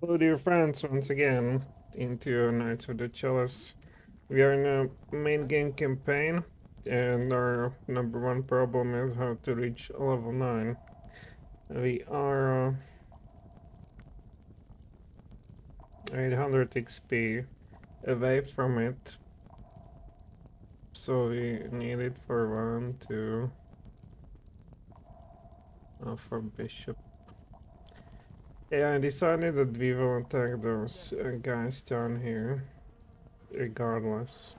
Hello, dear friends, once again into Knights of the Chalice. We are in a main game campaign, and our number one problem is how to reach level 9. We are 800 XP away from it, so we need it for 1, 2, for Bishop. Yeah, I decided that we will attack those guys down here, regardless.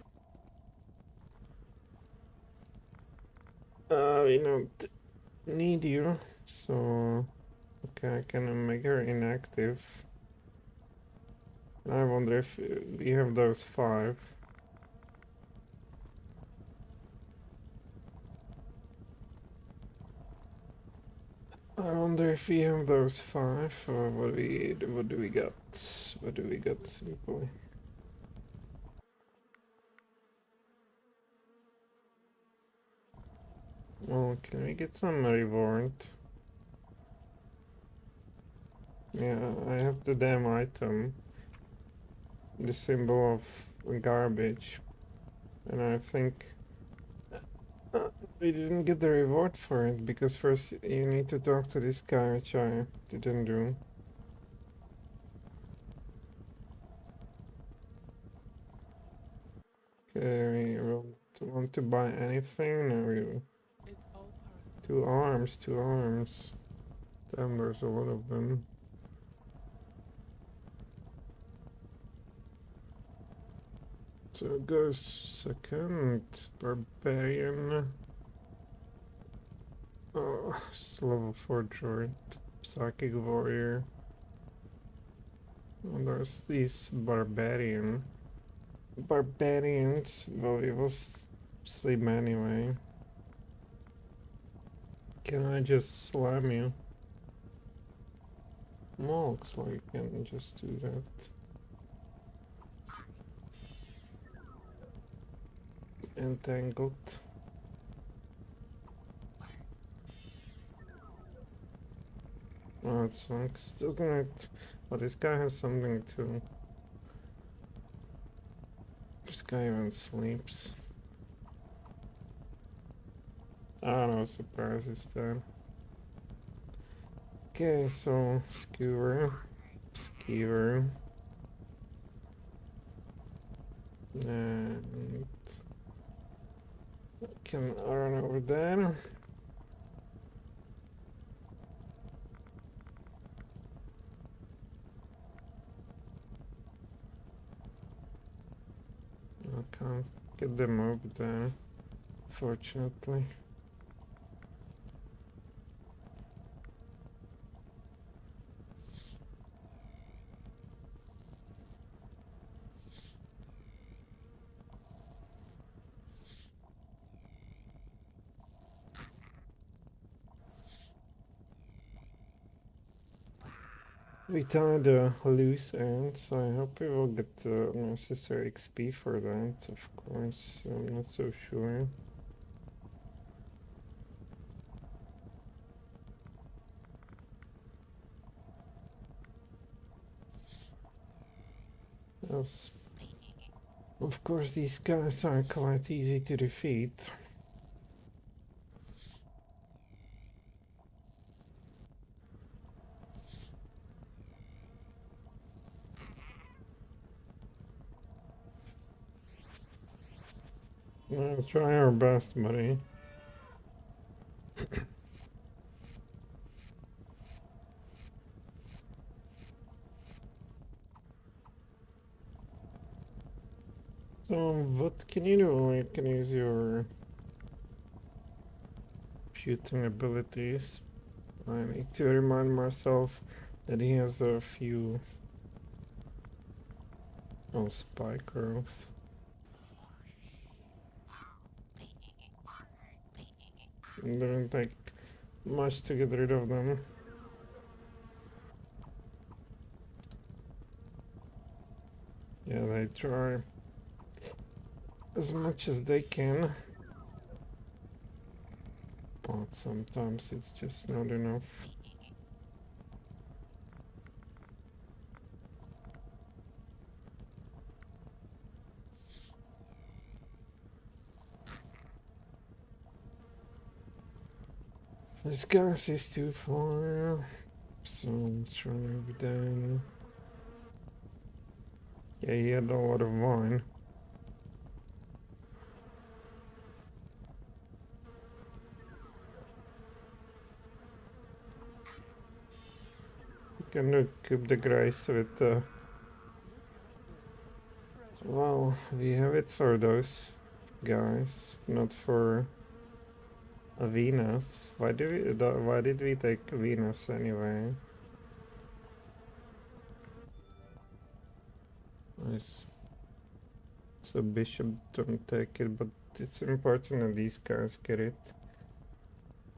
We don't need you, so okay, I can make her inactive. I wonder if we have those 5. I wonder if we have those 5, or what do we got? What do we got simply? Oh, can we get some reward? Yeah, I have the damn item. The symbol of garbage. And I think we didn't get the reward for it, because first you need to talk to this guy, which I didn't do. Okay, we want to buy anything? No, we... Two arms, 2 arms. Damn, there's a lot of them. So it goes second, barbarian. Oh, it's level 4 droid. Psychic warrior. Oh, there's these barbarians. Well, we will sleep anyway. Can I just slam you? No, looks like you can just do that. Entangled. Oh, it sucks, doesn't it? But this guy has something too. This guy even sleeps. Ah, no surprise this time. Okay, so skewer, and can run over there. I can't get them over there, fortunately. We tied the loose ends. I hope we will get the necessary XP for that, of course. I'm not so sure. Yes. Of course, these guys are quite easy to defeat. We'll try our best, buddy. So, what can you do? You can use your shooting abilities. I need to remind myself that he has a few spike growth. It didn't take much to get rid of them. Yeah, they try as much as they can, but sometimes it's just not enough. This gas is too far, so let's try over there. Yeah, he had a lot of wine. You can coup de grace with well, we have it for those guys, not for Venus. Why did we take Venus anyway? Nice. So Bishop don't take it, but it's important that these guys get it.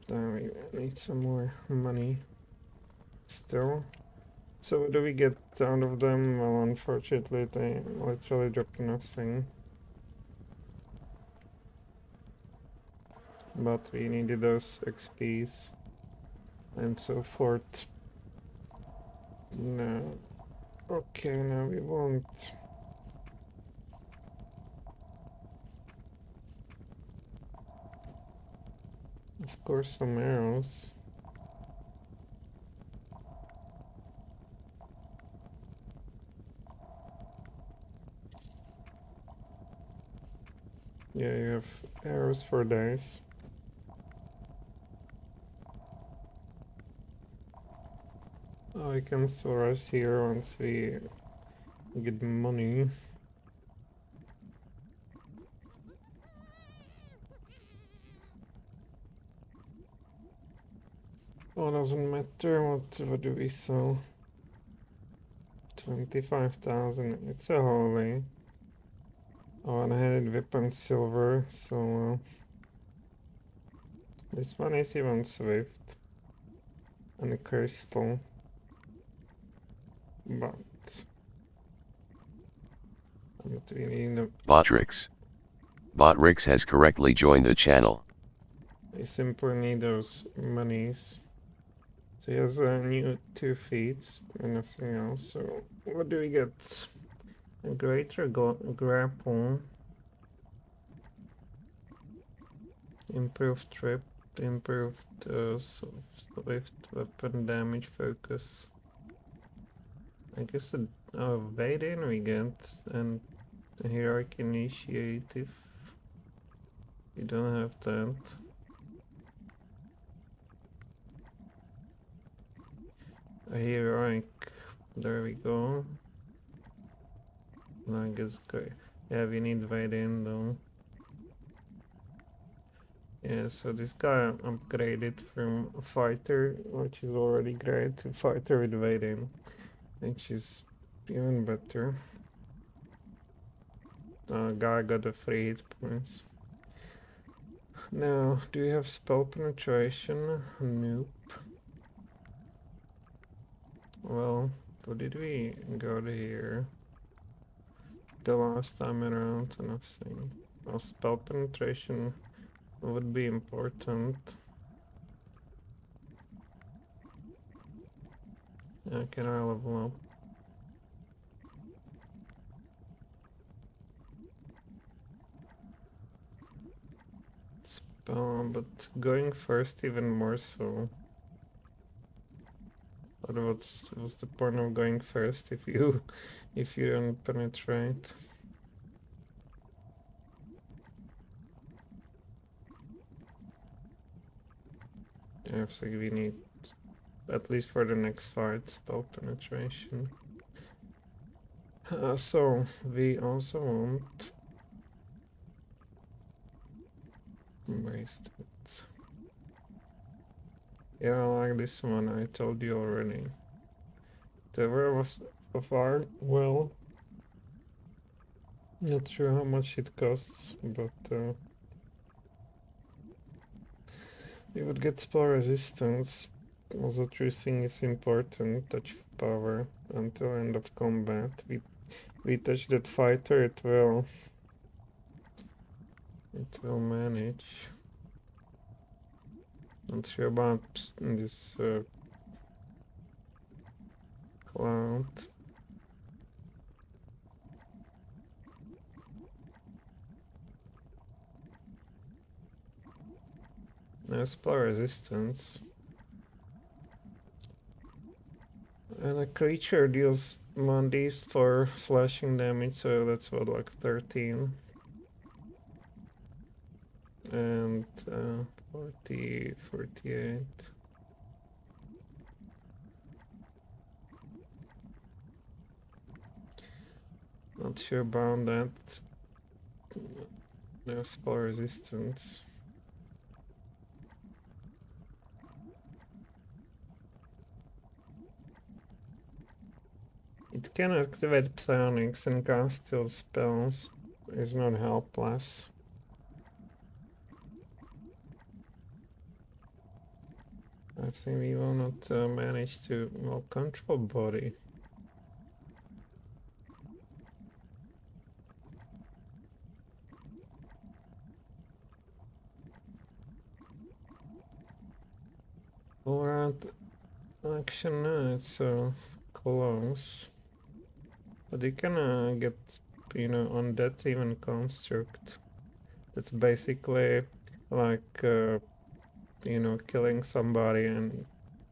Then we need some more money still. So what do we get out of them? Well, unfortunately, they literally dropped nothing. But we needed those XPs and so forth. No. Okay, now we won't. Of course, some arrows. Yeah, you have arrows for days. Oh, we can still rest here once we get money. Oh, doesn't matter. What do we sell? 25,000. It's a holy. One-handed weapon silver, so this one is even swift. And a crystal. But we need a Botrix has correctly joined the channel. I simply need those monies. So he has a new 2 feats and nothing else. So what do we get? A greater grapple. Improved trip. Improved swift weapon damage focus. I guess a evading we get and a heroic initiative. We don't have that. A heroic. There we go. I guess good. Yeah, we need evading though. Yeah, so this guy upgraded from a fighter, which is already great, to fighter with evading, which is even better. Guy got a free hit points. Now, do you have spell penetration? Nope. Well, what did we go to here? The last time around, nothing. Well, spell penetration would be important. Can I level up? But going first even more so. But what's the point of going first if you don't penetrate? Yeah, so we need at least for the next fight spell penetration. So we also want bracelets. Yeah, I like this one. I told you already. The rare was so far well. Not sure how much it costs, but we would get spell resistance. Also, tracing is important. Touch power until end of combat. We touch that fighter, it will manage. Not sure about this cloud. spell resistance. And a creature deals 1d for slashing damage, so that's what, like 13. And 40, 48. Not sure about that. No spell resistance. It can activate psionics and cast still spells. It's not helpless. I think we will not manage to, well, control body. Alright, action it's close. But you can get, on that even construct. That's basically like, killing somebody, and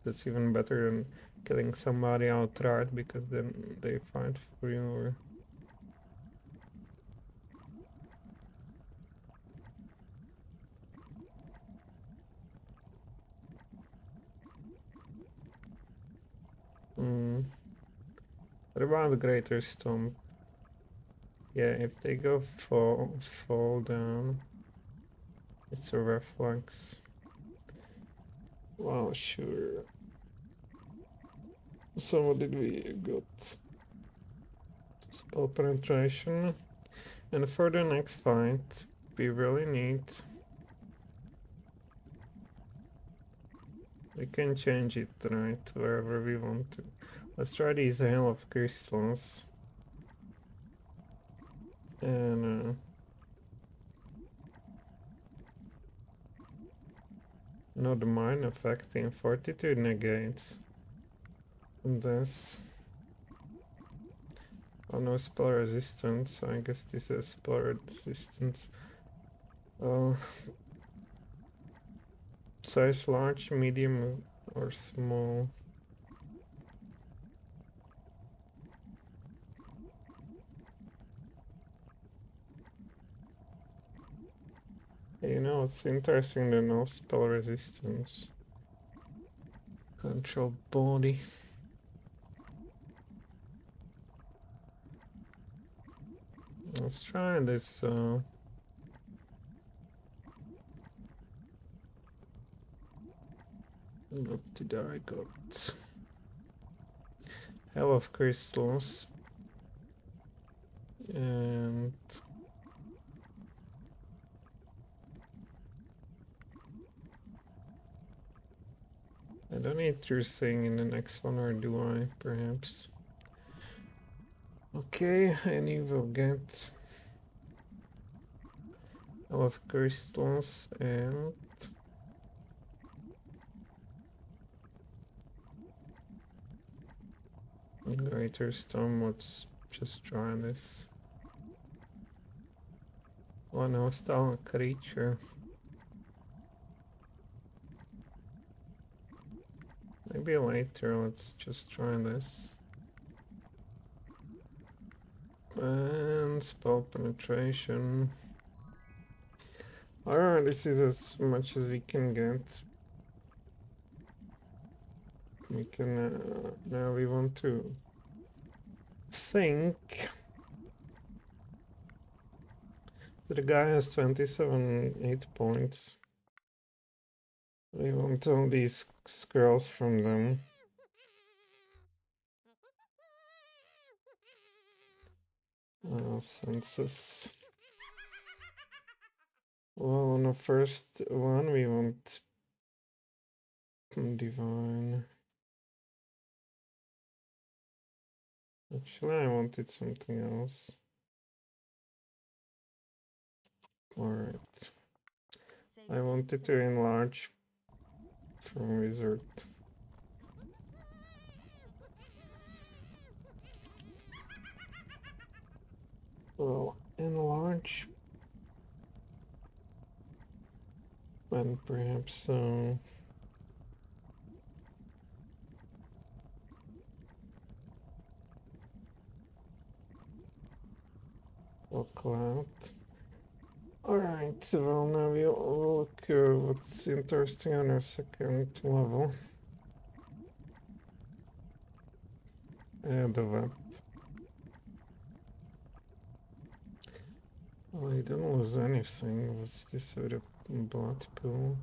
that's even better than killing somebody outright, because then they fight for you. Or... What about the Greater Stomp? Yeah, if they go fall down, it's a reflex. Well, sure. So what did we got? Spell penetration. And for the next fight, we really need... We can change it, right, wherever we want to. Let's try these Hail of Crystals. And no, the mine affecting 42 negates. And this. Oh, no spell resistance, so I guess this is spell resistance. Size large, medium, or small. It's interesting to know spell resistance. Control body. Let's try this. What did I got? Hell of Crystals. And I don't need True Seeing in the next one, or do I? Perhaps. Okay, and you will get Hell of Crystals and Greater Storm. Let's just try this. One hostile creature. Maybe later, let's just try this. And spell penetration. Alright, this is as much as we can get. We can, now we want to think. The guy has 27 8 points. We want all these scrolls from them. Census. Well, on the first one we want Divine. Actually, I wanted something else. Alright. I wanted to enlarge from Wizard. Well, enlarge. And perhaps so. Cloud. Alright, well now we'll look what's interesting on our second level. The web. Well, I didn't lose anything. What's this with a blood pool?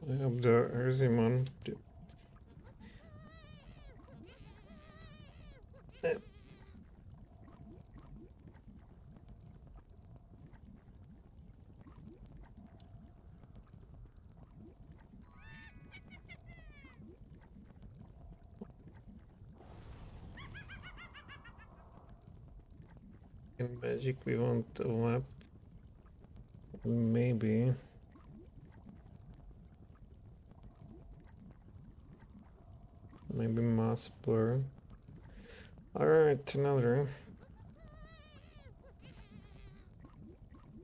I hope the Erzimon. In magic we want a web. Maybe. Maybe mass blur. Alright, another.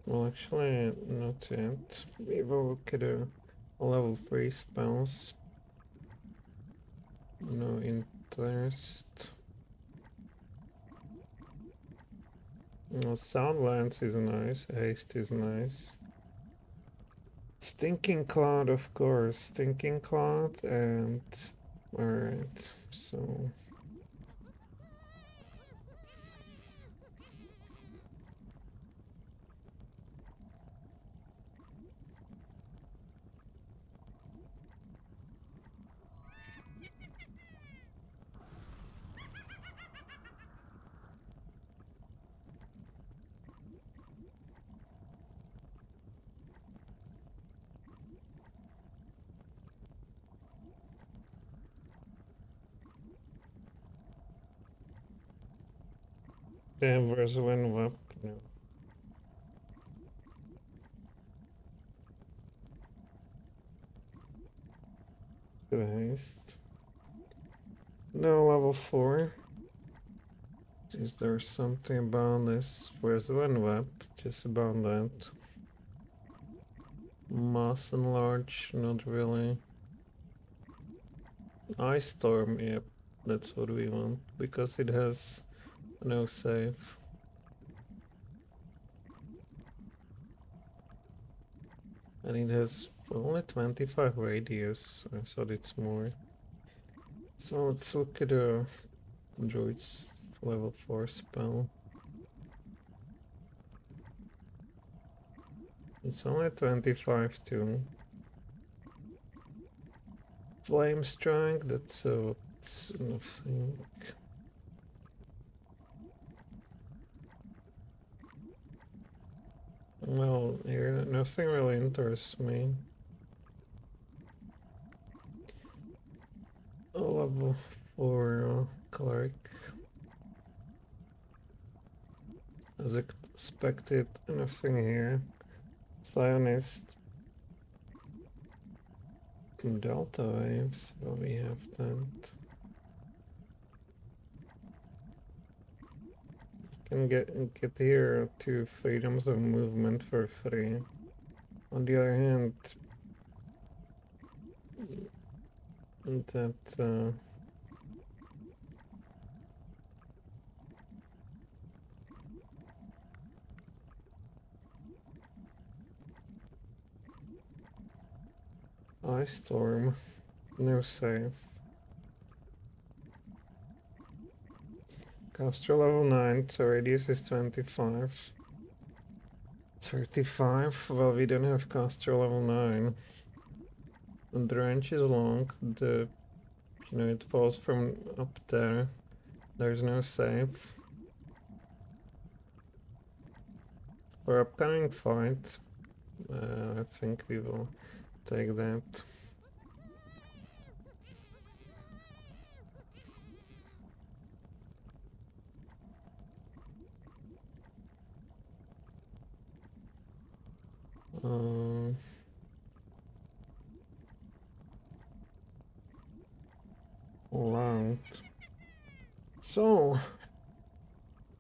Well, actually, not yet. We will look at a level 3 spells. No interest. Well, Sound Lance is nice, Haste is nice. Stinking Cloud, of course. Stinking Cloud and... Alright, so... Damn, where's one web? No. Good haste. No level 4. Is there something about this? Where's one web? Just about that. Mass enlarge, not really. Ice Storm, yep, that's what we want, because it has no save. And it has only 25 radius, I thought it's more. So let's look at the Druid's level 4 spell. It's only 25 too. Flame Strike, that's nothing. Well, here nothing really interests me. A level 4 cleric. As expected, nothing here. Psionicist. Delta waves, so we have that. Can get here 2 freedoms of movement for free. On the other hand, that Ice Storm, no save. Caster level 9, so radius is 25. 35, well we don't have caster level 9. And the range is long, it falls from up there. There's no save. For upcoming fight, I think we will take that. So,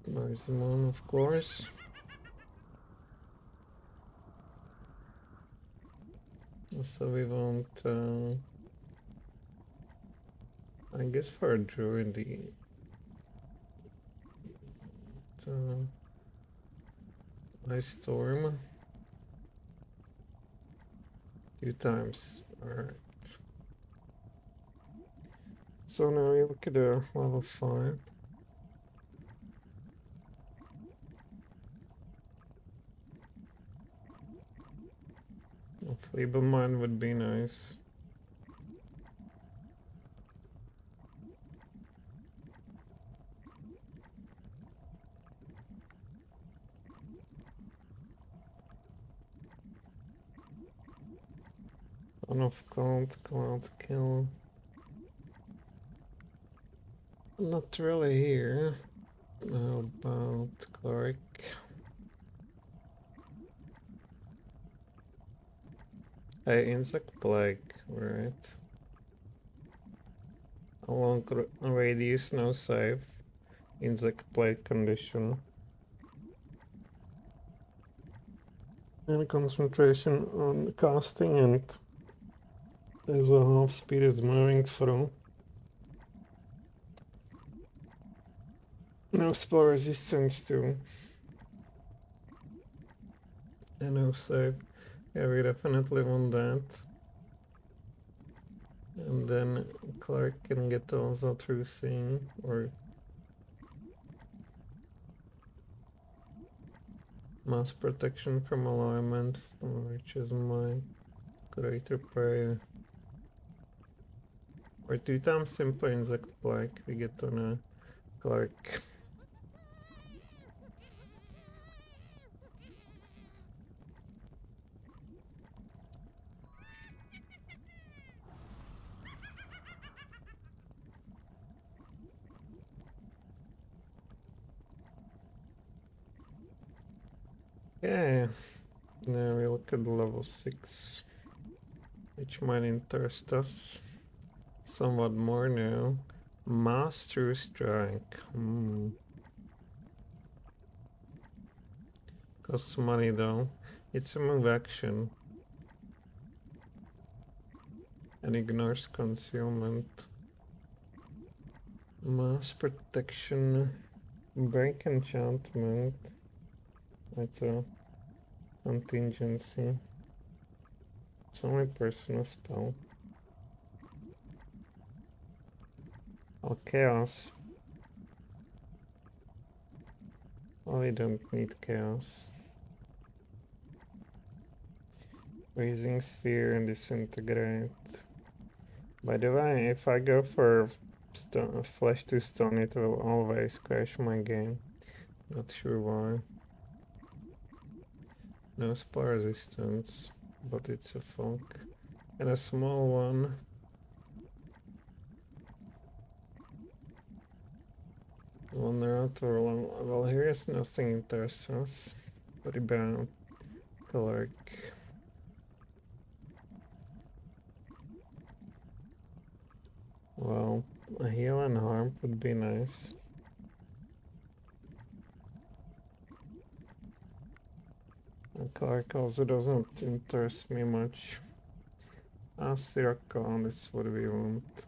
there's one, of course. So we want, I guess for a druid, ice storm 2 times. Alright. So now we look at a level 5. A feeble mind would be nice. One of cloud kill. Not really here. How about Clark? Hey, insect plague, right? A long radius, no save. Insect plague condition. And concentration on casting, and as a half speed is moving through. No spell resistance too. And no save. Yeah, we definitely want that. And then Clark can get also through seeing, or mass protection from alignment, which is my greater prayer. Or 2 times simpler insect plague we get on a Clark. Yeah, now we look at level 6, which might interest us somewhat more now. Master Strike. Costs money though. It's a move action. And ignores concealment. Mass protection. Break enchantment. It's a contingency. It's only personal spell. Oh, chaos. Oh, we don't need chaos. Raising sphere and disintegrate. By the way, if I go for flesh to stone, it will always crash my game. Not sure why. No spell resistance, but it's a funk. And a small one. Vulnerable. Well, here is nothing interests us. Rebound. Clark. Well, a heal and harm would be nice. And Clark also doesn't interest me much. Sirocco is what we want.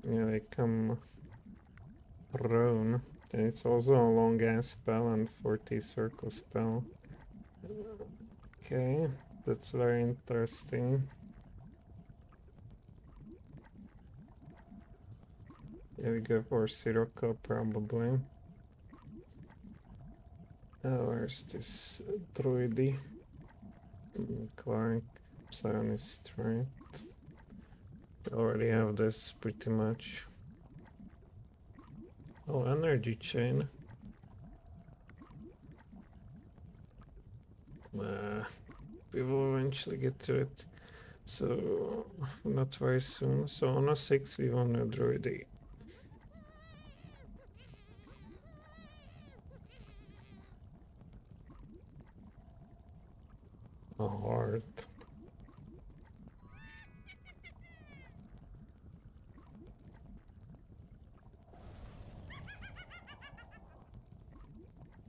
Yeah, they come prone. And it's also a long ass spell and 40 circle spell. Okay, that's very interesting. Yeah, we go for Sirocco probably. Where's this druidy? Clark, Psionicist, right? We already have this pretty much. Oh, energy chain. We will eventually get to it. So, not very soon. So on a 6 we want a druidy. A heart.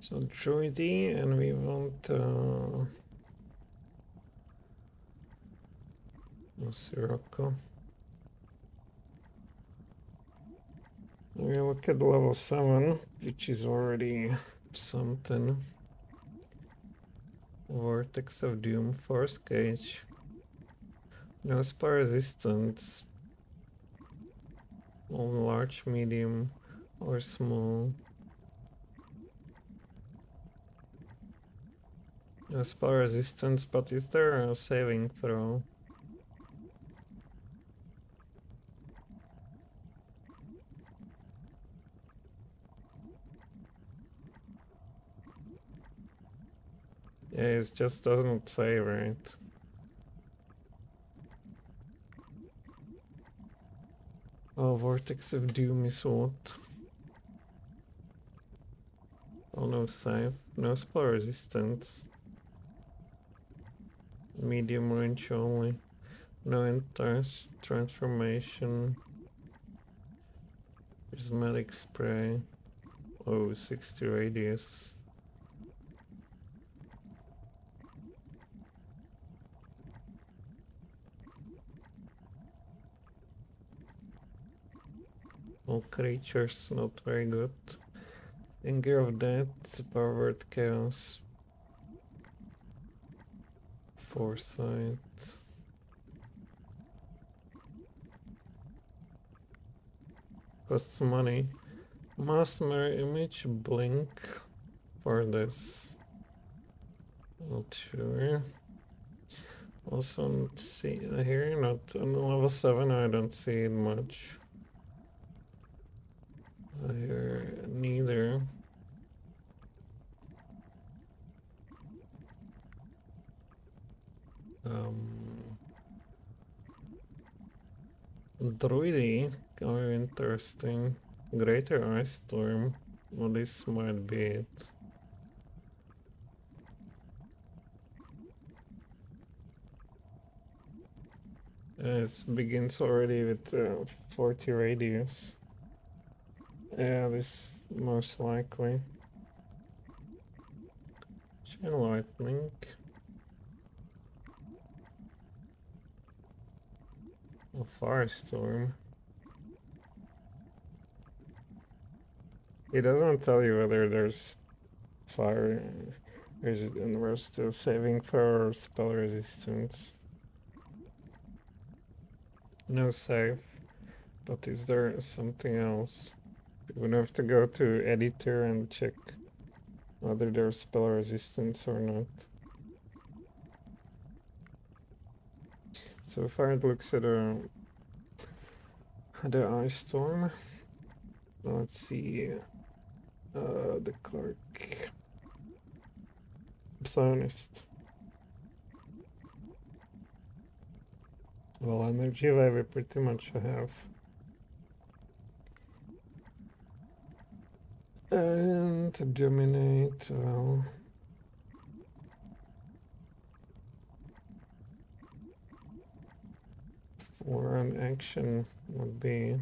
So Druidy, and we want Sirocco. We look at level 7, which is already something. Vortex of Doom, Force Cage. No spell resistance. On large, medium, or small. No spell resistance, but is there a saving throw? Yeah, it just doesn't say, right? Oh, Vortex of Doom is what? Oh, no save. No spell resistance. Medium range only. No interest. Transformation. Prismatic spray. Oh, 60 radius. All creatures not very good. Anger of Death, Powered Chaos. Foresight. Costs money. Mass mirror image, blink for this. Not sure. Also see here, not on level 7, I don't see it much. Here, neither. Druidy, oh, interesting. Greater Ice Storm. Well, this might be it. It begins already with 40 radius. Yeah, this most likely. Chain Lightning. A Firestorm. It doesn't tell you whether there's fire and we're still saving for spell resistance. No save. But is there something else? We would have to go to editor and check whether there's spell resistance or not. So far it looks at the Ice Storm. Let's see. The clerk. Psionicist. Well, energy wave we pretty much have. And to dominate, well... For an action would be...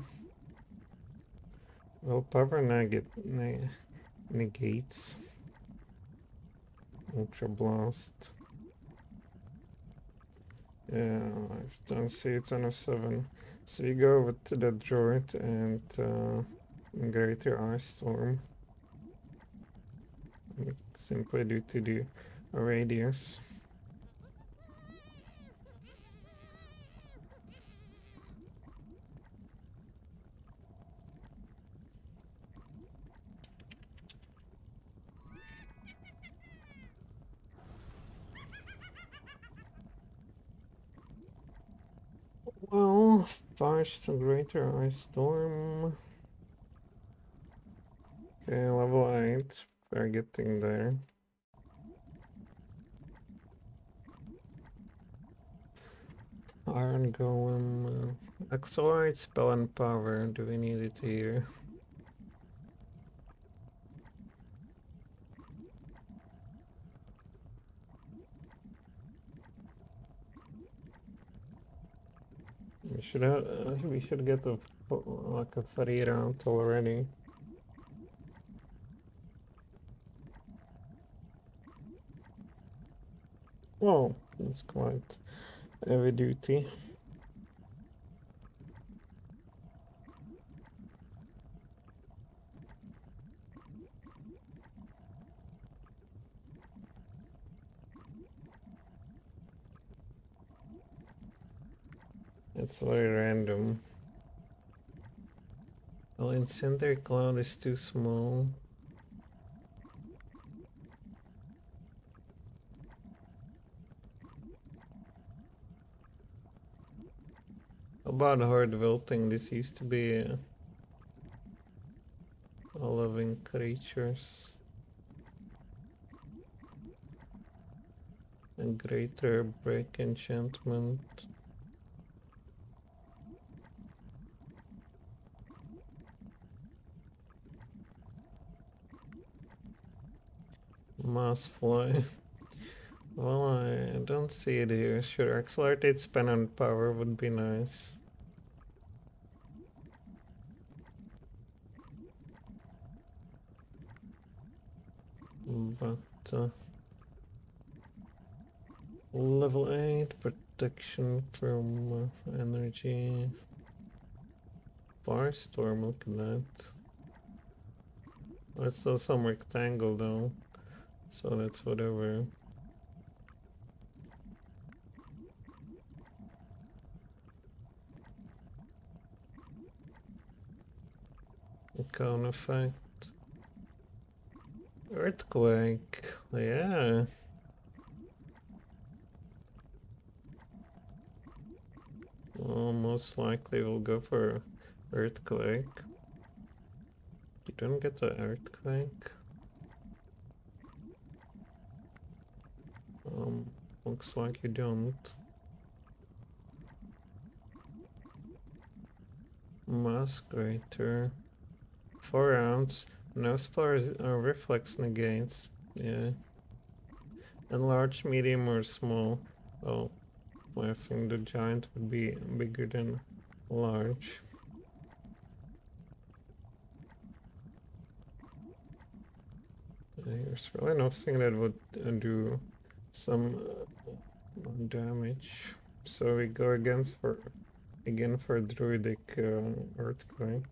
Well, power negates. Ultra Blast. Yeah, I don't see it on a 7. So we go with the Druid and Greater Ice Storm. Simply due to the radius. Well, first Greater Ice Storm. Okay, level 8. We're getting there. Iron Golem. Accelerate spell and power. Do we need it here? We should get like a free round already. Oh, that's quite heavy duty. It's very random. Well, Incendiary Cloud is too small. About hard wilting, this used to be all living creatures. A greater break enchantment. Mass fly. Well, I don't see it here. Sure, accelerated spin and power would be nice. But level 8 protection from energy. Firestorm, look at that. I saw some rectangle though, so that's whatever. Cone effect. Earthquake, yeah. Well, most likely we'll go for earthquake. You don't get the earthquake. Looks like you don't. Mass greater. 4 rounds. No spars or reflex negates. Yeah. And large, medium, or small. Oh, I think the giant would be bigger than large. There's really nothing that would do some damage. So we go again for druidic earthquake.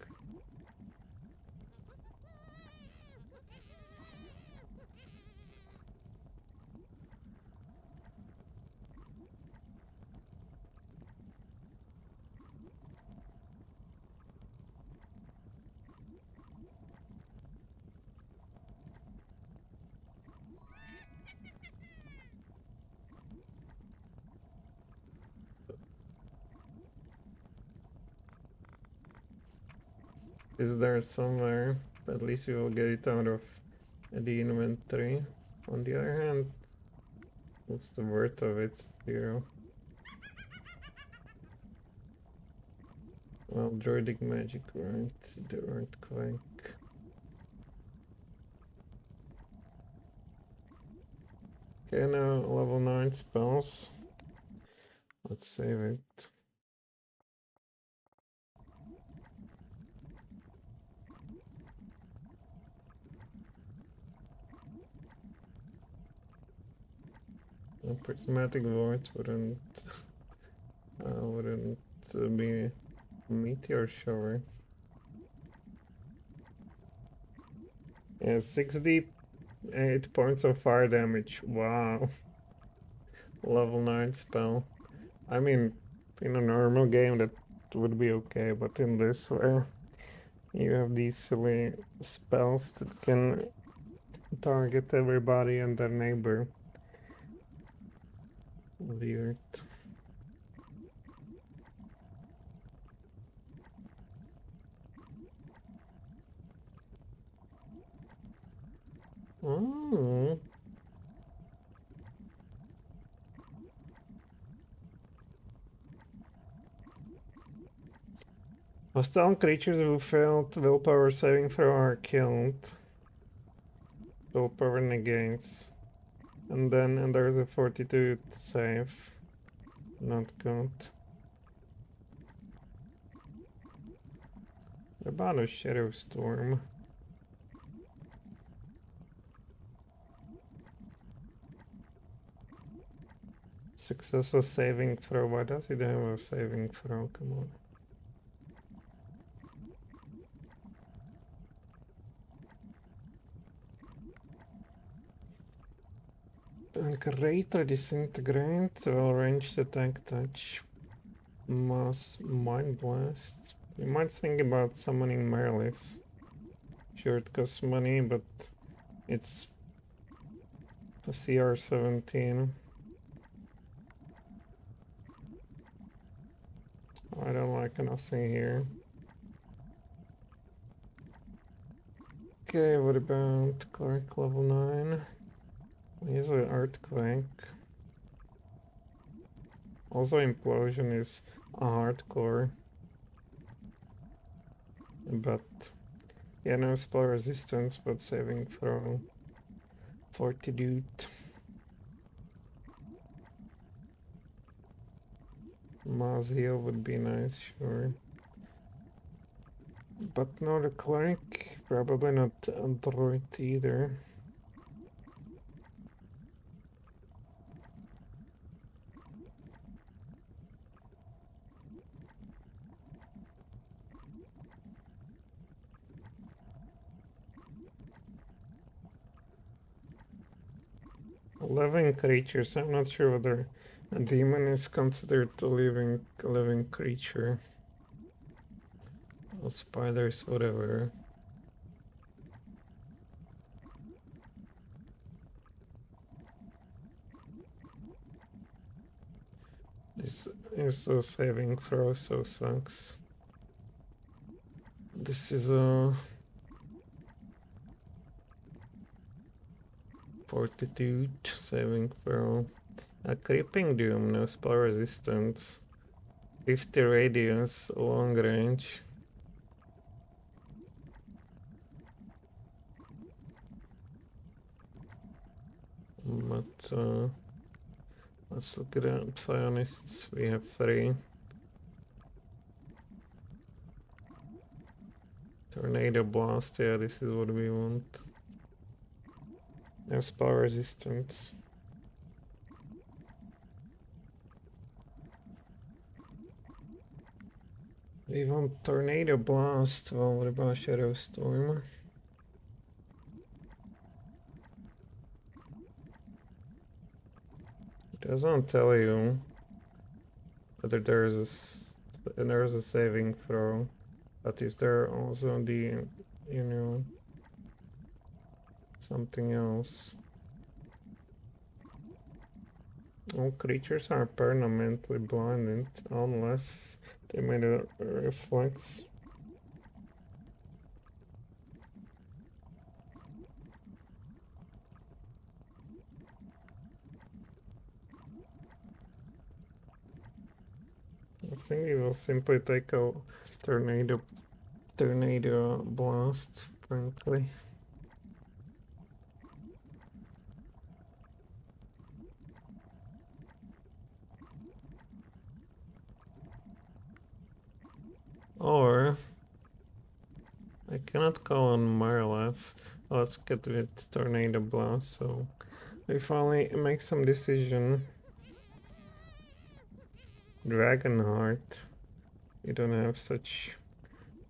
Is there somewhere? At least we will get it out of the inventory. On the other hand, what's the worth of it? 0. Well, druidic magic, right? The earthquake. Okay, now level 9 spells. Let's save it. A prismatic void wouldn't be meteor shower. Yeah, 68 points of fire damage. Wow. Level 9 spell. I mean, in a normal game that would be okay, but in this where you have these silly spells that can target everybody and their neighbor. Weird. Oh. Hostile creatures who failed willpower saving throw are killed. Willpower negates. And then there's a 42 save. Not good. What about a shadow storm? Successful saving throw. Why does it have a saving throw? Come on. Greater disintegrate, well ranged attack, touch, mass, mind blast. You might think about summoning Merlis. Sure, it costs money, but it's a CR 17. I don't like nothing here. Okay, what about Cleric level 9? Here's an Earthquake. Also, Implosion is a hardcore. But, yeah, no spell resistance, but saving throw. Fortitude. Mass heal would be nice, sure. But not a Cleric, probably not a Druid either. Living creatures, I'm not sure whether a demon is considered a living creature. Or spiders, whatever. This is so saving throw, so sucks. This is a Fortitude saving throw. A Creeping Doom, no spell resistance. 50 radius, long range. But let's look at the Psionists. We have 3. Tornado Blast, yeah, this is what we want. No spell resistance. We want Tornado Blast. Well, what about Shadow Storm? It doesn't tell you whether there's a saving throw, but is there also the, you know, something else? All creatures are permanently blinded unless they made a reflex. I think we will simply take a tornado blast, frankly. Or I cannot call on Marlas. Let's get with Tornado Blast, so we finally make some decision. Dragonheart. We don't have such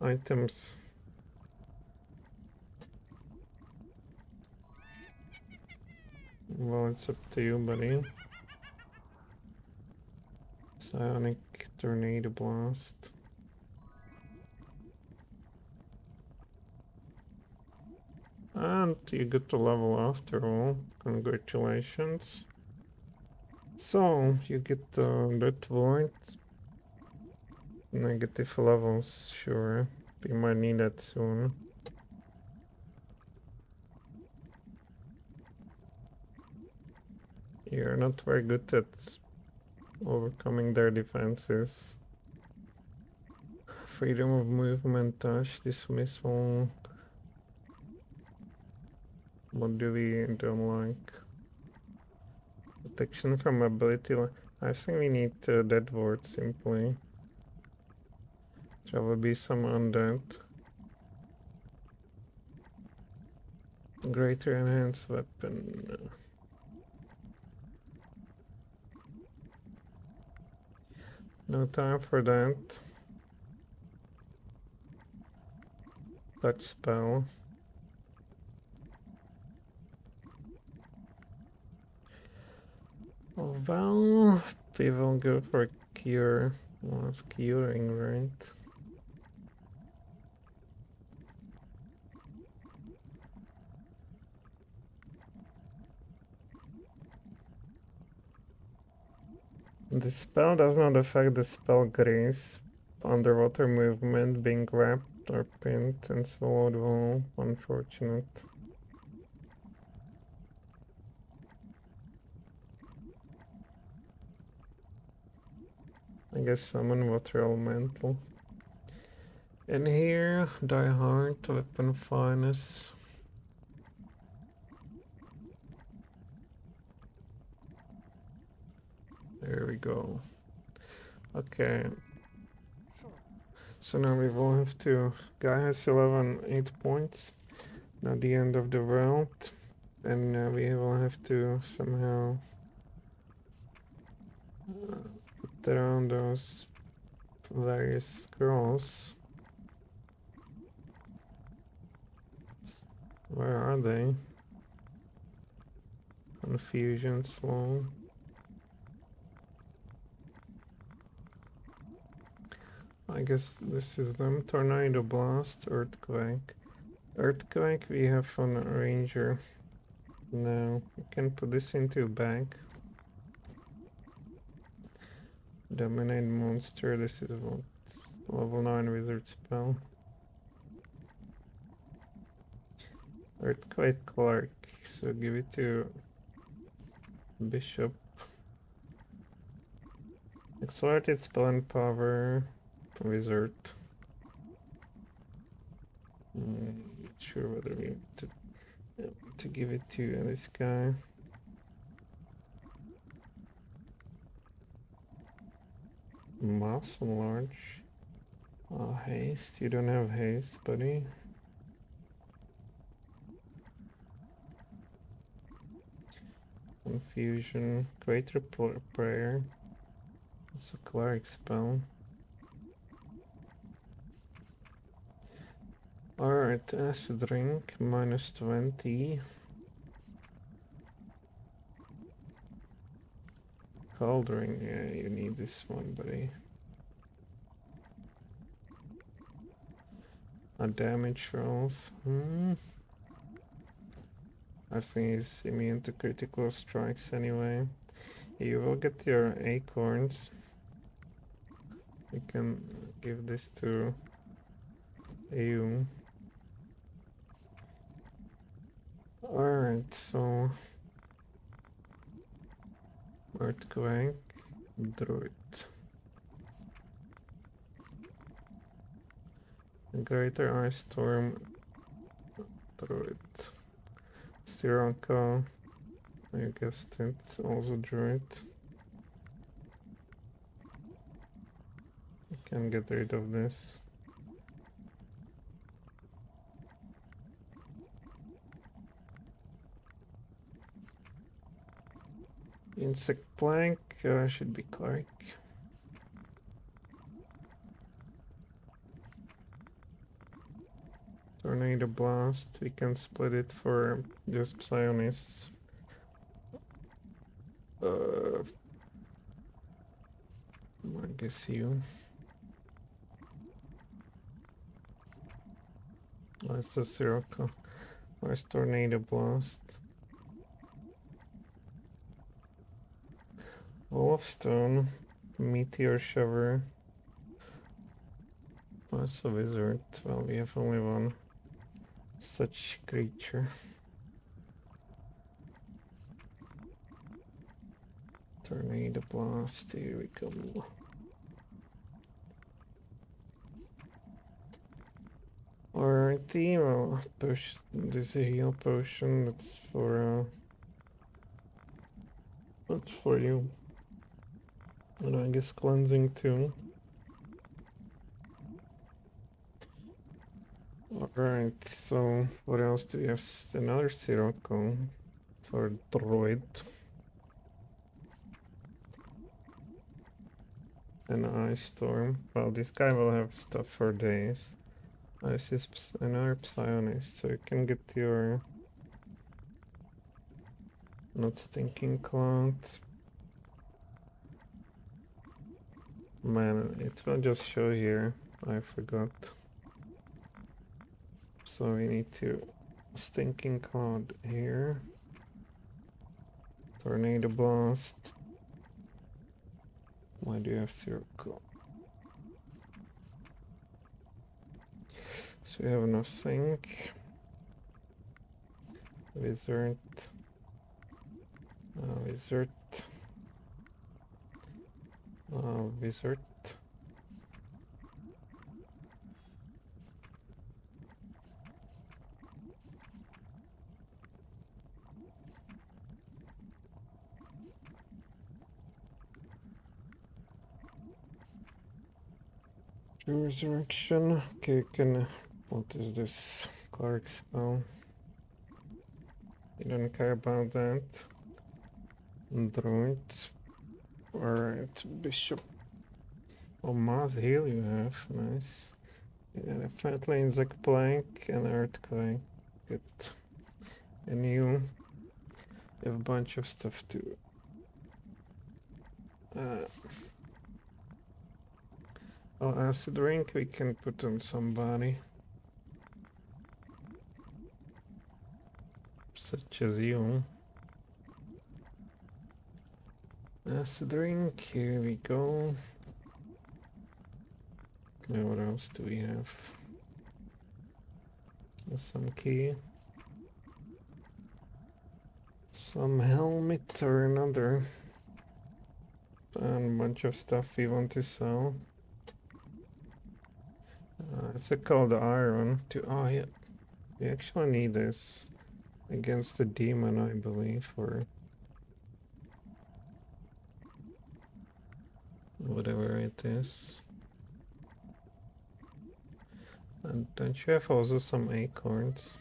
items. Well, it's up to you, buddy. Psionic Tornado Blast. And you get to level after all. Congratulations. So, you get that void. Negative levels, sure. We might need that soon. You're not very good at overcoming their defenses. Freedom of movement, touch, dismissal. What do we don't like? Protection from ability. I think we need dead ward simply. There will be some undead. Greater enhanced weapon. No time for that. Touch spell. Well, we will go for cure. Well, it's curing, right? The spell does not affect the spell grace. Underwater movement, being wrapped or pinned and swallowed whole. Unfortunate. I guess summon water elemental. And here, die hard, weapon fineness. There we go. Okay. So now we will have to. Guy has 8 points. Now the end of the round. And we will have to somehow put around those various scrolls. Where are they? Confusion, slow. I guess this is them. Tornado blast, earthquake. Earthquake we have on a ranger. Now we can put this into a bag. Dominate monster. This is what level 9 wizard spell. Earthquake Clark. So give it to Bishop. Accelerated spell and power. Wizard. Not sure whether we need to give it to this guy. Mass and large. Haste. You don't have haste, buddy. Confusion. Greater prayer. It's a cleric spell. Alright, acid drink, minus 20. Cold ring, yeah, you need this one, buddy. Damage rolls. I think he's immune to critical strikes anyway. You will get your acorns. We can give this to you. Alright, so earthquake, druid. Greater ice storm, druid. Styranka, I guessed it, also druid. I can get rid of this. Insect plank should be cleric. Tornado blast, we can split it for just psionists. I guess you. Where's the Sirocco? Where's tornado blast? Wall of stone, meteor shower. That's a wizard. Well, we have only one such creature. Tornado blast, here we go. Alrighty, well, push this heal potion. That's for you. And I guess cleansing too. Alright, so what else do we have? Another Sirocco for Droid. an ice storm. Well, this guy will have stuff for days. This is another Psionicist, so you can get your not stinking cloud. Man, it will just show here. I forgot. So we need to stinking cloud here. Tornado blast. Why do you have circle? So we have nothing. Wizard. Wizard. Wizard. Resurrection. Okay, can. What is this? Cleric spell. You don't care about that. Druid. Alright, Bishop. Oh, Mass Heal you have. Nice. Yeah, definitely Insect Plank and Earthquake. Good. And you have a bunch of stuff too. Oh, acid drink we can put on somebody. Such as you. Acid drink, here we go. Now what else do we have? Some key. Some helmet or another. And a bunch of stuff we want to sell. It's called iron to. Oh yeah, we actually need this against the demon, I believe, or whatever it is. And don't you have also some acorns?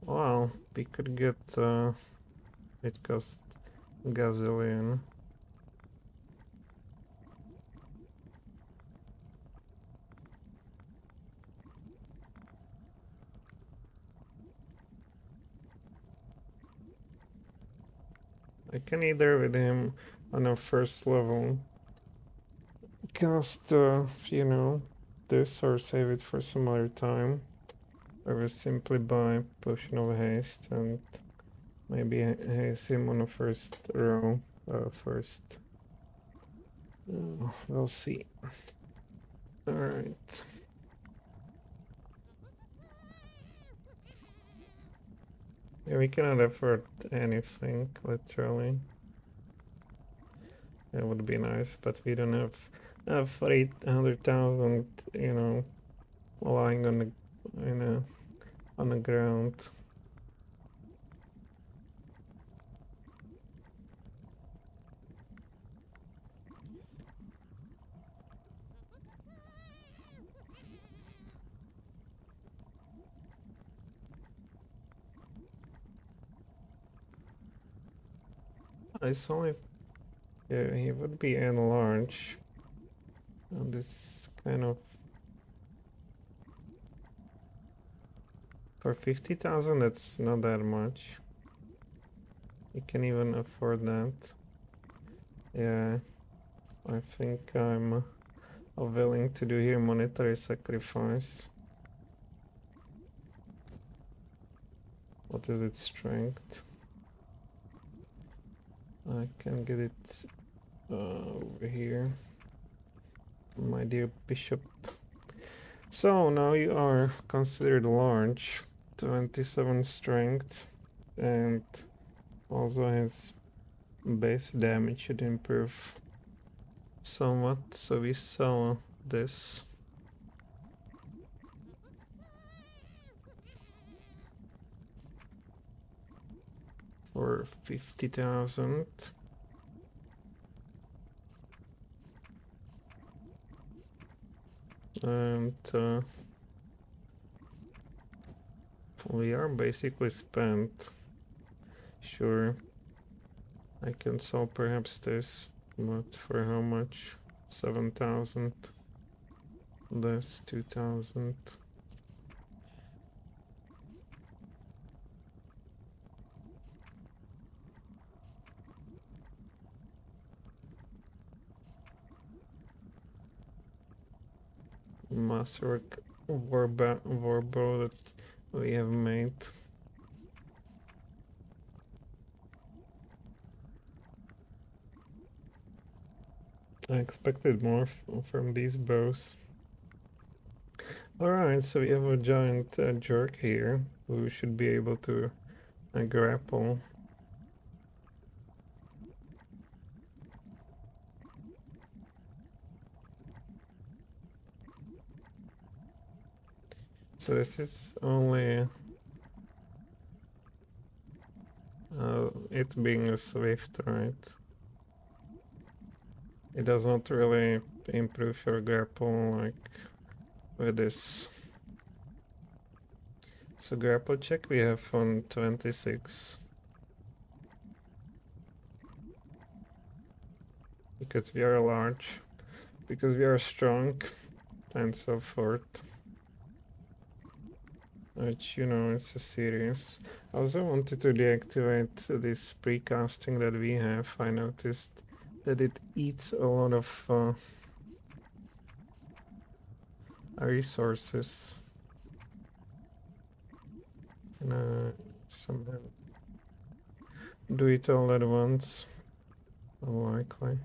Well, we could get it cost gazillion. I can either with him on a first level cast, you know, this or save it for some other time. Or we simply buy Potion of Haste and maybe haste him on the first row first. We'll see. Alright. Yeah, we cannot afford anything, literally. It would be nice, but we don't have 800,000, you know, lying on the ground. It's only yeah, he would be enlarged. And this kind of for 50,000, that's not that much. You can even afford that. Yeah, I think I'm willing to do here monetary sacrifice. What is its strength? I can get it over here. My dear bishop. So now you are considered large. 27 strength and also his base damage should improve somewhat, so we sell this. For 50,000. And we are basically spent. Sure, I can sell perhaps this, but for how much? 7,000. Less 2,000. Masterwork warbow that we have made. I expected more from these bows. Alright, so we have a giant jerk here who should be able to grapple. So this is only it being a swift, right? It does not really improve your grapple like with this. So grapple check we have on 26. Because we are large, because we are strong, and so forth. Which, you know, it's a serious. I also wanted to deactivate this precasting that we have. I noticed that it eats a lot of resources. Can I somehow do it all at once? Unlikely.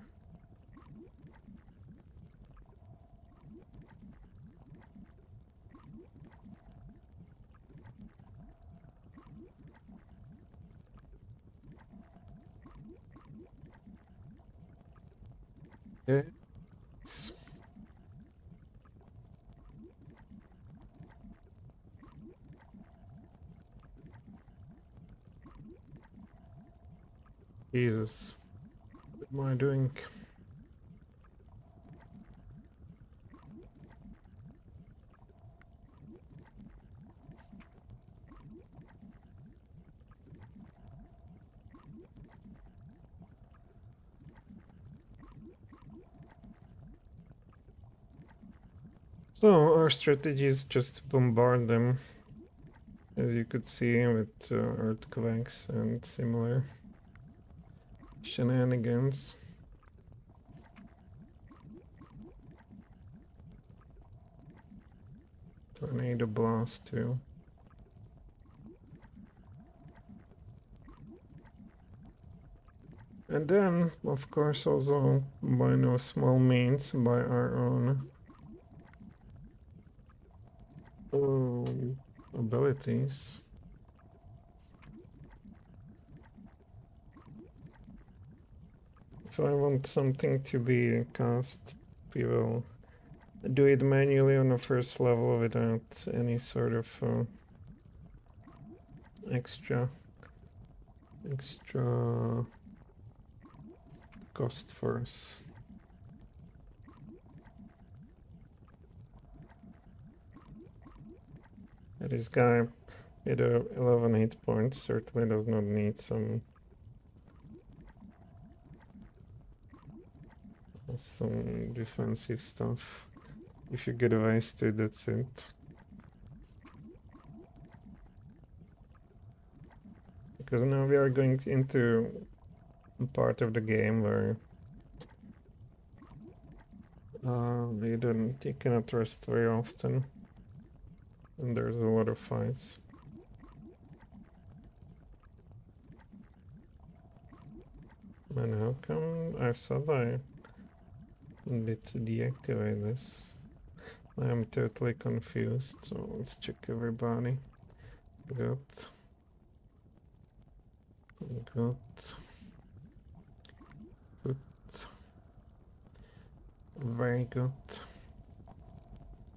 Yes. Jesus. What am I doing? So our strategy is just to bombard them, as you could see with earthquakes and similar shenanigans. Tornado blast too. And then, of course, also by no small means, by our own abilities. If I want something to be cast, we will do it manually on the first level without any sort of extra cost for us. This guy with 11 hit points certainly does not need some defensive stuff. If you get wasted, that's it. Because now we are going into a part of the game where you cannot rest very often, and there's a lot of fights. And how come I thought I need to deactivate this? I am totally confused, so let's check everybody. Good. Good. Good. Very good.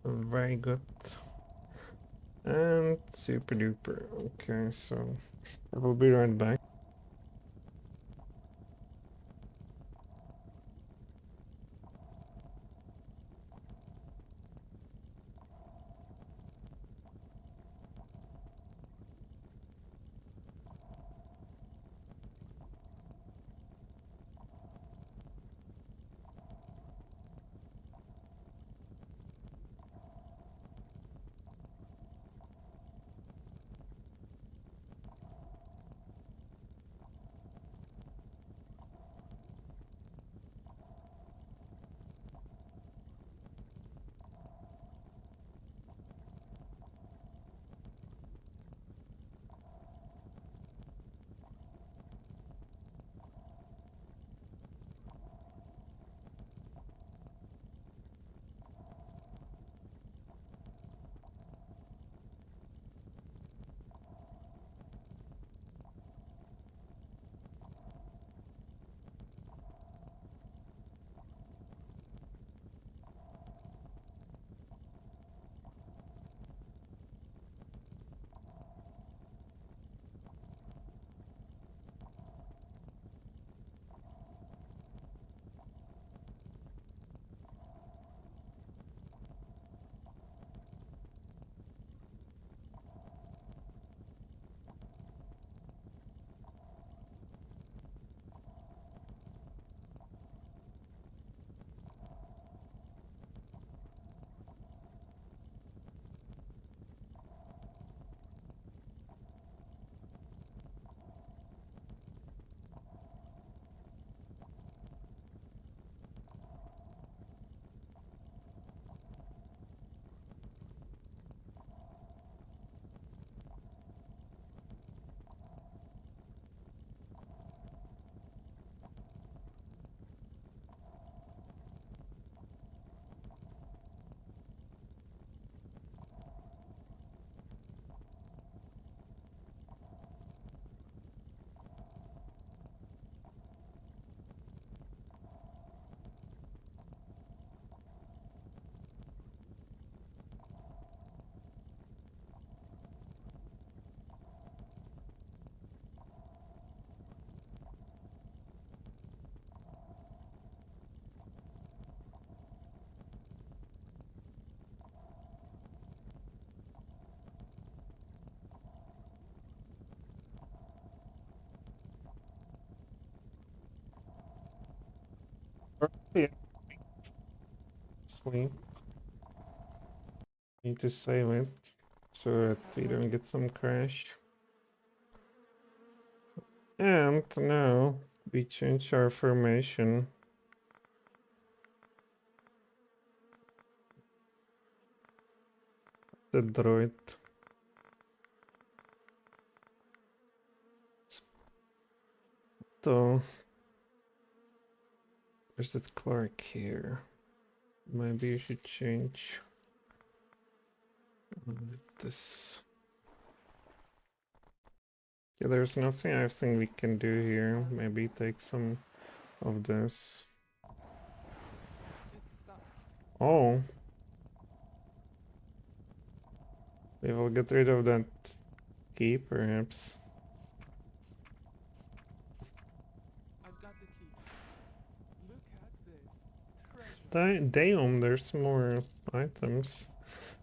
Very good. And super duper. Okay, so I will be right back. quickly. Need to save it so that we don't get some crash. And now we change our formation. The droid. So there's that Clark here. Maybe you should change this. Yeah, there's nothing I think we can do here. Maybe take some of this. Oh. We will get rid of that key, perhaps. I've got the key. Look at this treasure. Damn, there's more items.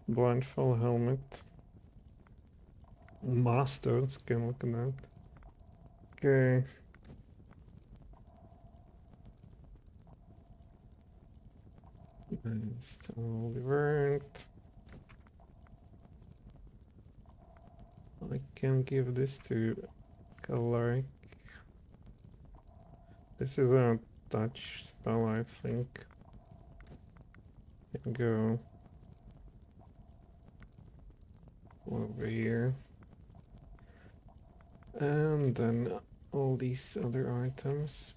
Blindfold helmet. Masters, can look at that. Okay. Nice, totally burnt. I can give this to Kalaric. This is a touch spell, I think. Can go over here. And then all these other items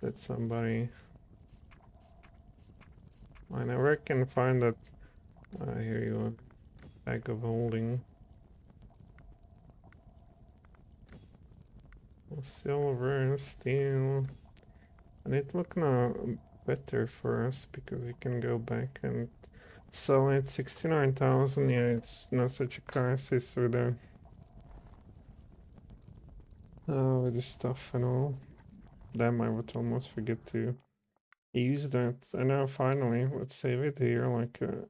that somebody... I never can find that. Here you are. Bag of holding. Silver, steel. And it look now better for us because we can go back and sell it 69,000. Yeah, it's not such a crisis with the stuff and all. Damn, I would almost forget to use that. And now finally, let's save it here like a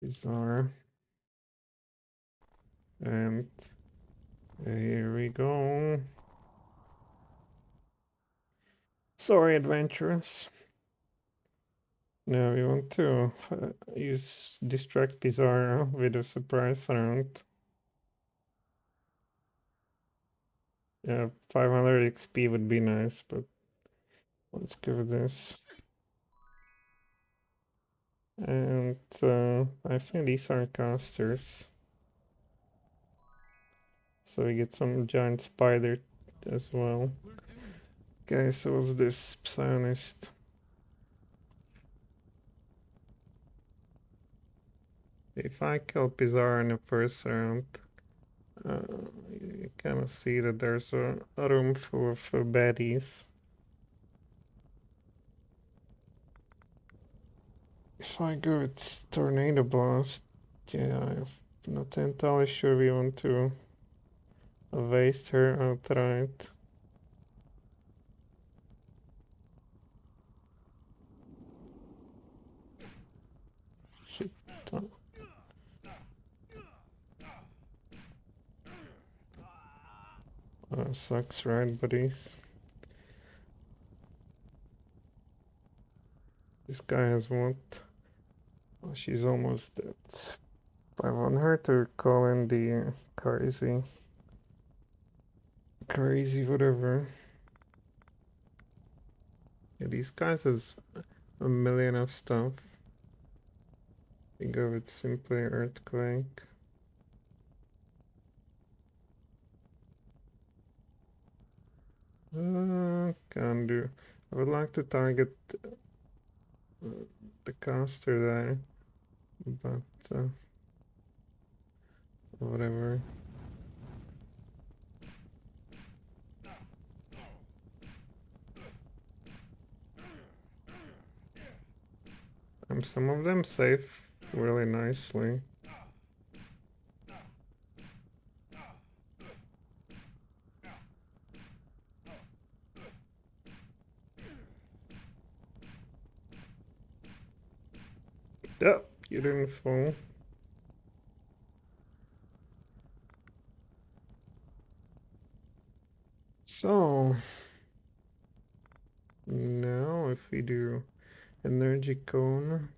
bizarre. And here we go. Sorry, adventurers. Now we want to use Distract Bizarro with a surprise round. Yeah, 500 XP would be nice, but let's go with this. And I think these are casters. So we get some giant spider as well. We're doomed. Okay, so what's this? Psionicist. If I kill Pizarro in the first round, you kind of see that there's a room full of baddies. If I go with Tornado Blast, yeah, I'm not entirely sure we want to waste her outright. Shit. Sucks, right, buddies? This guy has what? Oh, she's almost dead. I want her to call in the crazy whatever. Yeah, these guys has a million of stuff. We go with simply Earthquake. Can do. I would like to target the caster there, but whatever. Some of them save really nicely. Yep, you didn't fall. So now if we do Energy cone.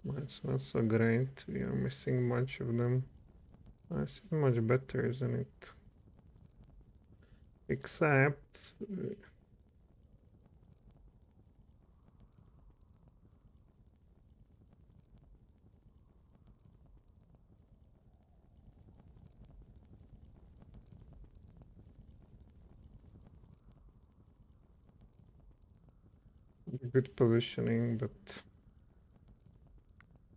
That's not so great. We are missing a bunch of them. This is much better, isn't it? Except good positioning, but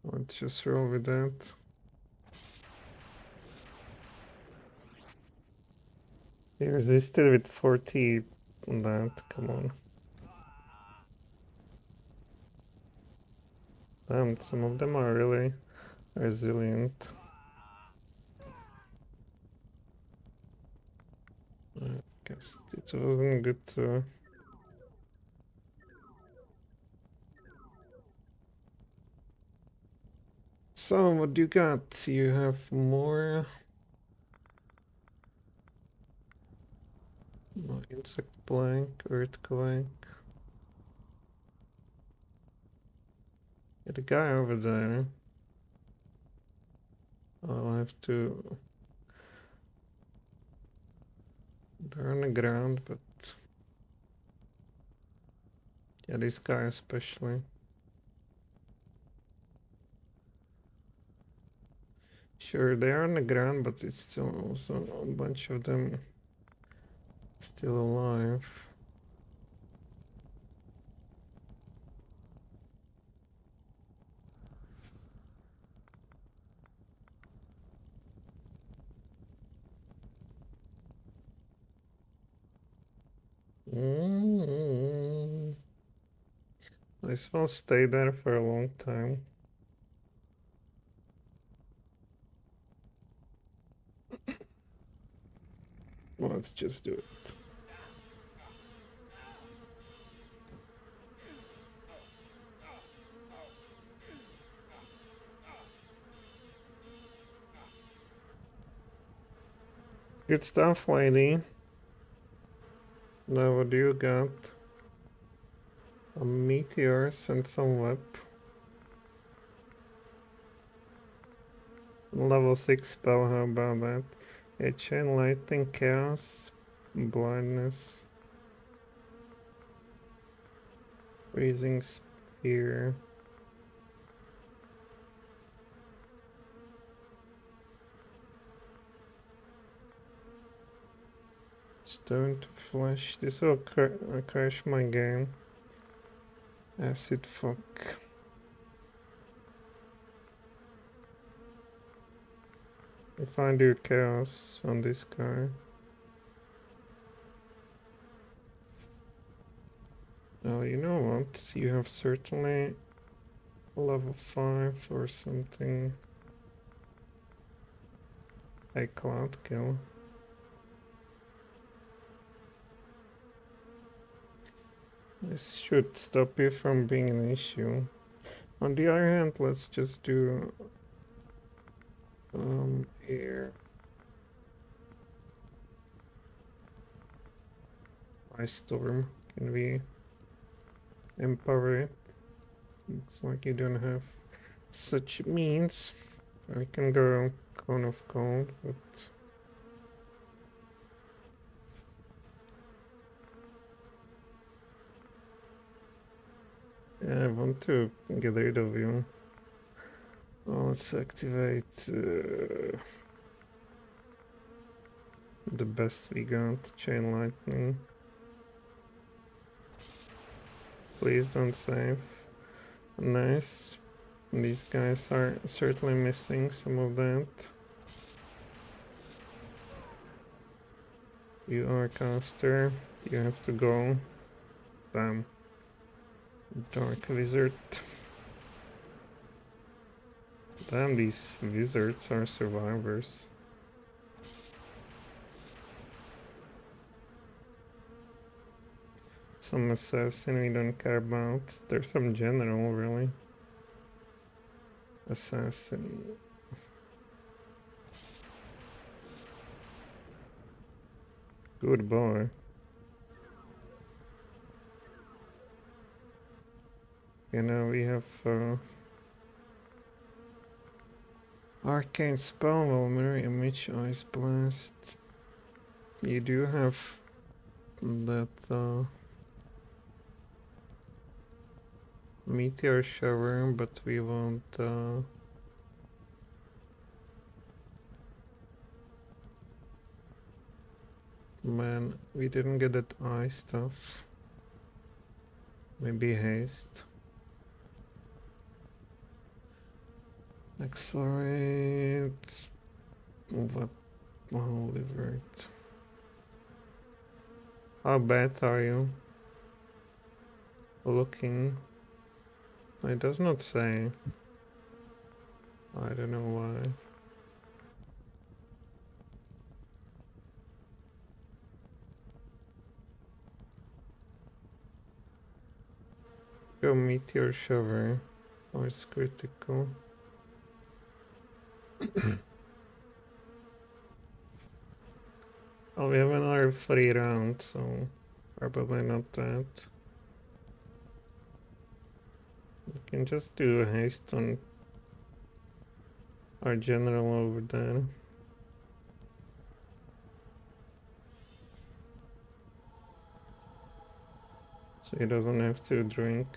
let's just roll with that. He resisted with 40 on that, come on. Damn, some of them are really resilient. I guess it wasn't good to... So, what do you got? You have more... insect blank, earthquake. Yeah, the guy over there. I'll have to... They're on the ground, but... Yeah, this guy especially. Sure, they are on the ground, but it's still also a bunch of them still alive. This will stay there for a long time. Let's just do it. Good stuff, lady. Now what do you got? A meteors and some whip. Level 6 spell, how about that? A chain lightning, chaos, blindness, freezing spear. Stone to flesh. This will crash my game. Acid fuck. If I do chaos on this guy. Oh, you know what? You have certainly level 5 or something. A cloud kill. This should stop you from being an issue. On the other hand, let's just do here. Ice storm. Can we empower it? Looks like you don't have such means. I can go cone of cold, but yeah, I want to get rid of you. Oh, let's activate the best we got, chain lightning. Please don't save. Nice. These guys are certainly missing some of that. You are a caster. You have to go. Damn. Dark wizard. Damn, these wizards are survivors. Some assassin we don't care about. There's some general, really. Assassin. Good boy. You know, we have Arcane Spell, Mirror Image, Ice Blast. You do have that Meteor Shower, but we won't man, we didn't get that ice stuff. Maybe haste. Accelerate. Move up. Holy word. How bad are you? Looking. It does not say. I don't know why. Go Meteor Shower. Or it's critical. Oh, we have another free round, so probably not that. We can just do a haste on our general over there. So he doesn't have to drink.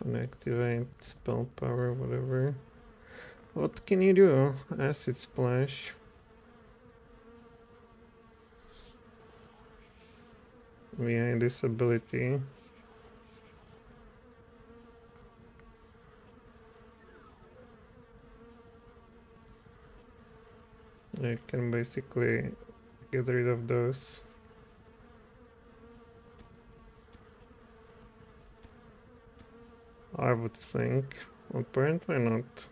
And activate spell power, whatever. What can you do? Acid Splash. Via this ability. You can basically get rid of those. I would think. Apparently not.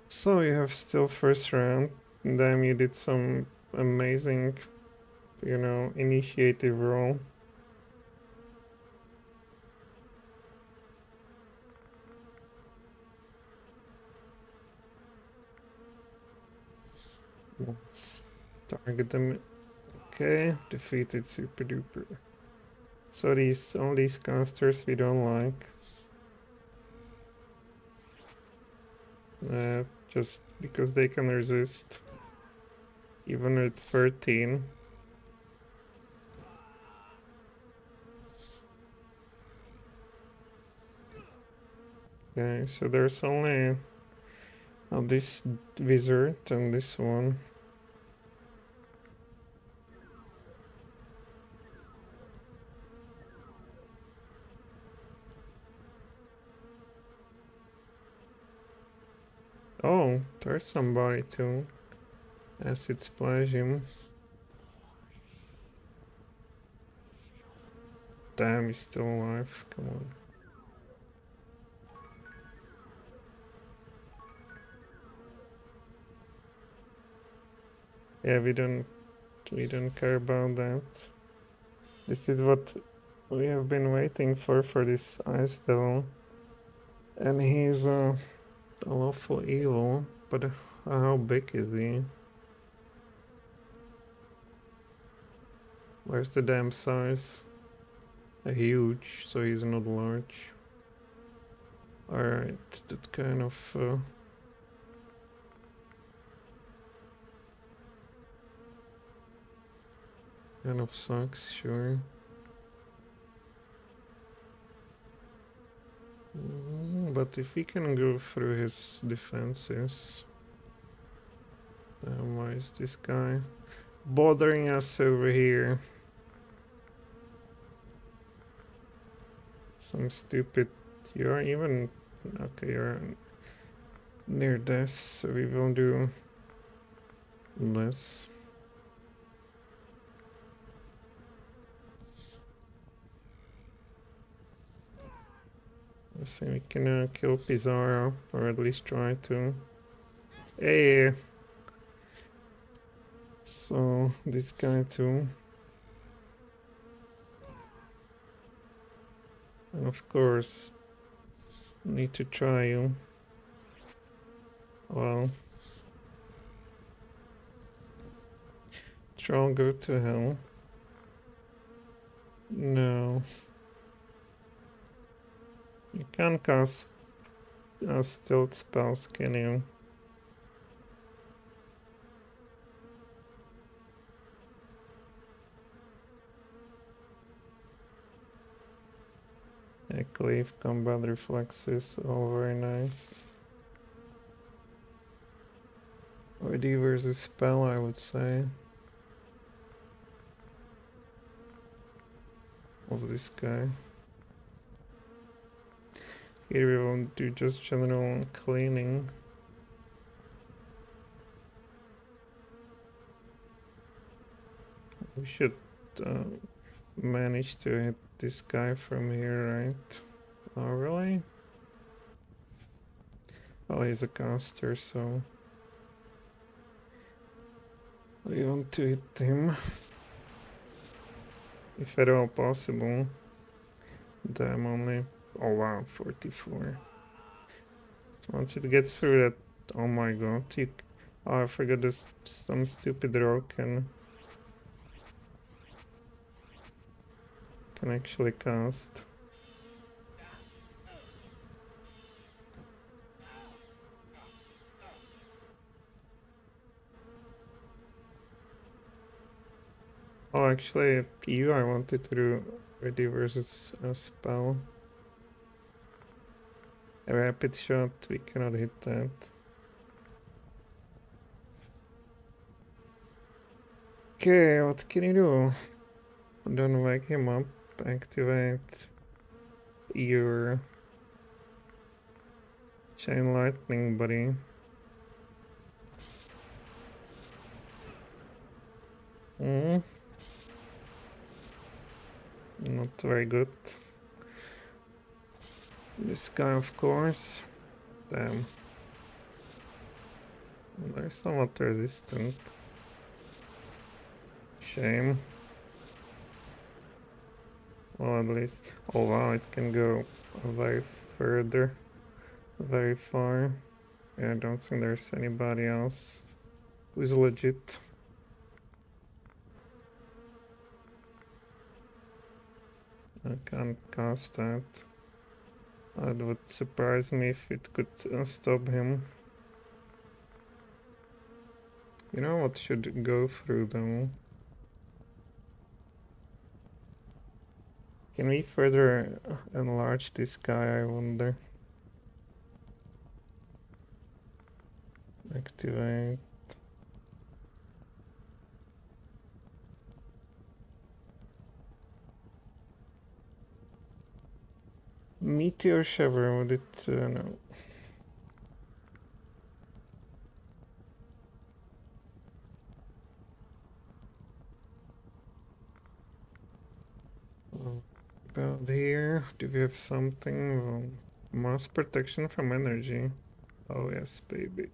So you have still first round. Damn, you did some amazing, you know, initiative roll. Let's target them. Okay, defeated super duper. So all these casters we don't like. Just because they can resist. Even at 13. Okay, so there's only this wizard and this one. Oh, there's somebody too. Acid Splash him. Damn, he's still alive. Come on. Yeah, we don't care about that. This is what we have been waiting for this Ice Devil. And he's a lawful evil, but how big is he? Where's the damn size? Huge, so he's not large. Alright, that kind of sucks, sure. But if he can go through his defenses... why is this guy bothering us over here? Some stupid... You're even... Okay, you're near death, so we will do less. I think we can kill Pizarro, or at least try to. Hey! So, this guy too. And of course, need to try you. Well. Astral, go to hell. No. You can't cast stealth spells, can you? A cleave, combat reflexes, all very nice. Ready versus spell, I would say. Of this guy. Here we won't do just general cleaning. We should manage to hit this guy from here, right? Oh, really? Oh, he's a caster, so we want to hit him. If at all possible. Damn, only. Oh wow, 44. Once it gets through that. Oh my god. Oh, I forgot this. Some stupid rogue can actually cast. Oh, actually, I wanted to do ready versus a spell. A rapid shot, we cannot hit that. Okay, what can you do? Don't wake him up. Activate your chain lightning, buddy. Not very good. This guy, of course. Damn. They're somewhat resistant. Shame. Well, at least. Oh wow, it can go very further. Very far. Yeah, I don't think there's anybody else who's legit. I can't cast that. It would surprise me if it could stop him. You know what should go through though? Can we further enlarge this guy, I wonder? Activate. Meteor Shower, would it? No. About here, do we have something? Well, mass protection from energy. Oh yes, baby.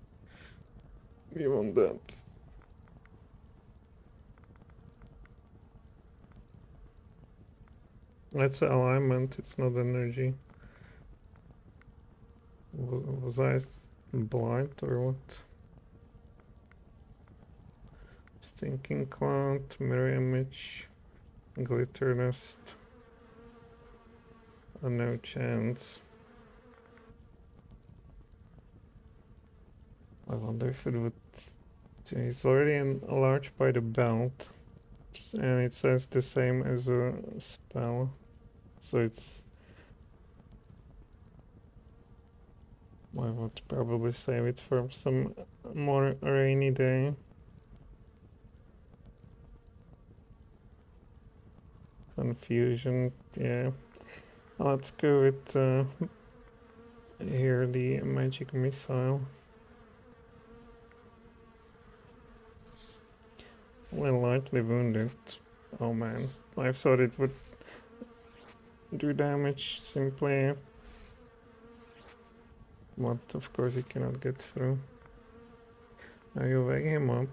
We want that. That's alignment, it's not energy. Was I blind or what? Stinking Cloud, Mirror Image, Glitter Nest. No chance. I wonder if it would... He's already enlarged by the belt. And it says the same as a spell. So it's... I would probably save it for some more rainy day. Confusion, yeah. Let's go with here the magic missile. Well, lightly wounded. Oh man, I thought it would do damage simply. But of course he cannot get through. Now you wake him up.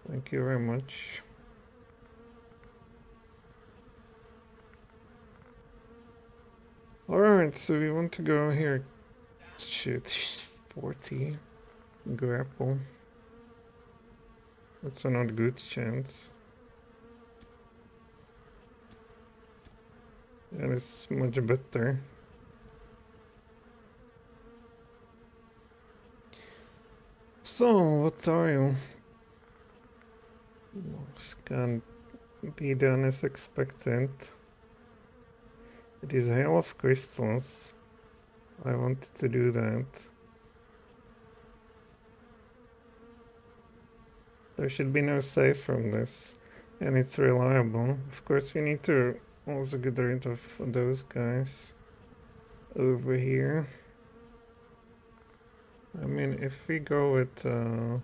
Thank you very much. Alright, so we want to go here. Shit, 40. Grapple. That's a not good chance. And it's much better. So, what are you? This can't be done as expected. It is Hail of Crystals. I wanted to do that. There should be no save from this. And it's reliable. Of course, we need to also get rid of those guys over here. I mean, if we go with yeah,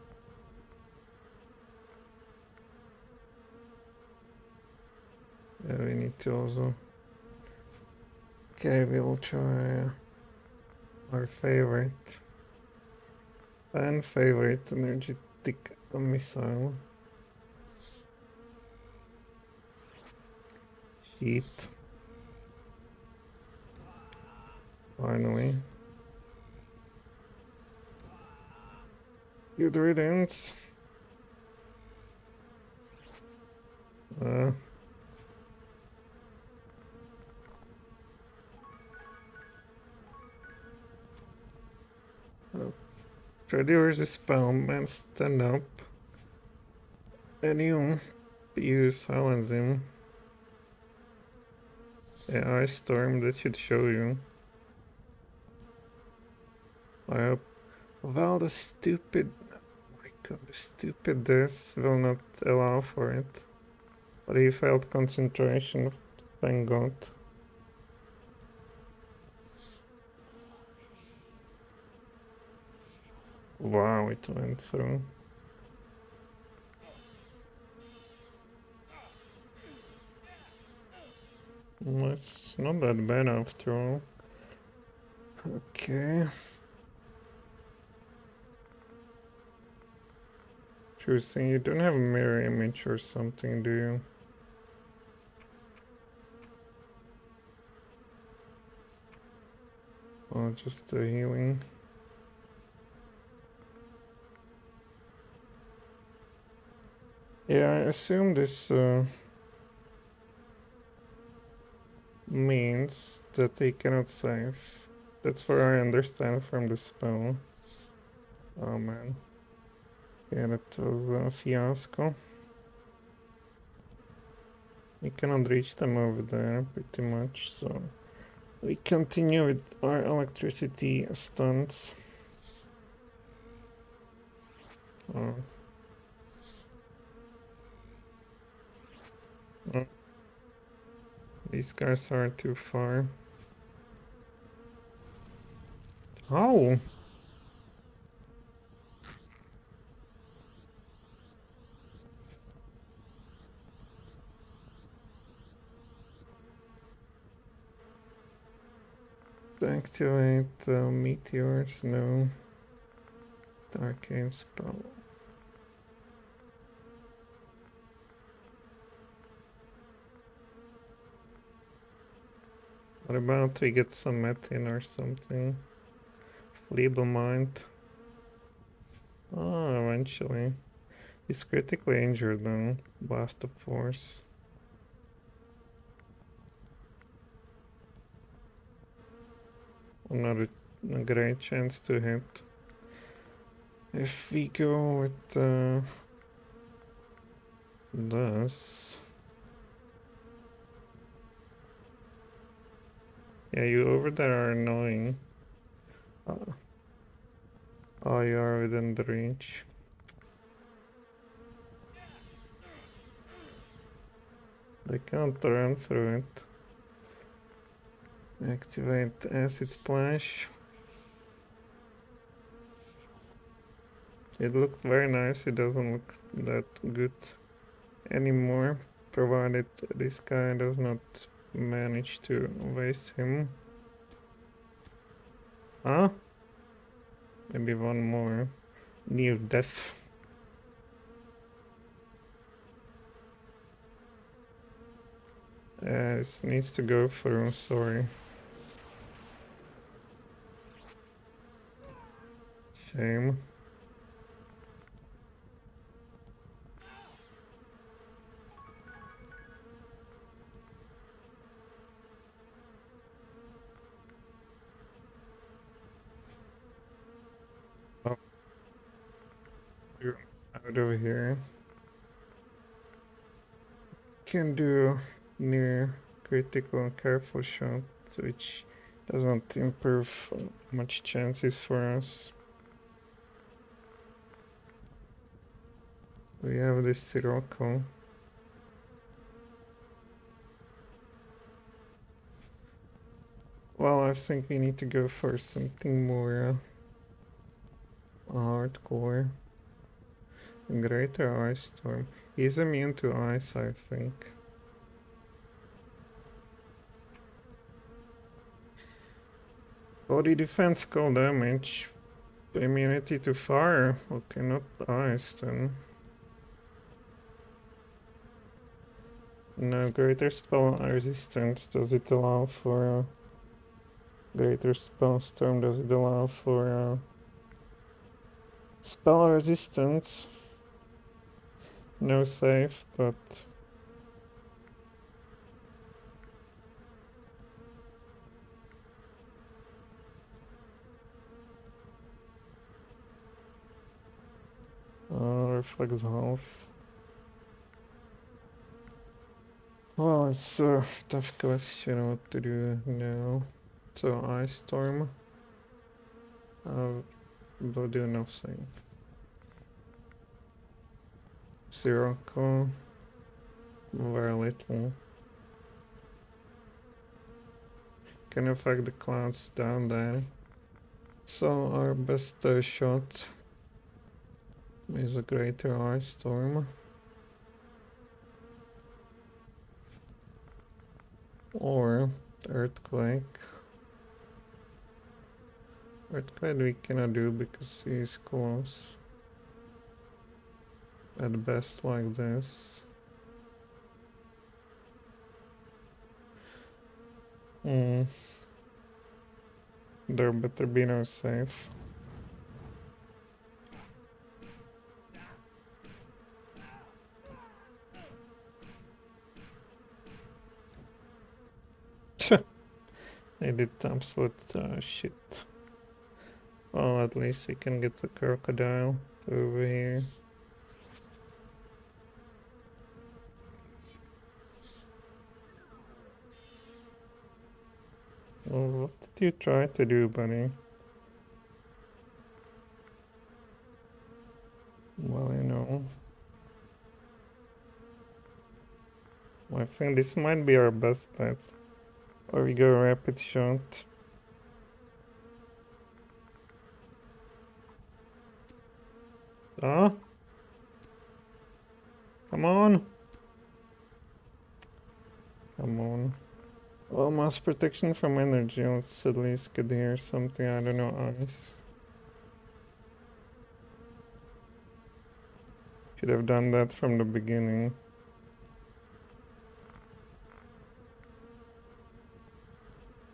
we need to also. Okay, we will try our favorite. Fan favorite energetic missile. Sheet. Finally. Good riddance. Reduce the spell and stand up. And you silence him. Yeah, Ice Storm, that should show you. I hope. Well, the stupid. Oh my god, the stupid this will not allow for it. But he failed concentration, thank god. Wow, it went through. Well, it's not that bad after all. Okay. Interesting, you don't have a mirror image or something, do you? Well, just a healing. Yeah, I assume this means that they cannot save. That's what I understand from the spell. Oh man. Yeah, that was a fiasco. We cannot reach them over there pretty much, so we continue with our electricity stunts. Oh. Oh. These guys are too far. Oh! Activate meteors, no. Arcane spell. What about we get some metin or something? Feeble mind. Oh, eventually. He's critically injured though. Blast of force. Not a great chance to hit. If we go with this. Yeah, you over there are annoying. Oh, you are within the reach. They can't run through it. Activate acid splash. It looked very nice, it doesn't look that good anymore, provided this guy does not manage to waste him. Huh? Maybe one more. Near death. It needs to go through, sorry. Same. out of here. Can do near critical careful shots, which doesn't improve much chances for us. We have this Sirocco. Well, I think we need to go for something more hardcore. Greater Ice Storm. He's immune to ice, I think. Body defense, cold damage. Immunity to fire. Okay, not ice then. No, greater spell resistance. Does it allow for greater spell storm? Does it allow for spell resistance? No save, but reflex half. Well, it's a tough question what to do now. So Ice Storm. Will do nothing. Sirocco. Very little. Can affect the clouds down there. So our best shot is a greater ice storm. Or earthquake. Earthquake we cannot do because he's close. At best like this. There better be no safe. I did absolute shit. Well, at least we can get the crocodile over here. Well, what did you try to do, buddy? Well, you know. I think this might be our best bet. Or we go rapid shot. Ah? Come on! Come on. Well, mass protection from energy. Let's at least get here something, I don't know, ice. Should have done that from the beginning.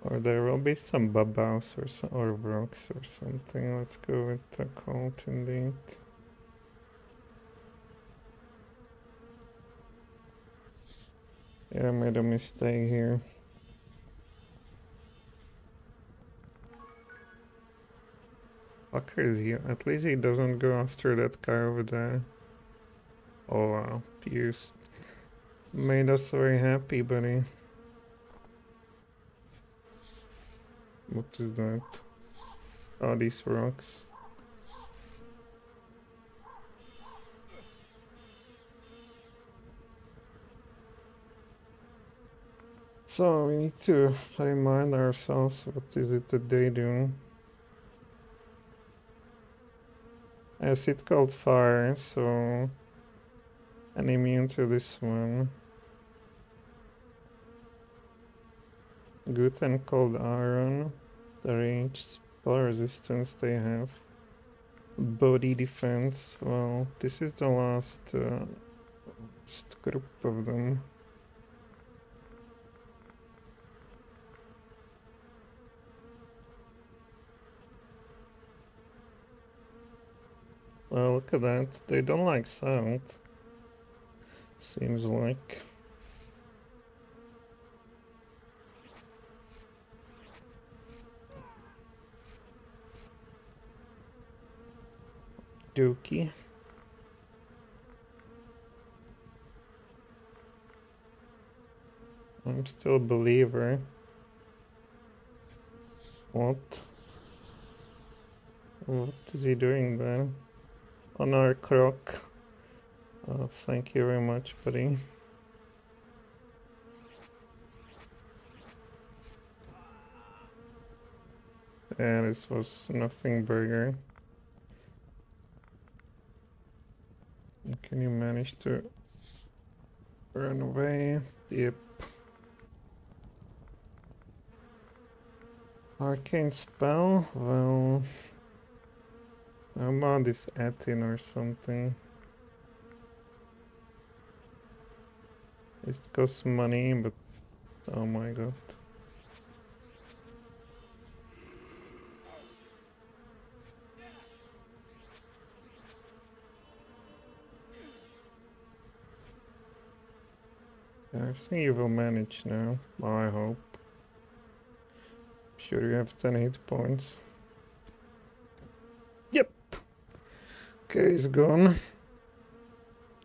Or there will be some babas or rocks or something. Let's go with the cult indeed. Yeah, I made a mistake here. Fucker is here. At least he doesn't go after that guy over there. Oh wow, Pierce. Made us very happy, buddy. What is that? Oh, these rocks. So we need to remind ourselves what is it that they do. Acid called fire, so I'm immune to this one. Good and cold iron, the range, spell resistance they have. Body defense, well, this is the last group of them. Well, look at that, they don't like sound. Seems like. Dookie. I'm still a believer. What? What is he doing then? On our croc. Oh, thank you very much, buddy. Yeah, this was nothing burger. Can you manage to run away? Yep. Arcane spell? Well, how about this Atin or something? It costs money, but oh my god. I think you will manage now. Well, I hope. Sure, you have 10 hit points. Yep. Okay, he's gone.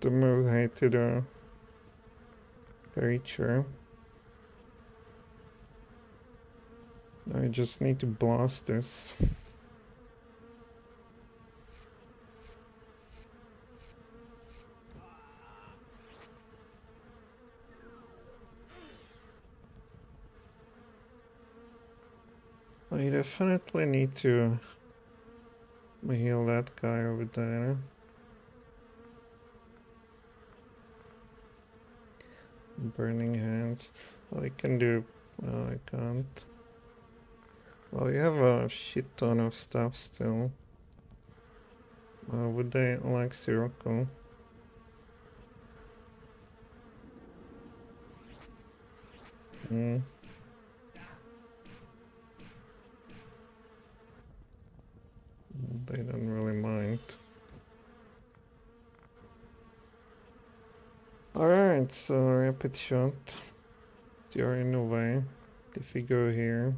The most hated creature. I just need to blast this. I definitely need to heal that guy over there. Burning hands. Well, I can do. Well, I can't. Well, you have a shit ton of stuff still. Would they like Sirocco? Hmm. They don't really mind. Alright, so rapid shot. You're in the way. If we go here.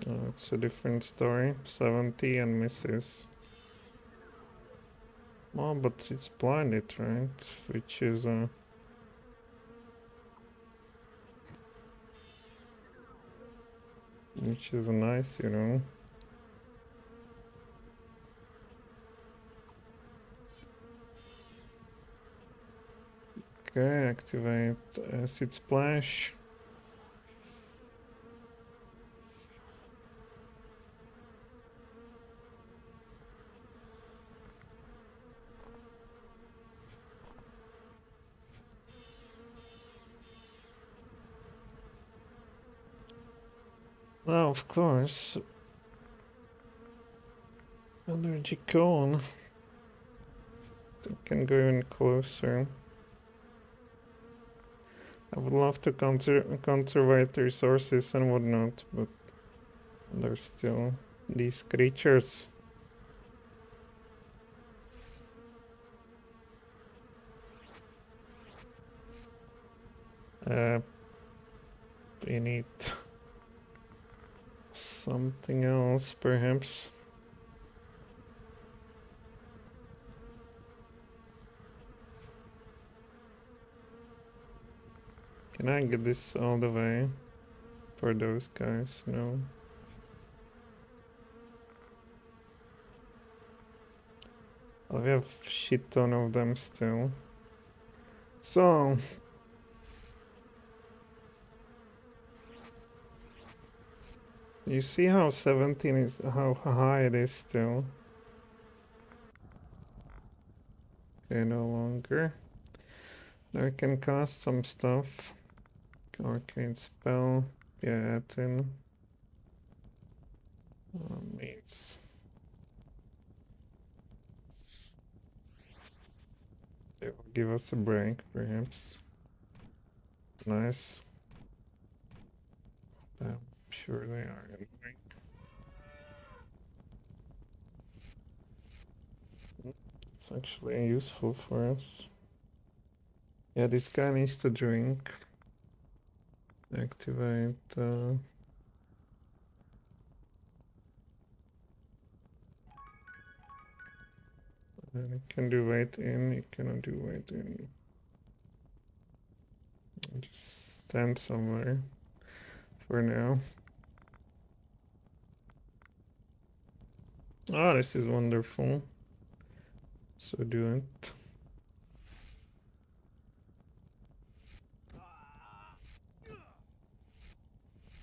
Oh, it's a different story. 70 and misses. Oh, but it's blinded, right? Which is nice, you know. Okay, activate acid splash. Now, of course, allergy cone. I can go in closer. I would love to conserve resources and whatnot, but there's still these creatures. We need something else, perhaps. Can I get this all the way for those guys? No. Oh, we have shit ton of them still. So you see how 17 is, how high it is still. Okay, no longer. Now I can cast some stuff. Arcane spell. Yeah, Atin. Mates. They will give us a break, perhaps. Nice. I'm sure they are anyway. It's actually useful for us. Yeah, this guy needs to drink. Activate. And you can do weight in, you cannot do weight in. Just stand somewhere for now. Ah, this is wonderful. So do it.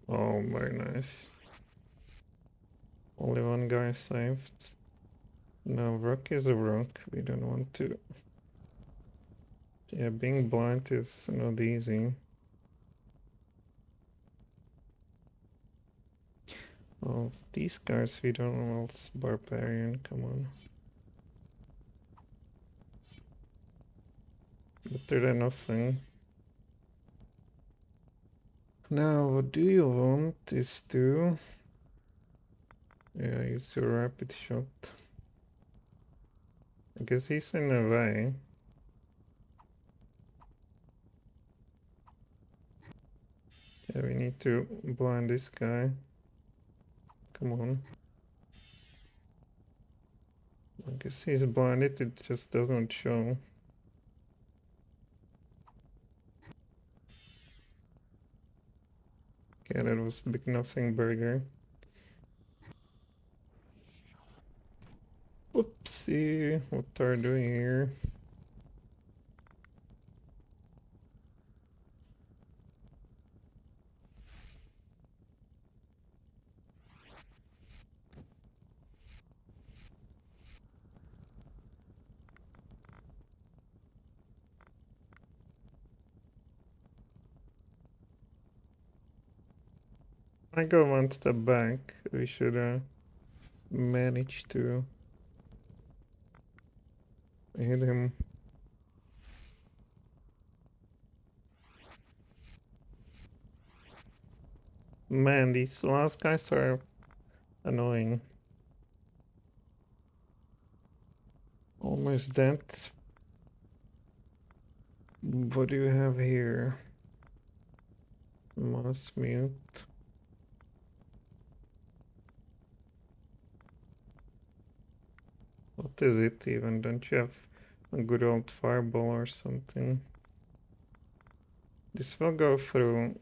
Oh, very nice. Only one guy saved. No, rook is a rook. We don't want to. Yeah, being blind is not easy. Oh, these guys we don't want. It's barbarian, come on. Better than nothing. Now, what do you want is to... Yeah, use your rapid shot. I guess he's in a way. Yeah, we need to blind this guy. Come on. I guess he's blinded, it just doesn't show. Okay, that was big nothing burger. Whoopsie, what are we doing here? I go one step back. We should manage to hit him. Man, these last guys are annoying. Almost dead. What do you have here? Must mute. What is it even? Don't you have a good old fireball or something? This will go through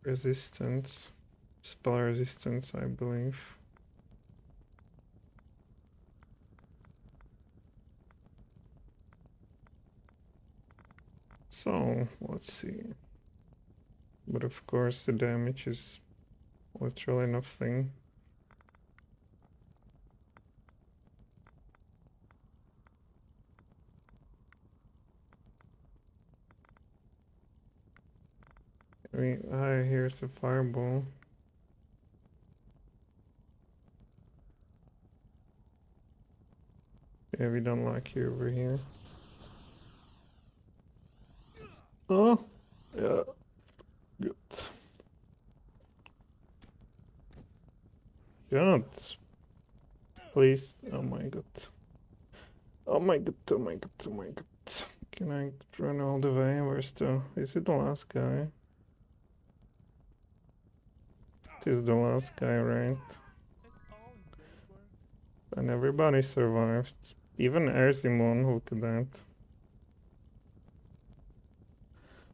resistance. Spell resistance, I believe. So, let's see. But of course the damage is literally nothing. I mean, here's a fireball. Yeah, we don't like you over here. Oh, yeah, good. God, please. Oh my god. Oh my god, oh my god, oh my god. Can I run all the way? Where's the... Is it the last guy? It is the last guy, right? It's all in Gray's work. And everybody survived. Even Erzimon, look at that.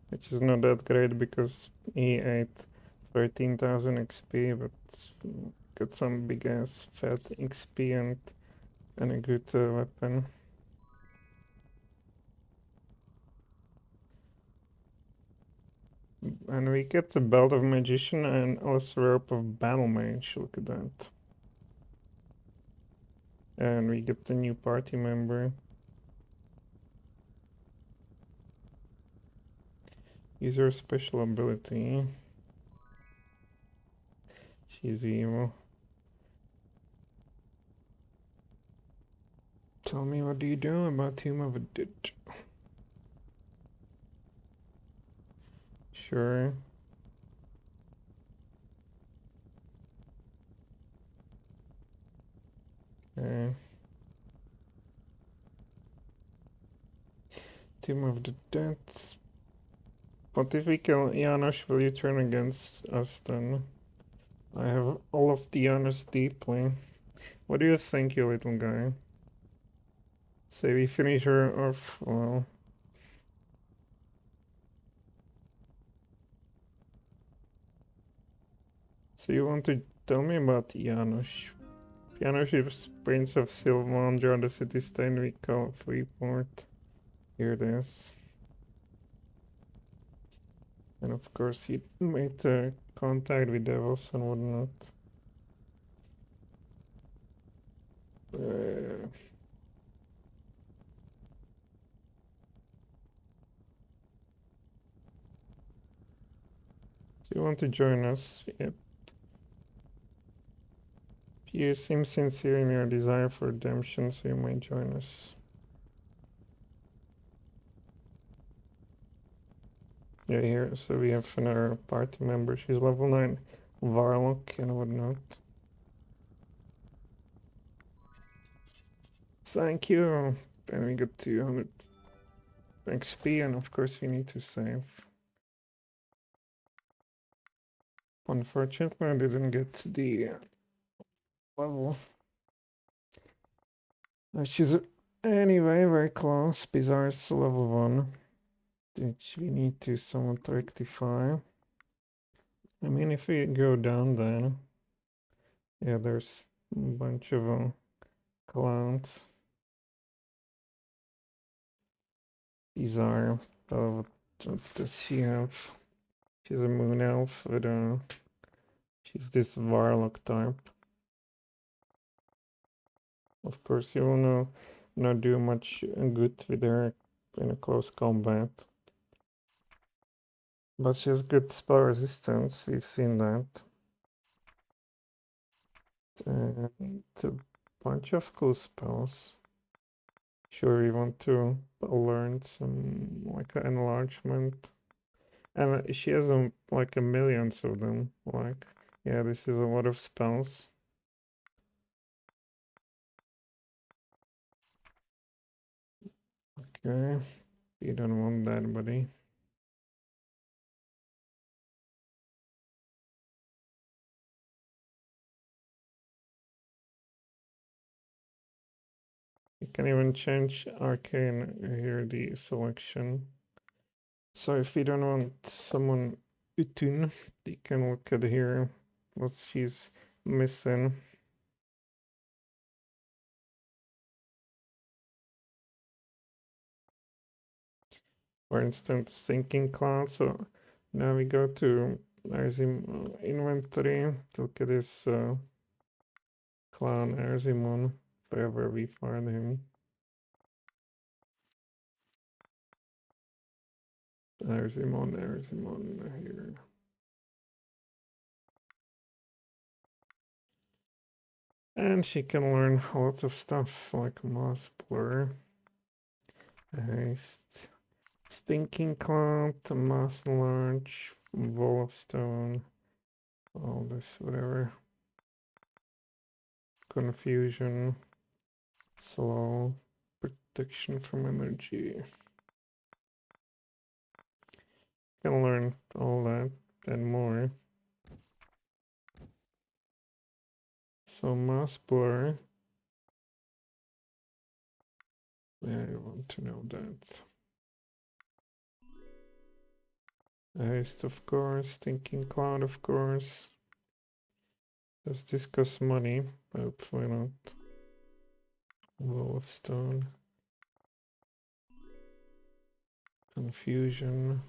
Which is not that great because he ate 13,000 XP, but got some big ass fat XP and a good weapon. And we get the Belt of Magician and also Rope of Battle Mage, look at that. And we get the new party member. Use her special ability. She's evil. Tell me, what do you do about Tomb of a Ditch? Sure. Okay. Tomb of the Dead. But if we kill Janos, will you turn against us then? I have all of the Janos deeply. What do you think, you little guy? So we finish her off well. So you want to tell me about Janos? Janos is Prince of Sylvander on the city-state we call Freeport. Here it is. And of course he made contact with devils and whatnot. So you want to join us? Yep. You seem sincere in your desire for redemption, so you might join us. Yeah, here, so we have another party member. She's level 9 Varlock and whatnot. Thank you. And we got 200 XP, and of course we need to save. Unfortunately, I didn't get the level. She's anyway very close. Bizarre's level 1, which we need to somewhat rectify. I mean, if we go down then, yeah, there's a bunch of clowns. Bizarre. Oh, what does she have? She's a moon elf, but she's this warlock type. Of course, you will not do much good with her in a close combat. But she has good spell resistance, we've seen that. And a bunch of cool spells. Sure, we want to learn some, like, enlargement. And she has like a millions of them. Like, yeah, this is a lot of spells. Okay, you don't want that, buddy. You can even change arcane here, the selection. So if you don't want someone Utun, you can look at here what she's missing. For instance, Sinking Cloud. So now we go to Arzim inventory to look at this clown Arzimon, wherever we find him. Arzimon here. And she can learn lots of stuff like Moss Blur, Haste, Stinking Cloud, Mass Launch, Wall of Stone, all this, whatever. Confusion, Slow, Protection from Energy. Can learn all that and more. So Mass Blur. Yeah, I want to know that. Haste, of course. Thinking Cloud, of course. Does this cost money? Hopefully not. Wall of Stone. Confusion.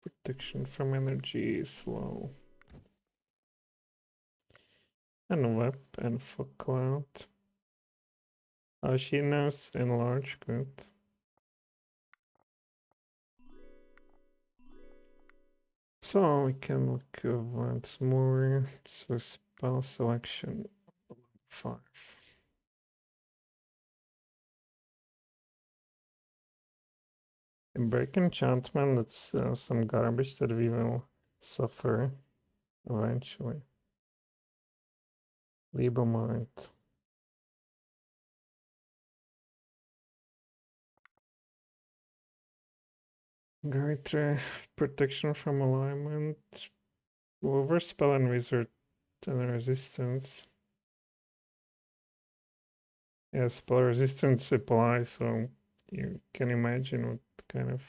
Protection from energy, slow. And Web and Fog Cloud. Oh, she knows Enlarge, good. So we can look once more. So spell selection 5. In break enchantment, that's some garbage that we will suffer eventually. Liebemind. Great protection from alignment. Overspell and wizard and resistance. Yeah, spell resistance applies, so you can imagine what kind of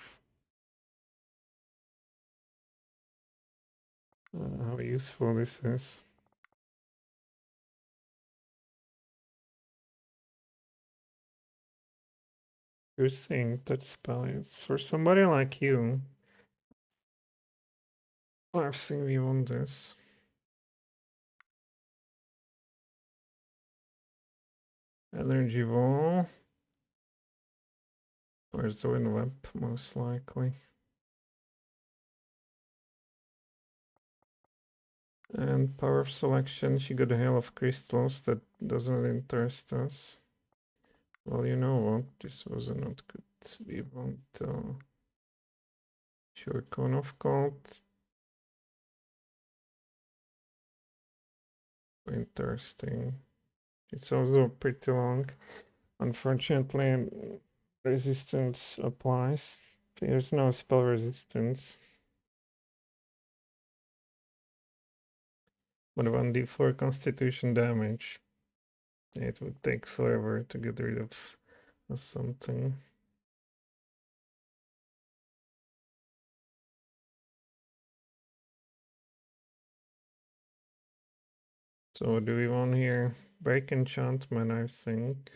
how useful this is. You're saying that spell is for somebody like you. I've seen you on this. Energy wall. Or Zoin web, most likely. And power of selection, she got a hail of crystals that doesn't interest us. Well, you know what? This was not good. We want sure cone of cold. Interesting. It's also pretty long. Unfortunately, resistance applies. There's no spell resistance. But 1d4 constitution damage. It would take forever to get rid of something. So what do we want here? Break enchantment, I think.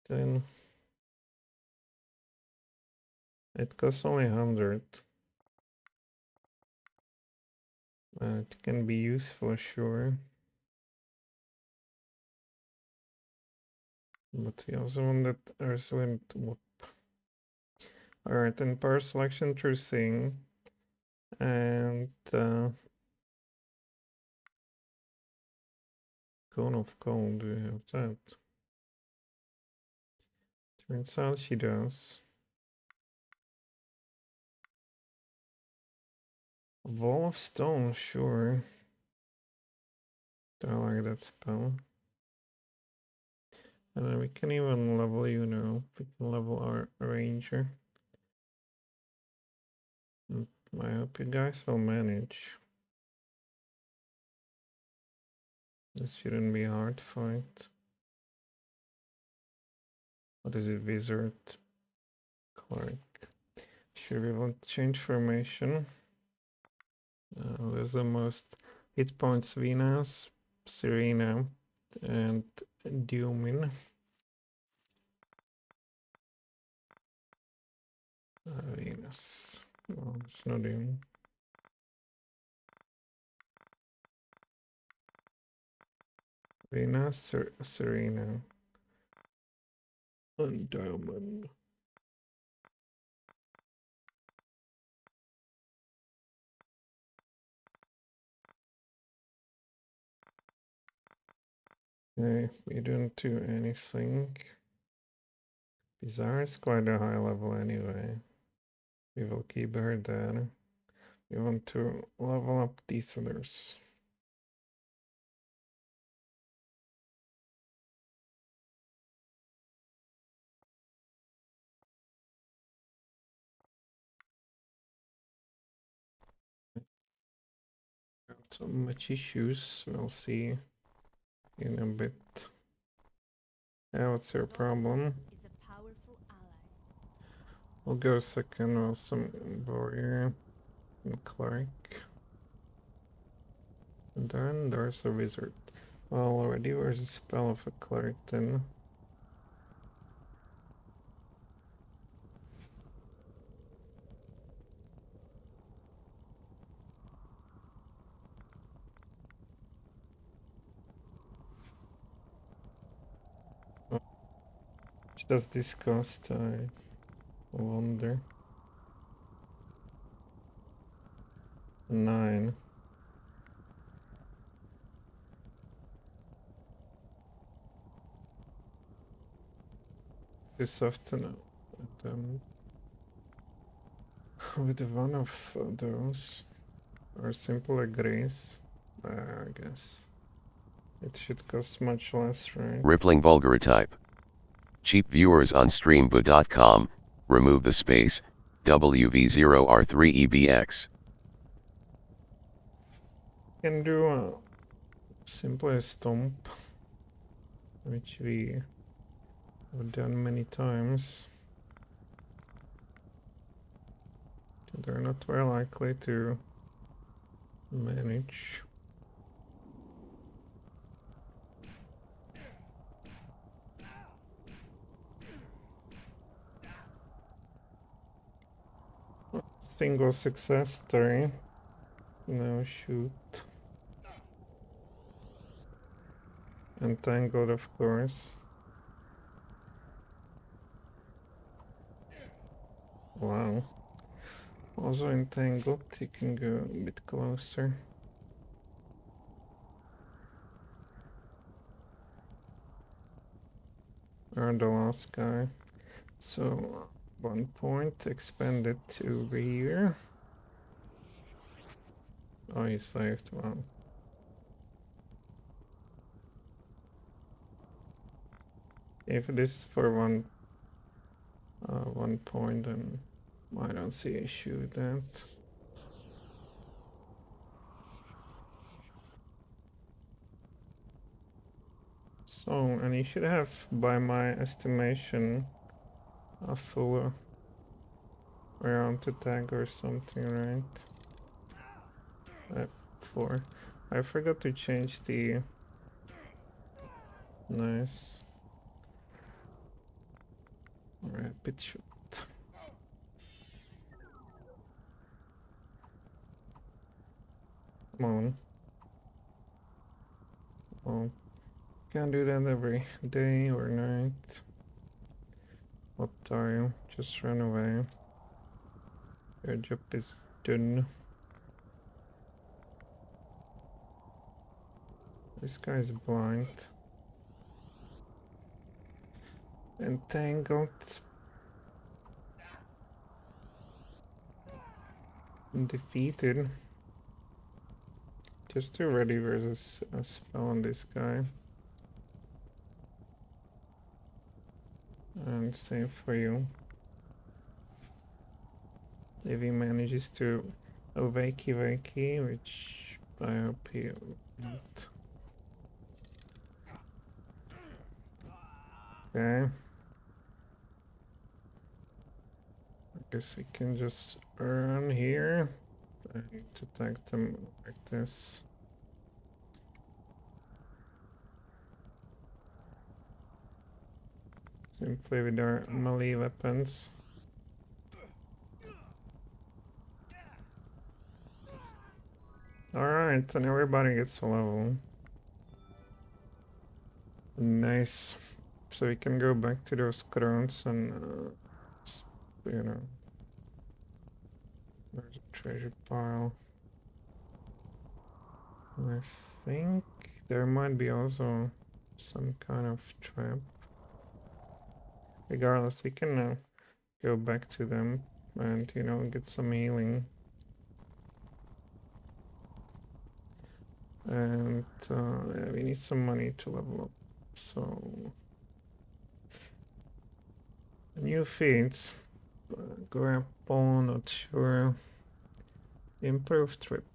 Then it costs only 100. It can be useful, sure. But we also want that Ursuline to whoop. Alright, then power selection through Sing. And Cone of Cold, do we have that? Turns out she does. Wall of Stone, sure. I like that spell. And then we can even level, you know, we can level our Ranger. I hope you guys will manage. This shouldn't be a hard fight. What is it, Wizard? Clark. Sure, we want to change formation. There's the most hit points Venus, Serena, and Dumin. Venus. Oh, it's not Dumin. Venus, Serena, and Diamond. Okay, we don't do anything. Bizarre is quite a high level anyway. We will keep her there. We want to level up these others. Got so much issues, we'll see in a bit. Yeah, what's your problem? We'll go second with some warrior and Clark. And then there's a wizard. Well, already there's a spell of a Clark then. How much does this cost? I wonder. 9. Too soft to know. With one of those, or simpler grace, I guess. It should cost much less, right? Rippling vulgar type. Cheap viewers on streambo.com, remove the space, WV0R3EBX. can do a simple stomp, which we have done many times. They're not very likely to manage. Single success story. No shoot. Entangled, of course. Wow. Also entangled, you can go a bit closer. Or the last guy. So 1 point expanded to over here. Oh, he saved one. If this is for one point, then I don't see issue with that. So, and you should have, by my estimation, a full round to tag or something, right? 4. I forgot to change the... Nice. Rapid shot. Come on. Oh, can't do that every day or night. What are you? Just run away. Your job is done. This guy is blind. Entangled. Defeated. Just too ready versus a spell on this guy. And same for you. If he manages to wakey, which I hope he won't. Okay. I guess we can just run here and attack them like this. Simply with our melee weapons. Alright, and everybody gets a level. Nice. So we can go back to those crowns and, you know, there's a treasure pile. I think there might be also some kind of trap. Regardless, we can go back to them and, you know, get some healing. And yeah, we need some money to level up. So, new feats. Grapple, not sure. Improved trip.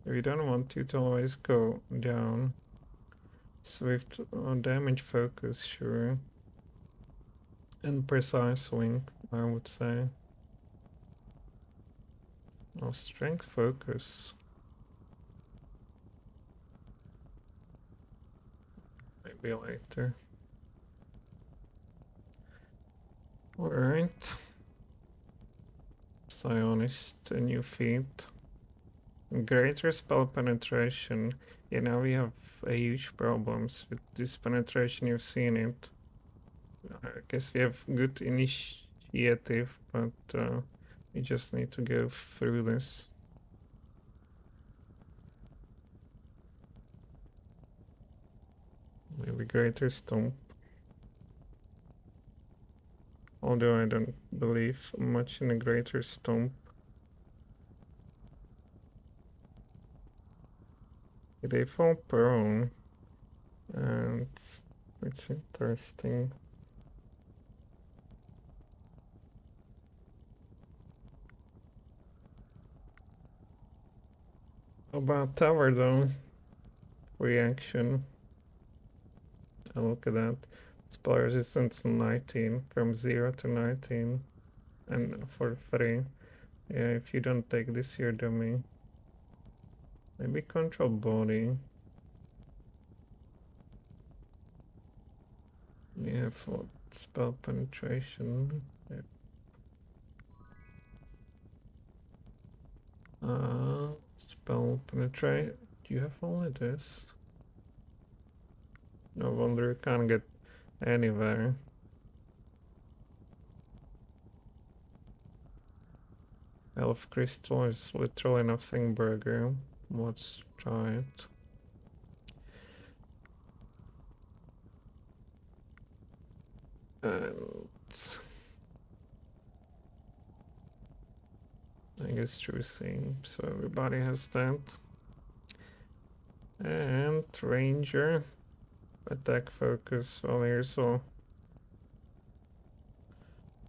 We don't want you to always go down. Swift damage focus, sure. And precise swing, I would say. Oh, strength focus. Maybe later. Alright. Psionicist, a new feat. Greater spell penetration. Yeah, now we have huge problems with this penetration, you've seen it. I guess we have good initiative, but we just need to go through this. Maybe greater stomp. Although I don't believe much in a greater stomp. They fall prone, and it's interesting. About tower though, reaction. And look at that. Spell resistance 19 from 0 to 19 and for free. Yeah, if you don't take this here dummy. Maybe control body. Yeah, for spell penetration. Yeah. Spell penetrate. Do you have only this? No wonder you can't get anywhere. Elf crystal is literally nothing burger. Let's try it. And I guess true thing. So everybody has that. And ranger. Attack focus. Well, here's all.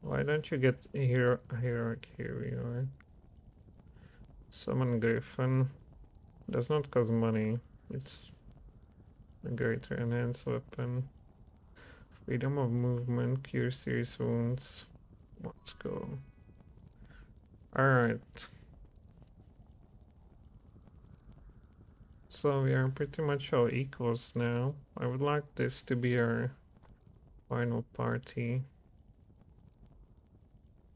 Why don't you get hierarchy? Here we are. Summon Griffin. Does not cost money. It's a greater enhanced weapon. Freedom of movement, cure serious wounds. Let's go. Alright. So we are pretty much all equals now. I would like this to be our final party.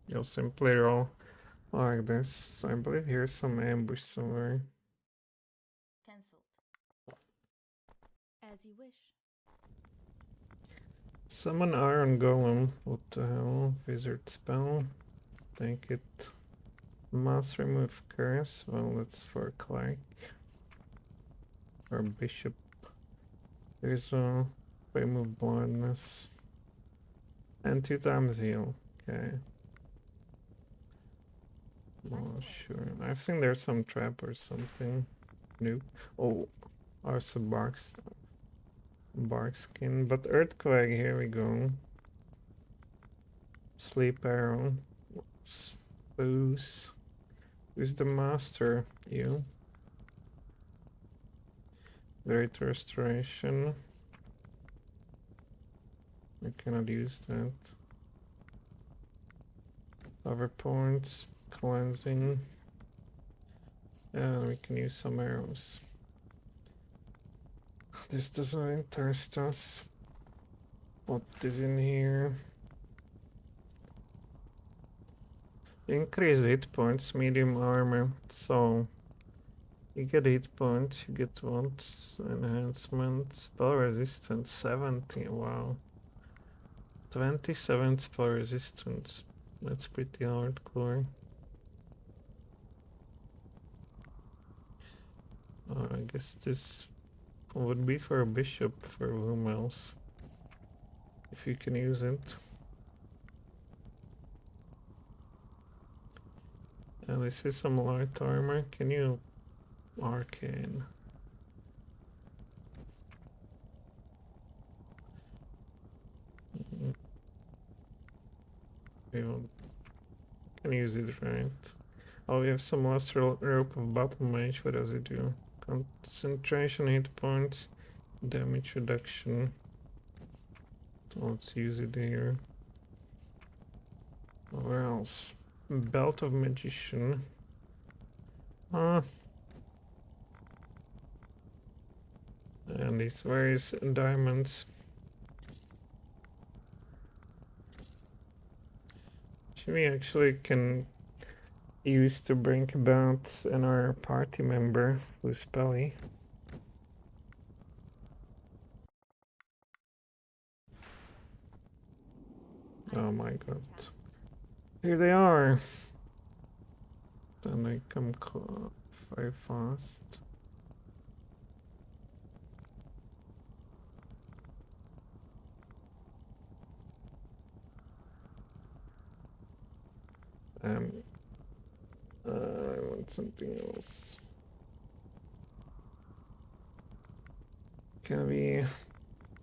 You'll simply roll like this. I believe here's some ambush somewhere. Cancelled. As you wish. Summon Iron Golem. What the hell? Wizard spell. Take it. Mass remove curse. Well, that's for Clark. Or Bishop. There's a remove blindness. And 2 times heal. Okay. Well, sure. I think there's some trap or something. Nope. Oh, also bark skin. But earthquake, here we go. Sleep arrow. Spooze. Who's the master? You. Great restoration. I cannot use that. Power points. Cleansing. And we can use some arrows. This doesn't interest us. What is in here? Increase hit points, medium armor. So you get hit points, you get once enhancement, spell resistance 70. Wow, 27 spell resistance. That's pretty hardcore. I guess this would be for a bishop, for whom else? If you can use it. And this is some light armor. Can you arcane? We can use it, right? Oh, we have some last rope of battle mage. What does it do? Concentration, hit points, damage reduction. So let's use it here. Where else? Belt of magician. And these various diamonds. We actually can use to bring about another party member who's Pelly. Oh my god. Here they are. And they come very fast. I want something else. Can we?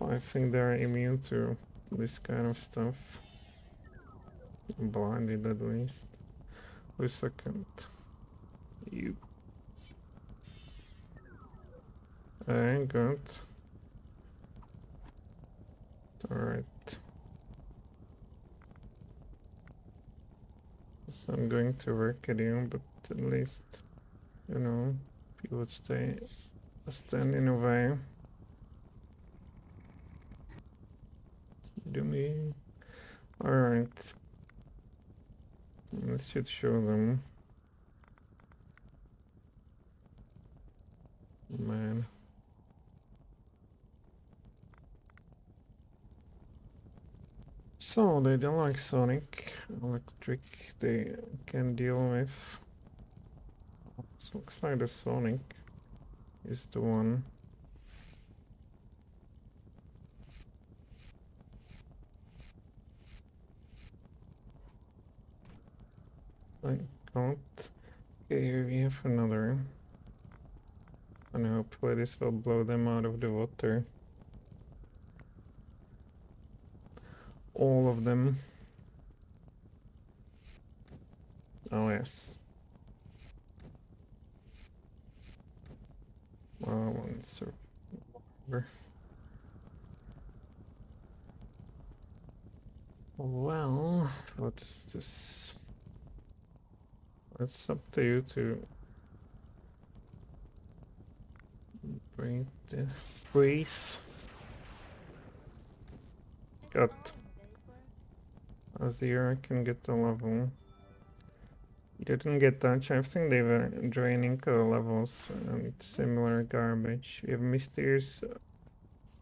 I think they're immune to this kind of stuff. Blinded at least. Wait a second. You. Alright, good. Alright. So I'm going to work at you, but at least, you know, you would stand in a way. Do me. Alright. This should show them. Man. So they don't like Sonic. Electric they can deal with. So looks like the Sonic is the one. I can't. Okay, here we have another. And hopefully this will blow them out of the water. All of them. Oh yes. One survivor. Well, what is this? It's up to you to breathe. Breathe. Got. As here I can get the level. You didn't get that. I think they were draining levels and similar garbage. We have mysterious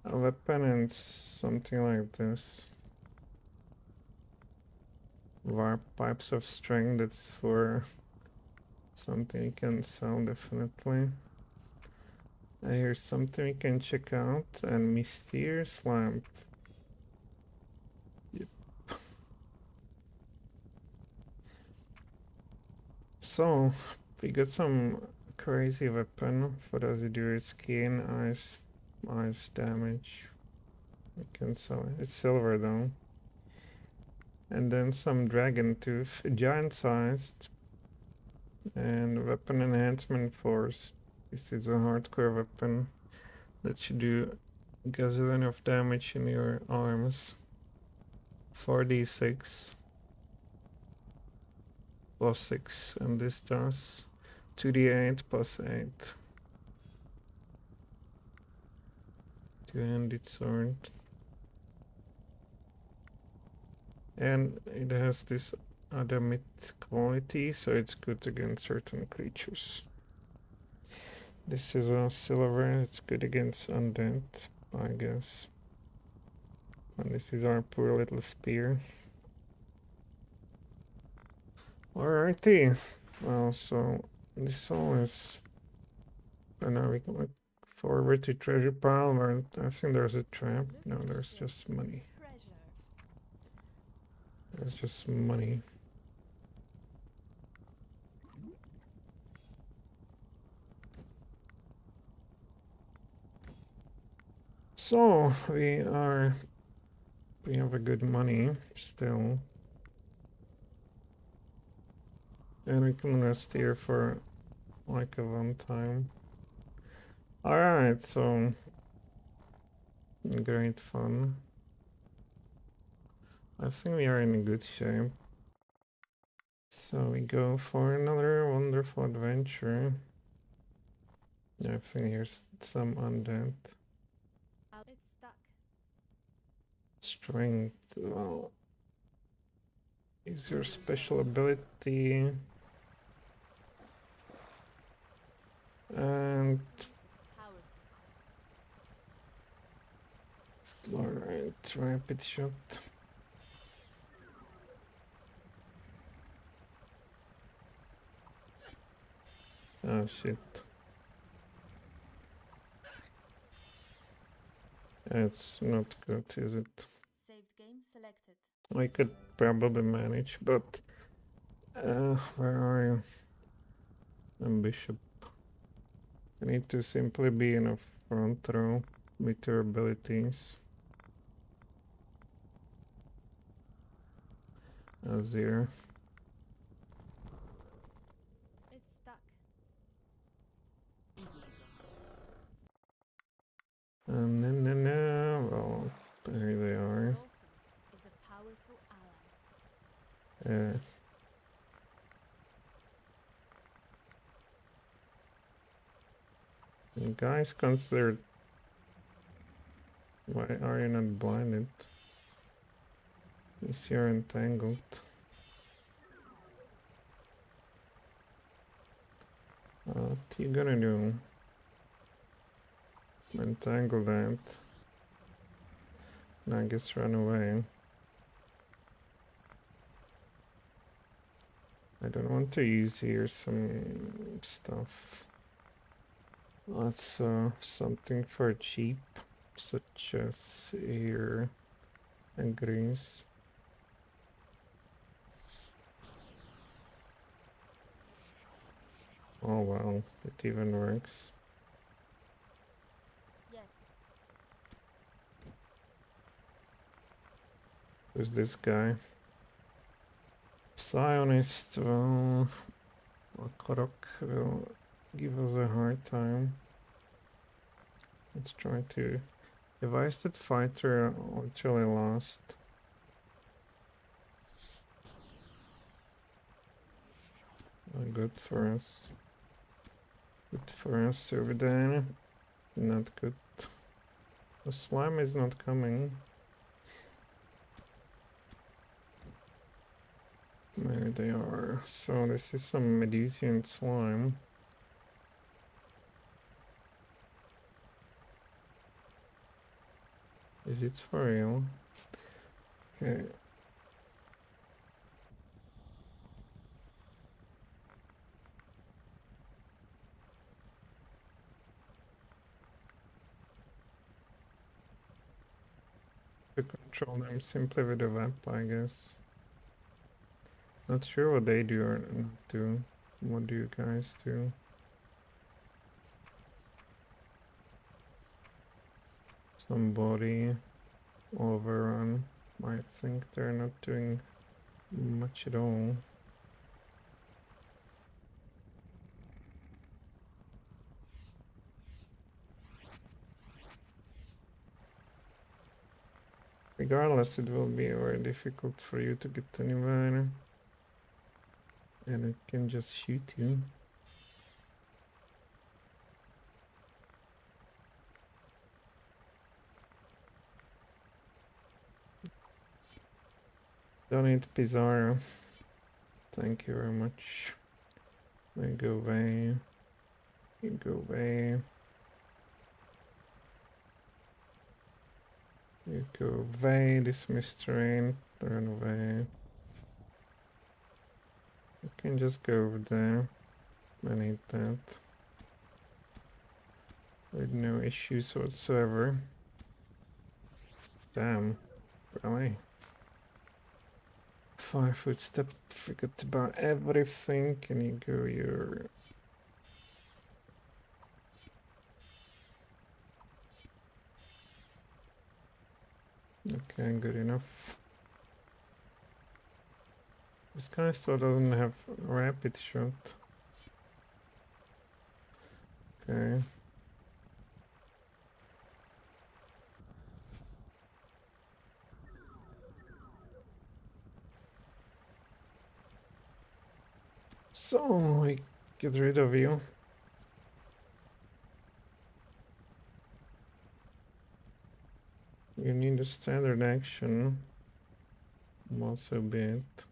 weapon and something like this. Warp pipes of strength, that's for something you can sell definitely. Here's something we can check out, and mysterious lamp. Yep. So we got some crazy weapon. What does it do? Skin, ice damage. We can sell it. It's silver though. And then some dragon tooth, giant sized, and weapon enhancement force. This is a hardcore weapon that should do gazillion of damage in your arms. 4d6 plus 6, and this does 2d8 plus 8. Two-handed sword. And it has this adamant quality, so it's good against certain creatures. This is a silver, it's good against undead, I guess. And this is our poor little spear. Alrighty, well, so this all is. And now we can look forward to treasure pile where I think there's a trap. No, there's just money. There's just money. So we have a good money still. And we can rest here for like a one time. Alright, so great fun. I think we are in good shape. So we go for another wonderful adventure. I think here's some undead. It's stuck. Strength. Well, use your special ability. And alright, rapid shot. Oh shit. It's not good, is it? Saved game selected. I could probably manage, but where are you? I'm Bishop. I need to simply be in a front row with your abilities. Azir. It's stuck. No. Well, there they are. Sorcery is a powerful ally. You guys considered. Why are you not blinded? You see, you're entangled. What you gonna do? Entangle that. And I guess run away. I don't want to use here some stuff. That's something for cheap, such as here and greens. Oh wow, it even works. Yes. Who's this guy? Psionicist, well, Korok will give us a hard time. Let's try to devise that fighter literally lost. Good for us. Good for us over there. Not good. The slime is not coming. There they are. So this is some Medusian slime. Is it for real? Okay. To control them simply with a web, I guess. Not sure what they do or not do. What do you guys do? Somebody overrun. I think they're not doing much at all. Regardless, it will be very difficult for you to get anywhere. And it can just shoot you. Donate Pizarro. Thank you very much. You go away. You go away. You go away. Dismiss terrain. Run away. You can just go over there. I need that. With no issues whatsoever. Damn. Really? 5-foot step. Forget about everything. Can you go your... Okay, good enough. This guy still doesn't have a rapid shot. Okay. So, we get rid of you. You need a standard action. Also be it.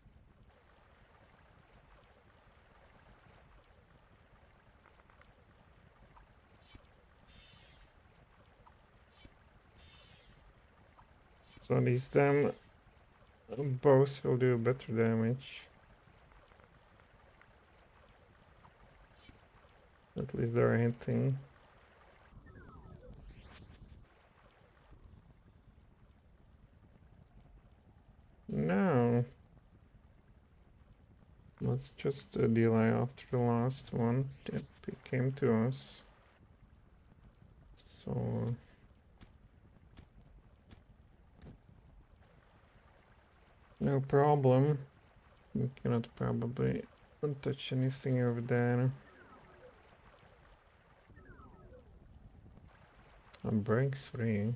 So these them both will do better damage. At least they're hitting. No. Let's just delay after the last one. It came to us. So... no problem. We cannot probably touch anything over there. Breaks free.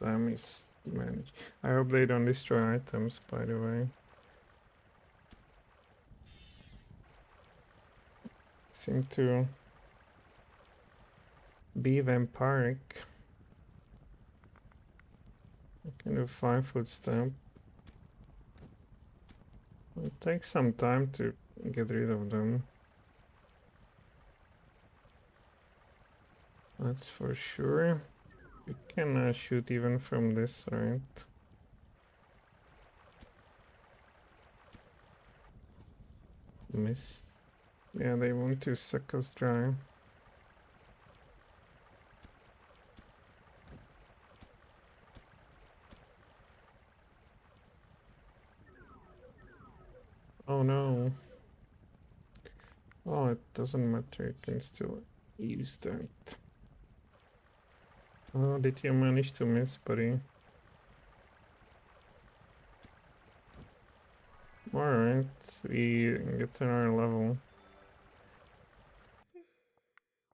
Damage managed. I hope they don't destroy items, by the way. Seem to be vampiric. I can do 5-foot step. It takes some time to get rid of them. That's for sure. You can shoot even from this side. Missed. Yeah, they want to suck us dry. Oh no. Oh, it doesn't matter, you can still use that. Oh, did you manage to miss, buddy? Alright, we get to our level.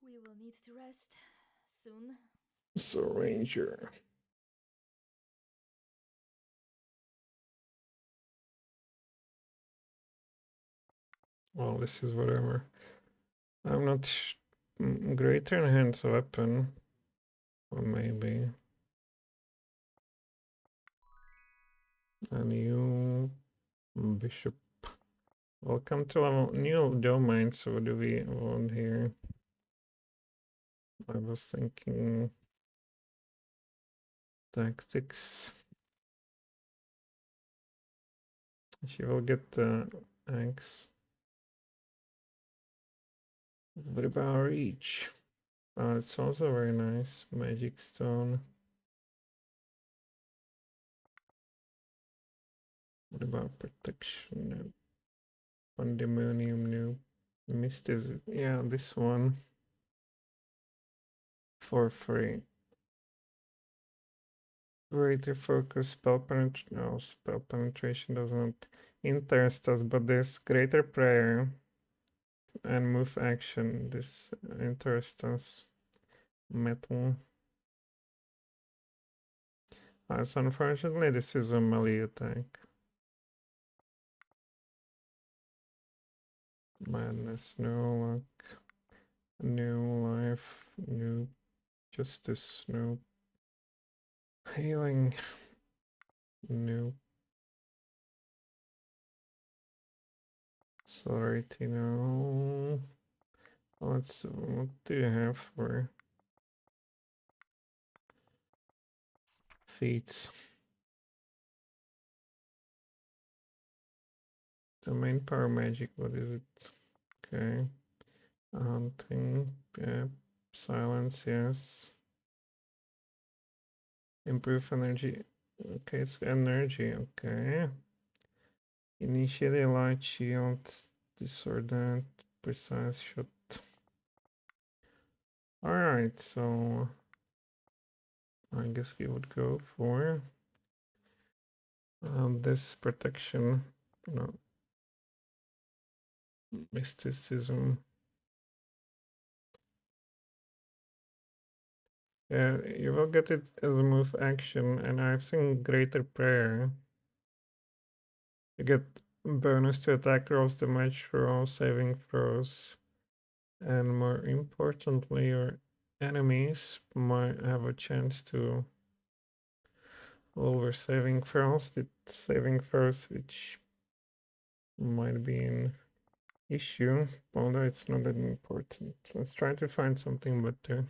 We will need to rest soon. So, Ranger. Well, this is whatever. I'm not greater enhanced weapon. Or maybe. A new bishop. Welcome to level new domain. So what do we want here? I was thinking tactics. She will get axe. What about reach? It's also very nice. Magic stone. What about protection? No. Pandemonium, no. Mist is, yeah, this one. For free. Greater focus, spell penetration. No, spell penetration does not interest us, but this greater prayer and move action, this interests us. Metal. So unfortunately, this is a melee attack. Madness, no luck, no life, no justice, no healing, no celerity, no. What do you have for feats? Domain power magic, what is it? Okay. Hunting, yeah. Silence, yes. Improve energy. Okay, it's energy, okay. Initiate a light shield, disordered, precise shot. Alright, so I guess we would go for this protection, no, mysticism. You will get it as a move action, and I've seen Greater Prayer. You get bonus to attack rolls, damage rolls, saving throws, and more importantly, your enemies might have a chance to lower saving throws, which might be an issue, although it's not that important. Let's try to find something better.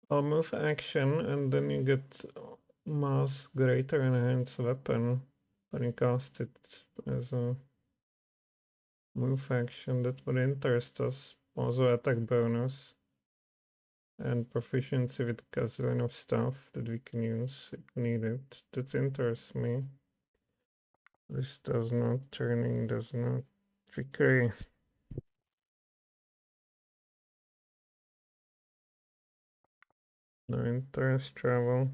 I'll move action, and then you get mass greater enhanced weapon. But you cast it as a move action. That would interest us. Also attack bonus. And proficiency with gasoline of stuff that we can use if needed. That interests me. This does not. Turning does not. Trickery. No interest travel.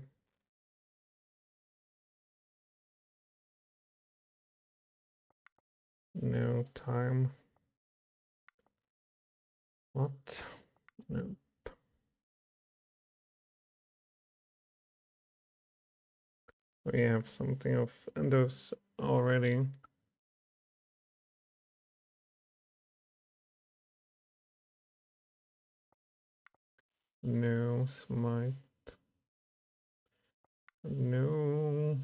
No time. What? No. We have something of those already. No smite. No.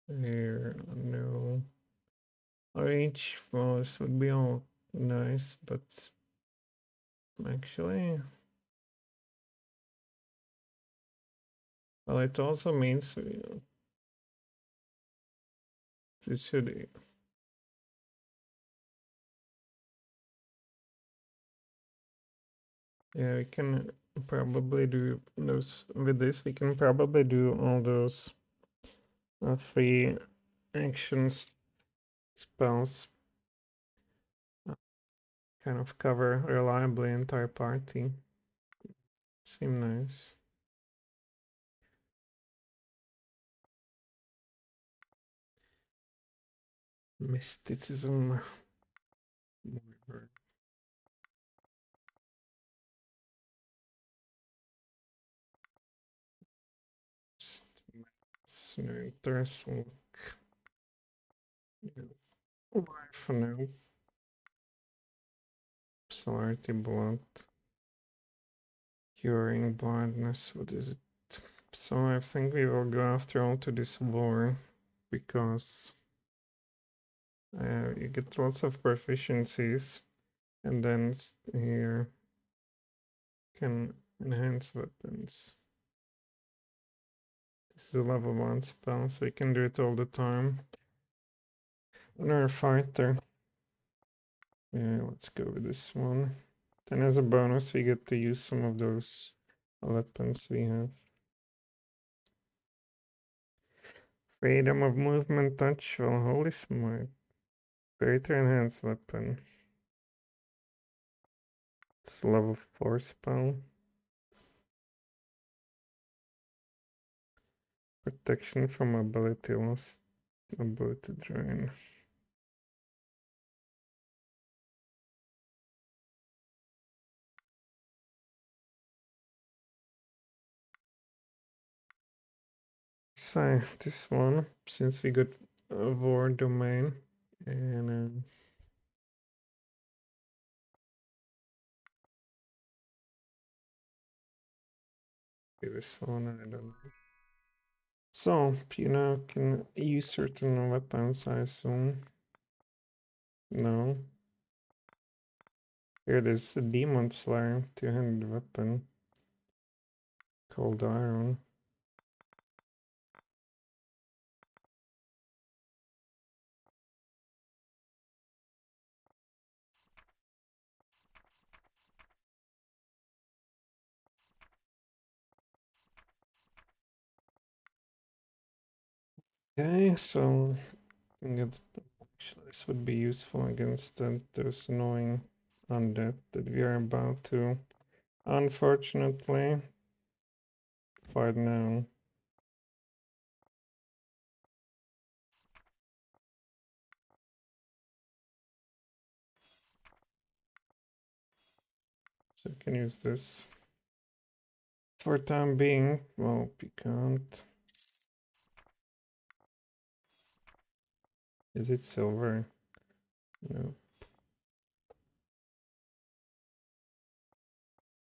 Here. No. Reach. Well, this would be all nice, but actually, well, it also means it should. Yeah, we can probably do those with this. We can probably do all those free actions spells. Kind of cover reliably entire party. Seem nice. Mysticism. No interest. Life now. Solarity blood. Curing blindness. What is it? So I think we will go after all to this war because you get lots of proficiencies, and then here can enhance weapons. This is a level 1 spell, so you can do it all the time. Another fighter. Yeah, let's go with this one. Then as a bonus, we get to use some of those weapons we have. Freedom of movement, touch, well, holy smite. Greater enhanced weapon. It's a level 4 spell. Protection from ability loss, ability drain. So this one, since we got a war domain, and this one, I don't know. So, you know, can use certain weapons, I assume. No. Here it is, a Demon Slayer, two-handed weapon. Cold Iron. Okay, so actually this would be useful against those annoying undead that we are about to, unfortunately, fight now. So you can use this. For time being, well, we can't. Is it silver? No.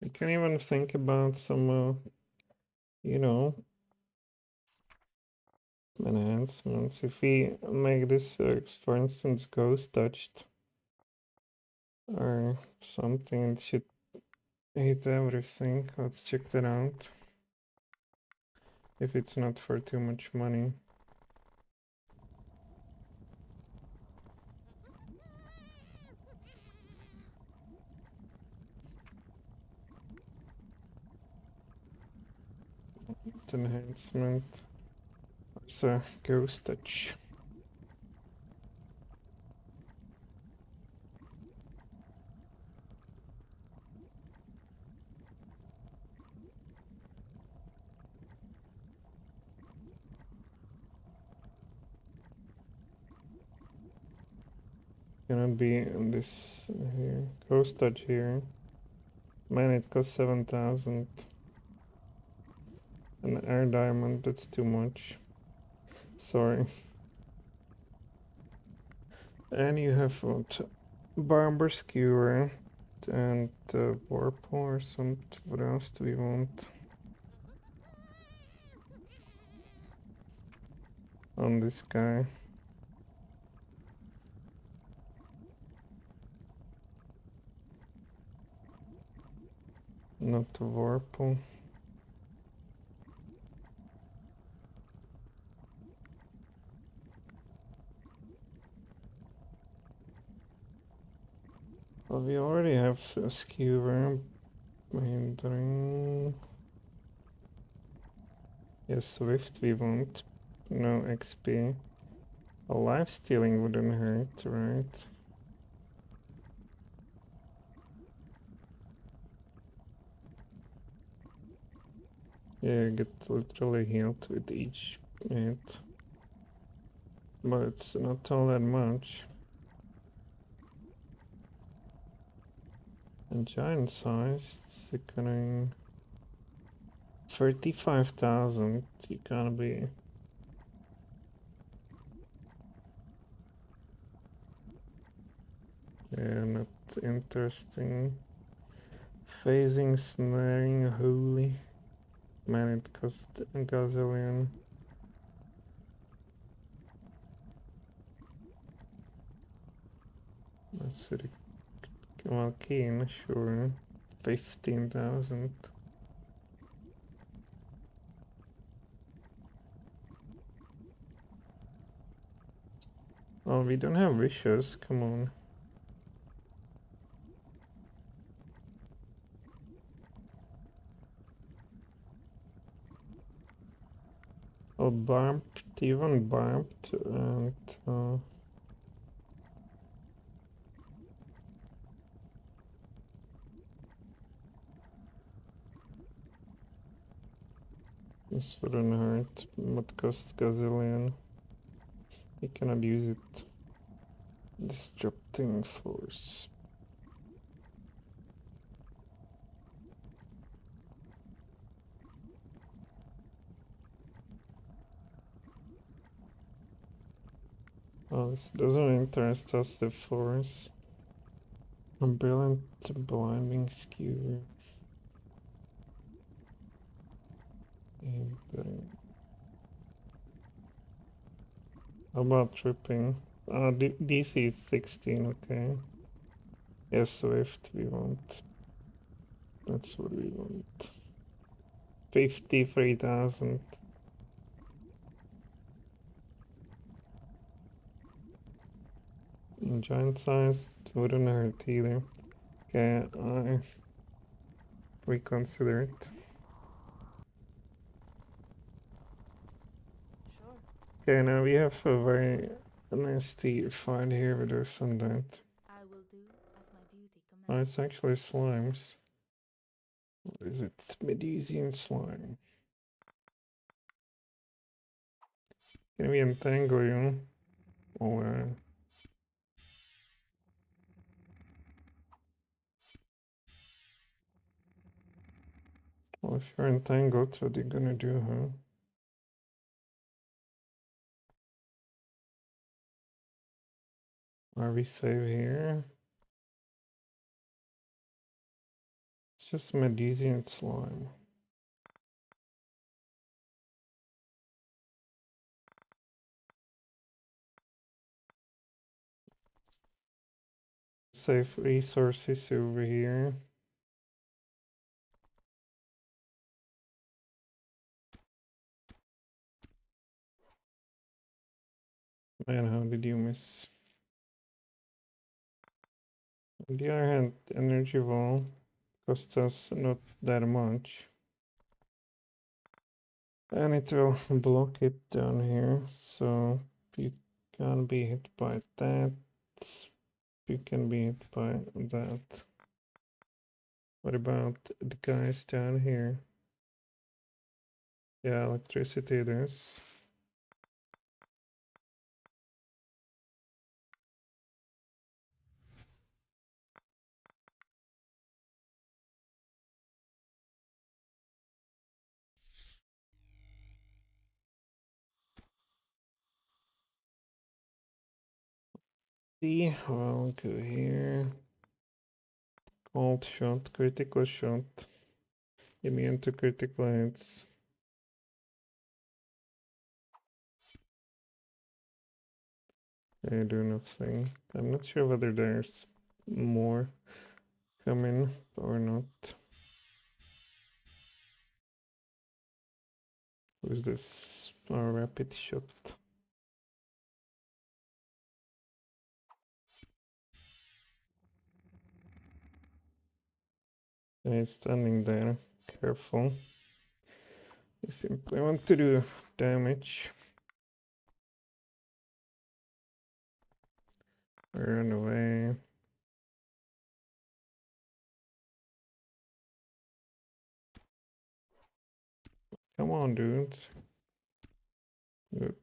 We can even think about some, you know, enhancements. If we make this, for instance, ghost touched or something, it should hit everything. Let's check that out. If it's not for too much money. Enhancement. There's a ghost touch. Cannot be in this here. Hostage here. Man, it costs 7,000. An air diamond, that's too much. Sorry. And you have what? Barber skewer and warp or something. What else do we want? On this guy. Not a Vorpal. Well, we already have a skewer. Hindering. Yes, Swift we want. No XP. A life stealing wouldn't hurt, right? Yeah, get literally healed with each hit. But it's not all that much. And giant size, it's sickening. 35,000, you gotta be. Yeah, not interesting. Phasing, snaring, holy. Man, it cost a gazillion. Let's see. Well, keen, sure. 15,000. Oh, we don't have wishes, come on. Oh, bumped, even bumped, and this wouldn't hurt, but cost gazillion. You cannot use it. Disrupting force. Oh, this doesn't interest us, the force. A brilliant blinding skewer. And, how about tripping? DC is 16, okay. Yes, Swift we want. That's what we want. 53,000. Giant size wouldn't hurt either. Okay, I reconsider it. Sure. Okay, now we have a very nasty fight here with us and that. I will do as my duty Oh, commands. it's actually slimes. What is it? Medusian slime. Can we entangle you? Or well, if you're entangled, what are you gonna do, huh? Are we safe here? It's just Medusian slime. Safe resources over here. Man, how did you miss? On the other hand, energy wall costs us not that much. And it will block it down here, so you can't be hit by that. You can be hit by that. What about the guys down here? Yeah, electricity it is. see, I'll go here. Cold shot, critical shot. Immune to critical hits. I do nothing. I'm not sure whether there's more coming or not. Who's this? Oh, rapid shot. He's standing there. Careful. You simply want to do damage. Run away. Come on, dudes. Good.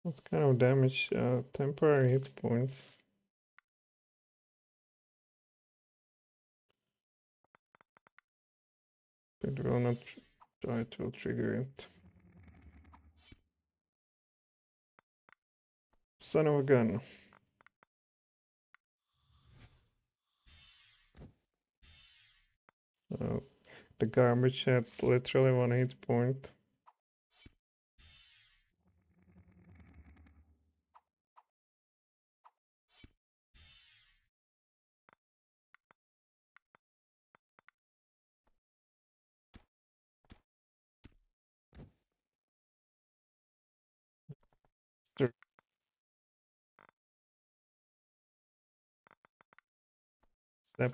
What kind of damage? Temporary hit points. It will not try to trigger it. Son of a gun. The garbage had literally 1 hit point. Step.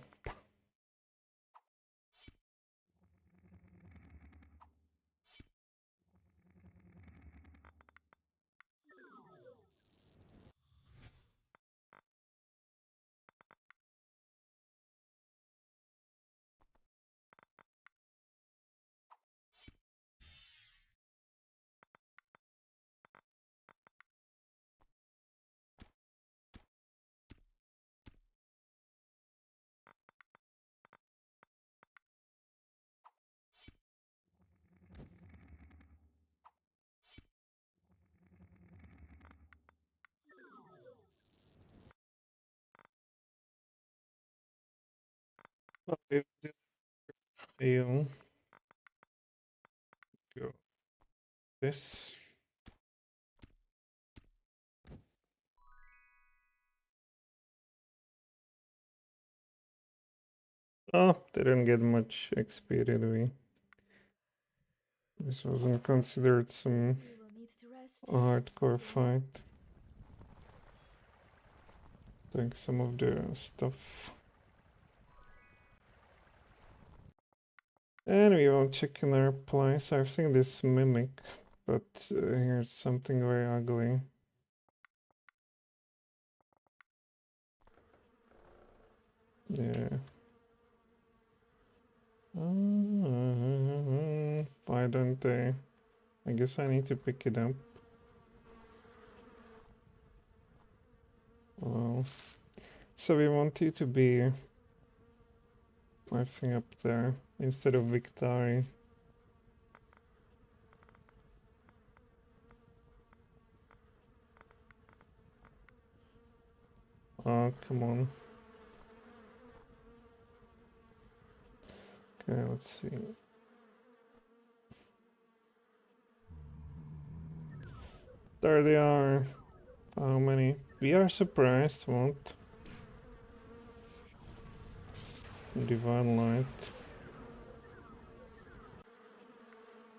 Well, if this fail, go this. Oh, they didn't get much XP, did we? This wasn't considered some We will need to rest hardcore soon. fight. Take some of the stuff. And we will check in our place. I've seen this mimic, but here's something very ugly. Yeah. Why don't they? I guess I need to pick it up. Well, so we want you to be everything up there instead of Victory. Oh, come on. Okay, let's see. There they are. How many? We are surprised, won't? Divine Light.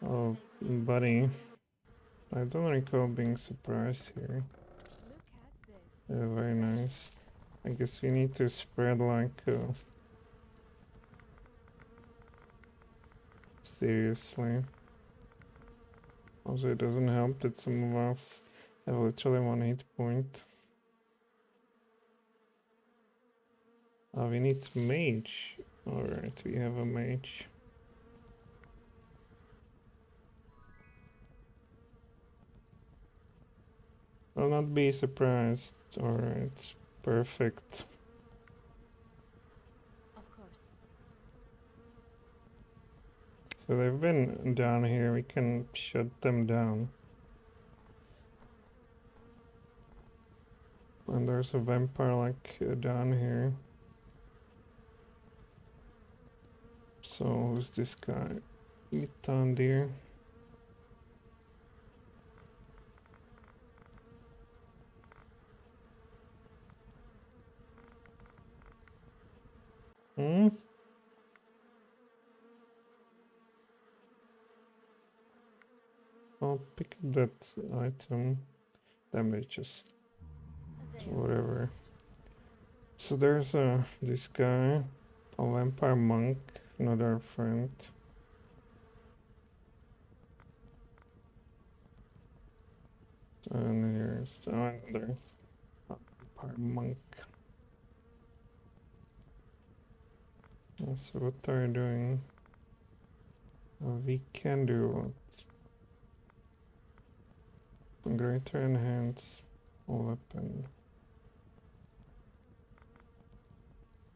Oh, buddy. I don't recall being surprised here. Look at this. Yeah, very nice. I guess we need to spread like seriously. Also, it doesn't help that some of us have literally 1 hit point. We need mage. Alright, we have a mage. I'll not be surprised. Alright, perfect. Of course. So they've been down here, we can shut them down. And there's a vampire like down here. So who's this guy? Meet down there. Hmm? I'll pick up that item. Damages. Whatever. So there's this guy, a vampire monk, another friend. And here's another vampire monk. So what are you doing? We can do what? Greater enhance weapon.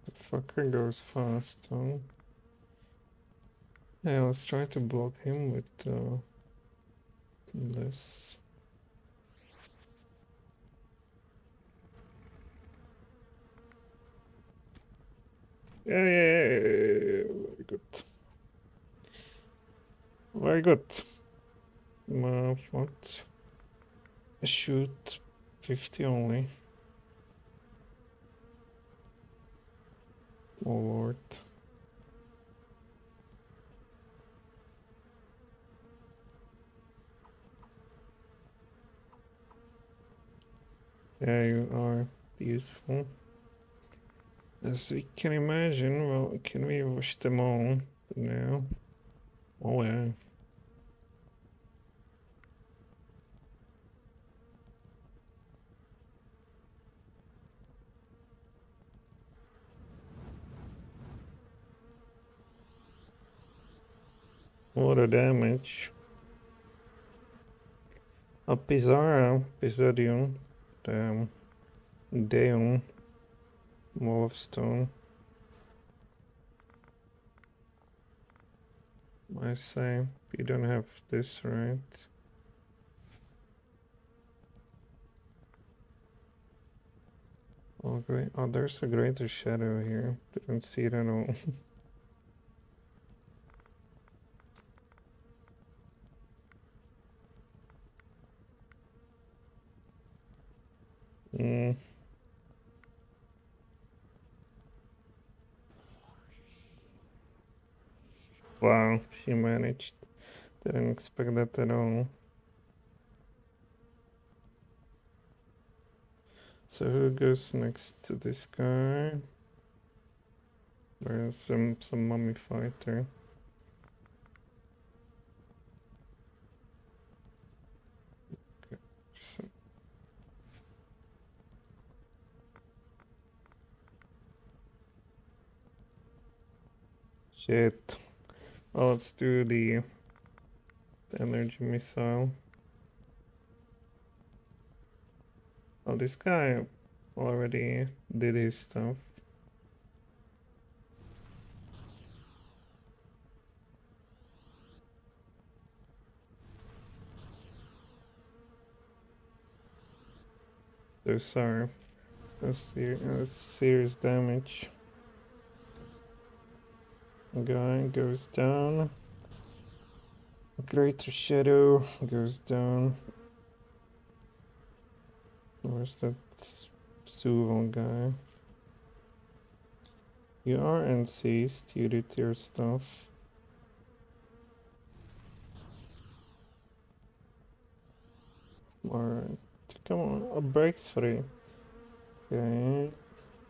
The fucker goes fast, huh? Yeah, let's try to block him with this. Yeah, very good. Very good. What? Shoot 50 only. Oh lord. Yeah, you are useful. As we can imagine, well, can we wash them all now? Oh yeah. What a damage. A Pizarro, Pizadium, damn, Deum, Wall of Stone. I say, you don't have this, right? Oh great, oh there's a greater shadow here, didn't see it at all. Mm. Wow, she managed. Didn't expect that at all. So who goes next to this guy? There's some mummy fighter. Okay, so shit. Well, let's do the energy missile. Oh, this guy already did his stuff. So sorry. That's serious damage. Guy goes down. Greater Shadow goes down. Where's that Suval guy? You are NC'd, you did your stuff. Alright, come on, a breakthrough. Okay,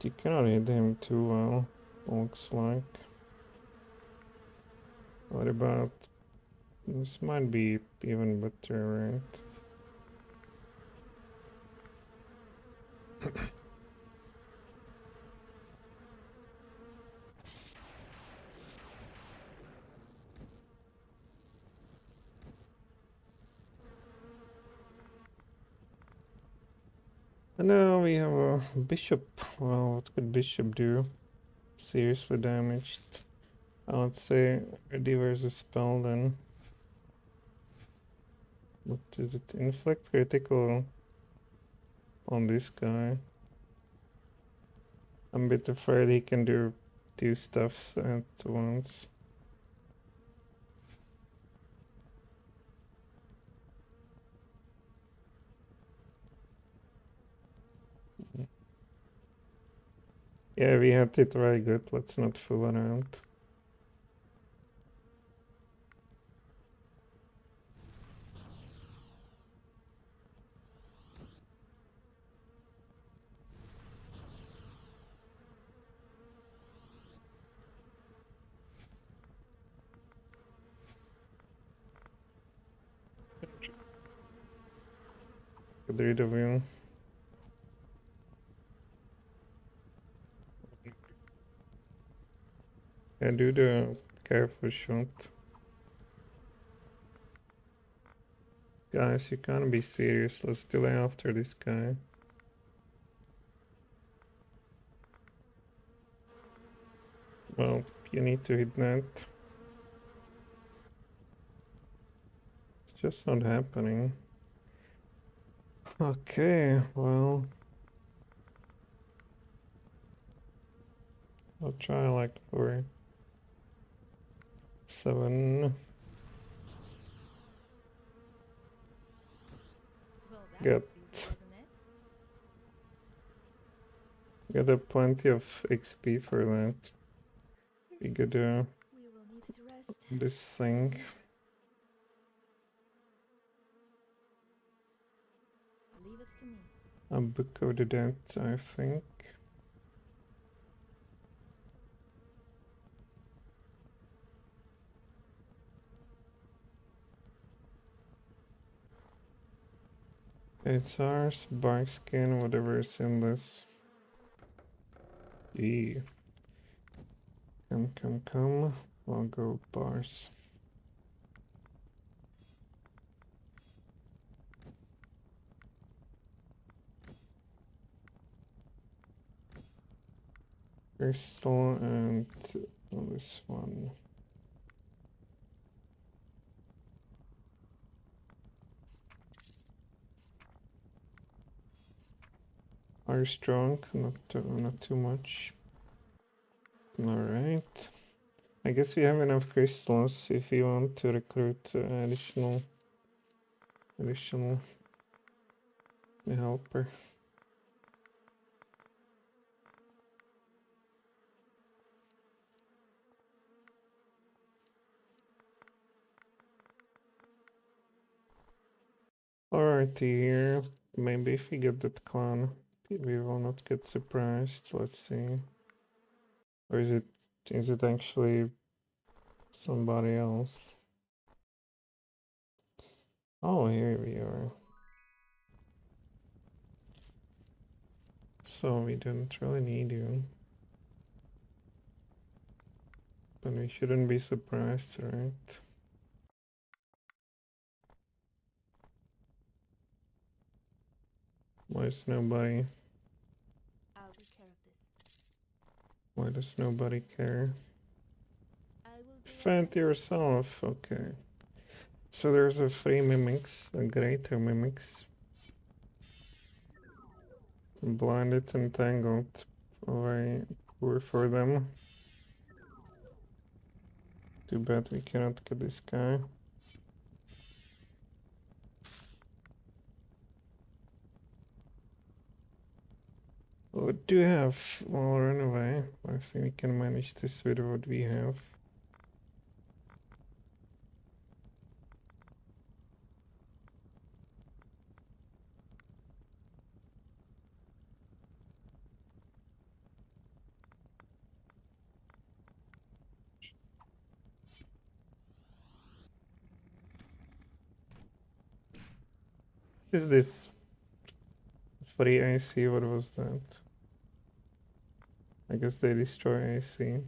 you cannot hit him too well, looks like. What about... this might be even better, right? And now we have a bishop. Well, what could bishop do? Seriously damaged. I would say ready versus spell then. What is it? Inflict critical on this guy. I'm a bit afraid he can do two stuffs at once. Yeah, we had it very good. Let's not fool around. Get rid of you. Yeah, do the careful shot. Guys, you can't be serious. Let's delay after this guy. Well, you need to hit that. It's just not happening. Okay, well, I'll try like for 7. Well, that Get was easy, wasn't it? Got a plenty of XP for that. We got We will need to rest. this thing. Leave it to me. A book of the dead, I think. It's ours, bark skin, whatever's in this. E. Come. I'll go bars. Crystal and this one. Are strong, not too much. Alright. I guess we have enough crystals if you want to recruit additional helper. Alrighty here. Maybe if we get that clan, we will not get surprised. Let's see. Or is it actually somebody else? Oh, here we are. So we didn't really need you. But we shouldn't be surprised, right? Why is nobody? I'll take care of this. Why does nobody care? I will do what's Fend right. yourself, okay. So there's a 3 mimics, a greater mimics. Blinded and tangled. Very poor for them. Too bad we cannot get this guy. What do we have? Well, run away. I think we can manage this with what we have. Is this free AC? What was that? I guess they destroy AC.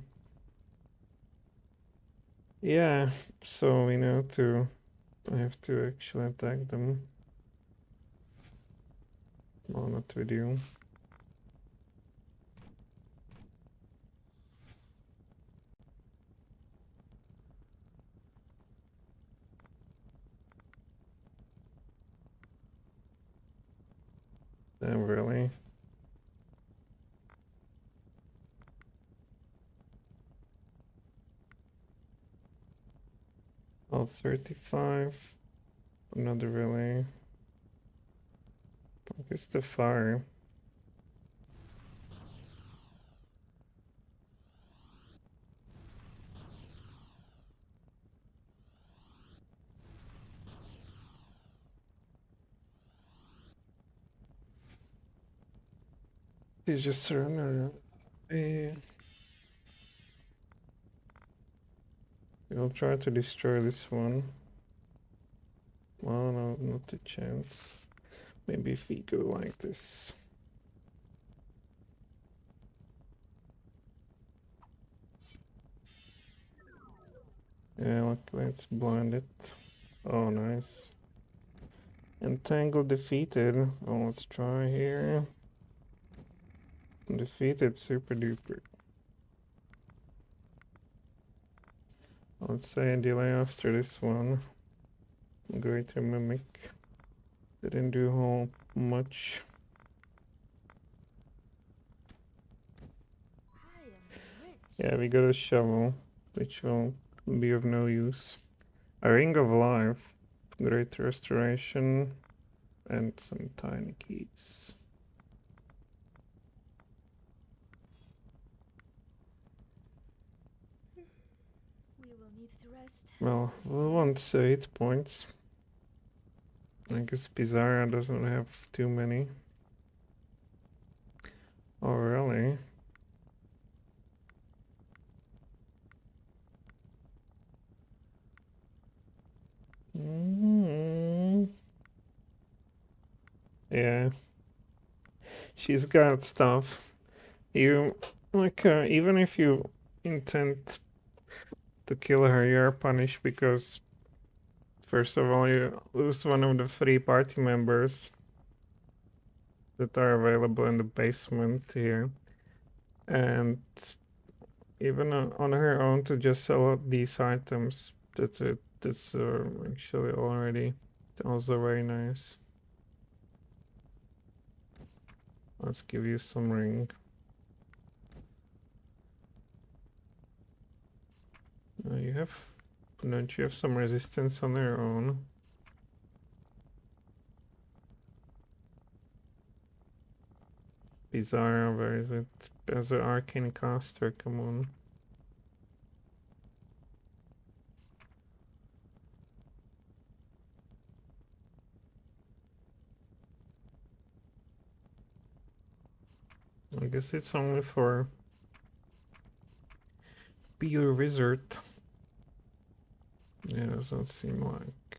Yeah, so we know I have to actually attack them. Well, not with you. Damn, really? Oh, 35. Another really. Focus the fire. He's just surrender. We'll try to destroy this one. Oh no, not a chance. Maybe if we go like this. Yeah, look, let's blind it. Oh, nice. Entangle defeated. Oh, let's try here. Defeated, super duper. Let's say a delay after this one. Greater mimic. Didn't do whole much. I am rich. Yeah, we got a shovel, which will be of no use. A ring of life, great restoration, and some tiny keys. We will need to rest. Well, we'll want 8 points. I guess Pizarra doesn't have too many. Oh, really? Yeah. She's got stuff. You, like, even if you intend to kill her, you're punished because, first of all, you lose one of the 3 party members that are available in the basement here. And even on her own to just sell out these items, that's it. That's actually already also very nice. Let's give you some ring. Don't you have some resistance on your own? Bizarre, where is it? As an arcane caster, come on. I guess it's only for pure wizard. Yeah, doesn't seem like.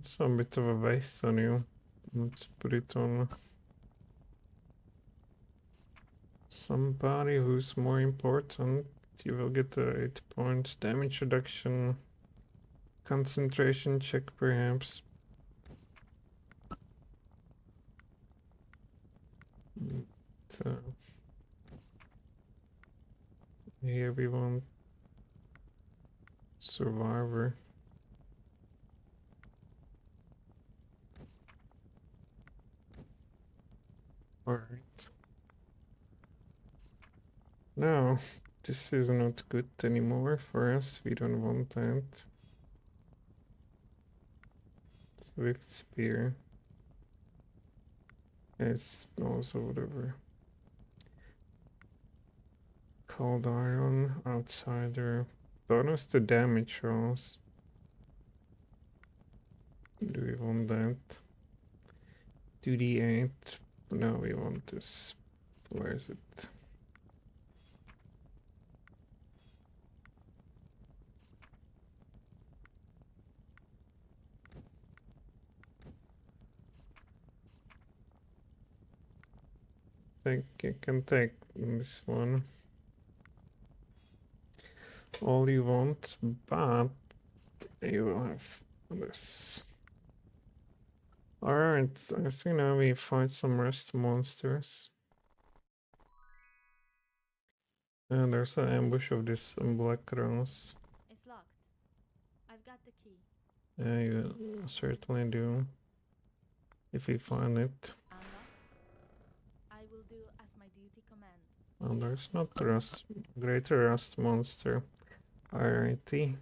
It's a bit of a waste on you. Let's put it on somebody who's more important. You will get a 8 points damage reduction, concentration check perhaps. So here we want survivor. Alright. No, this is not good anymore for us. We don't want that. Swift spear. It's also whatever. Cold iron, outsider. Bonus to damage rolls. Do we want that? 2d8. No, we want this. Where is it? I think you can take this one. All you want, but you will have this. Alright, I think now we fight some rest monsters. And there's an ambush of this black rose. It's locked. got the key. Yeah, you certainly do. If we find it. Unlocked. I will do as my duty commands. Well, there's not rust, greater rust monster. Alrighty.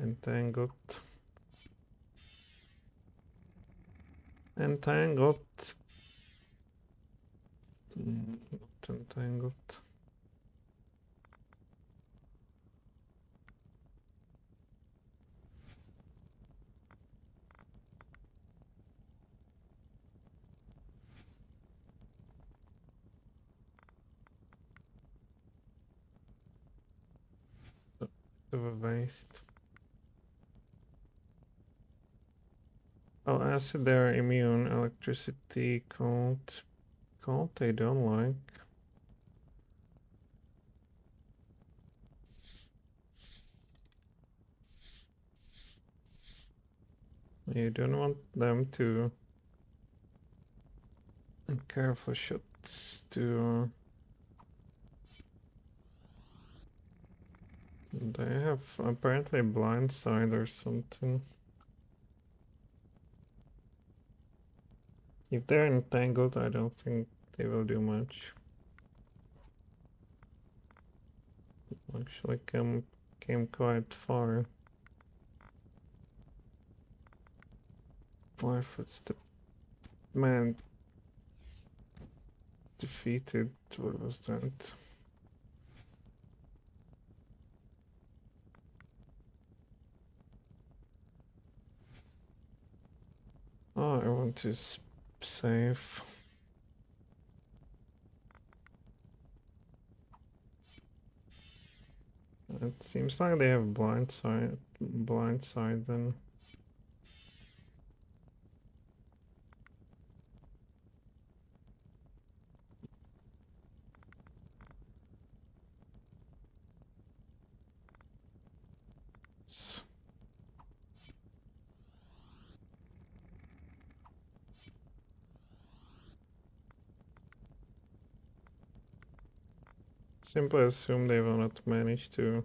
Entangled. Entangled. Not entangled. Of a waste. Oh, acid they are immune. Electricity, cold. Cold they don't like. You don't want them to careful shots to they have apparently blind side or something. If they're entangled, I don't think they will do much. Actually came quite far. 5 footstep. Man defeated. What was that? Oh, I want to save. It seems like they have blind side then. Simply assume they will not manage to.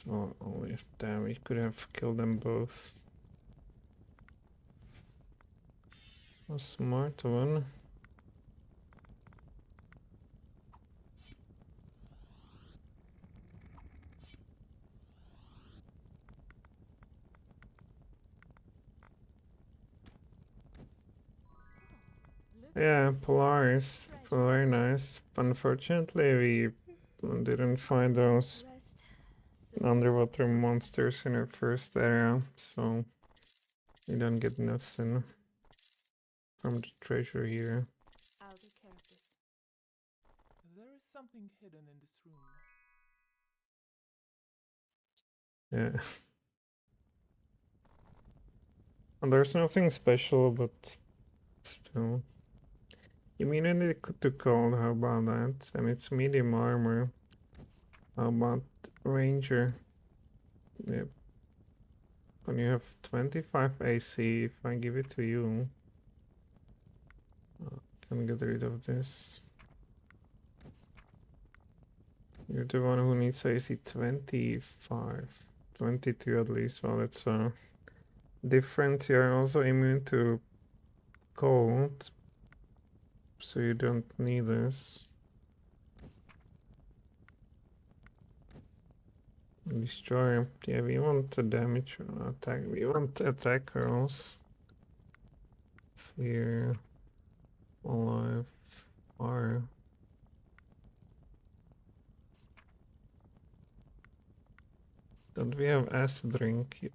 Oh, only damn, we could have killed them both. A smart one. Yeah, Polaris, very nice. Unfortunately, we didn't find those Rest. Soon. underwater monsters in our first area, so we don't get nothing from the treasure here. I'll take care of this. There is something hidden in this room. Yeah. And there's nothing special, but still. Immunity to cold, how about that? And it's medium armor. How about Ranger? Yep. When you have 25 AC, if I give it to you, can get rid of this. You're the one who needs AC 25, 22 at least. Well, it's different. You're also immune to cold, so you don't need this. Destroy. Yeah, we want the damage attack. We want attack rolls. Fear. Alive. Fire. Don't we have acid drink?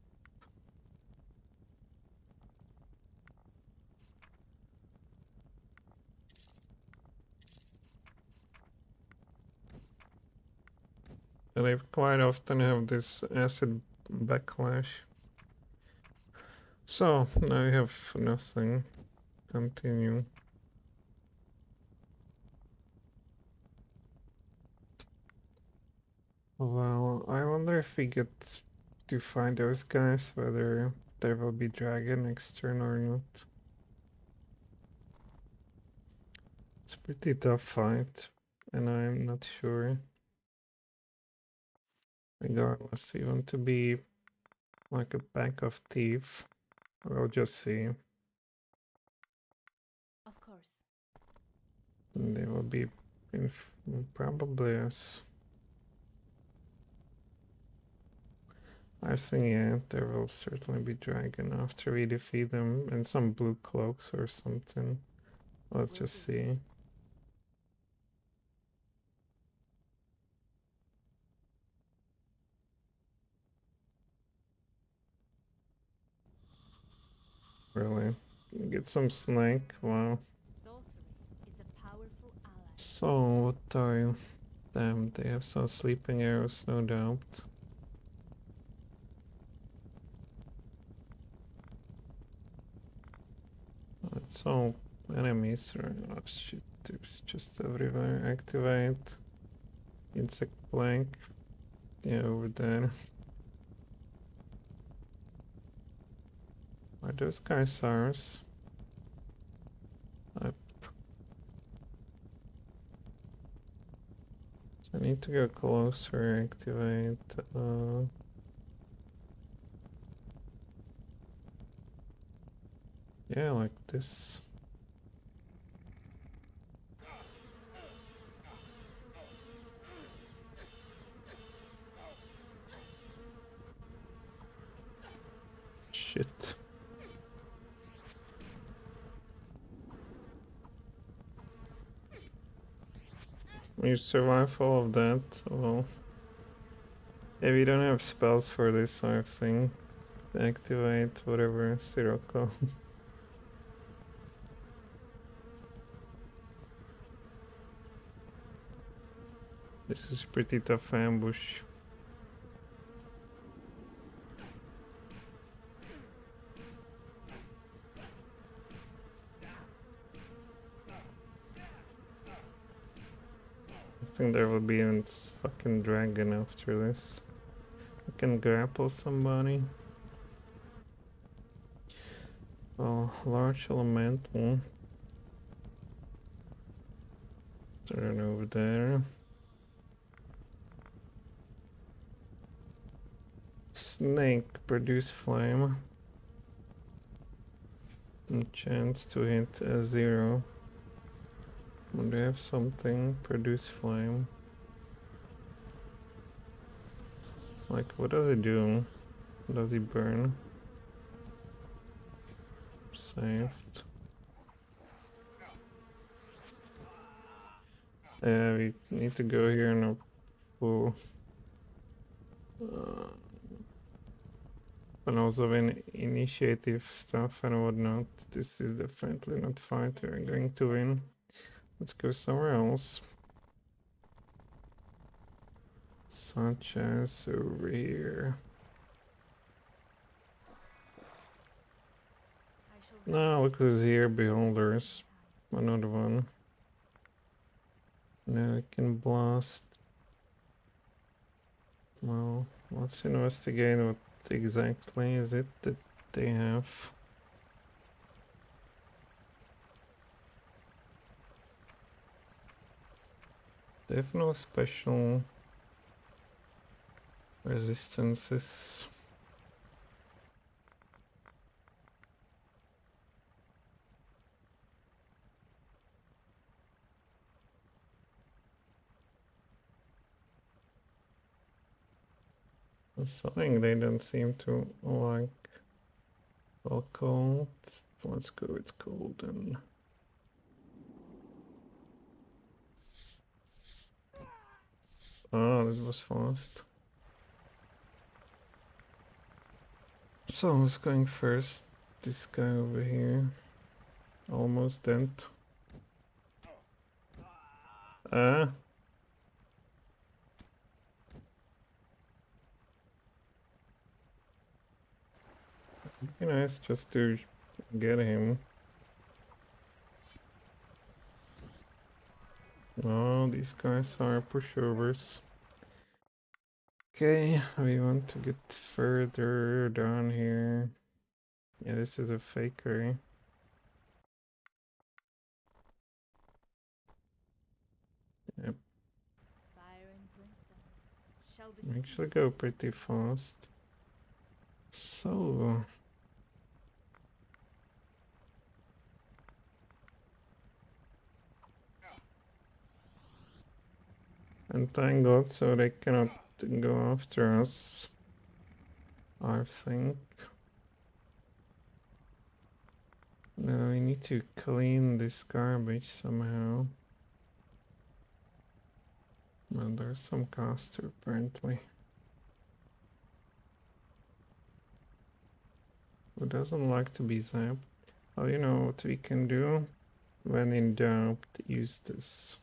They quite often have this acid backlash. So, now we have nothing. Continue. Well, I wonder if we get to find those guys, whether there will be dragon next turn or not. It's a pretty tough fight. and I'm not sure. Regardless, we want to be like a pack of thieves. We'll just see. Of course. And they will be probably us. I think, yeah, there will certainly be dragon after we defeat them, and some blue cloaks or something. Let's Will just do. see. Really? Get some snake? Wow. Sorcery is a powerful ally. So, what are you? Damn, they have some sleeping arrows, no doubt. It's all enemies, right? Oh shit, there's just everywhere. Activate. Insect blank. Yeah, over there. Are those guys ours? I need to go closer, activate. Yeah, like this. Shit. You survive all of that? Well, yeah, we don't have spells for this sort of thing. Activate whatever, Sirocco. This is pretty tough ambush. I think there will be a fucking dragon after this. I can grapple somebody. Oh, large elemental. Turn over there. Snake, produce flame. And chance to hit a 0. When they have something, produce flame. Like, what does it do? Does he burn? Saved. We need to go here and pull. And also in initiative stuff and whatnot. This is definitely not fight we're going to win. Let's go somewhere else. Such as over here. No, look who's here, beholders. Another one. Now I can blast. Well, let's investigate what exactly is it that they have. They have no special resistances. Something they don't seem to like. Well, cold. Let's go with cold and. Oh, that was fast. So who's going first? This guy over here. Almost dead. Ah. It'd be nice just to get him. Oh, these guys are pushovers. Okay, we want to get further down here. Yeah, this is a fakery. Yep, shall defeat Actually go pretty fast. So entangled, so they cannot go after us, I think. No, we need to clean this garbage somehow. Well, there's some caster apparently. Who doesn't like to be zapped? Oh, you know what we can do? When in doubt, use this.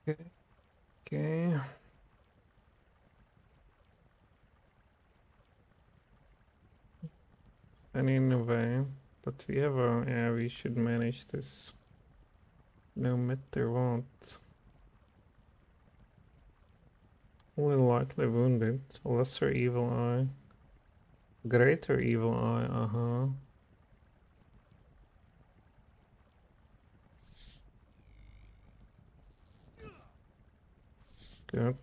Okay. Okay. Standing in the way, but we have a, yeah, we should manage this no matter what. Only lightly wounded, lesser evil eye, greater evil eye, uh-huh. Good.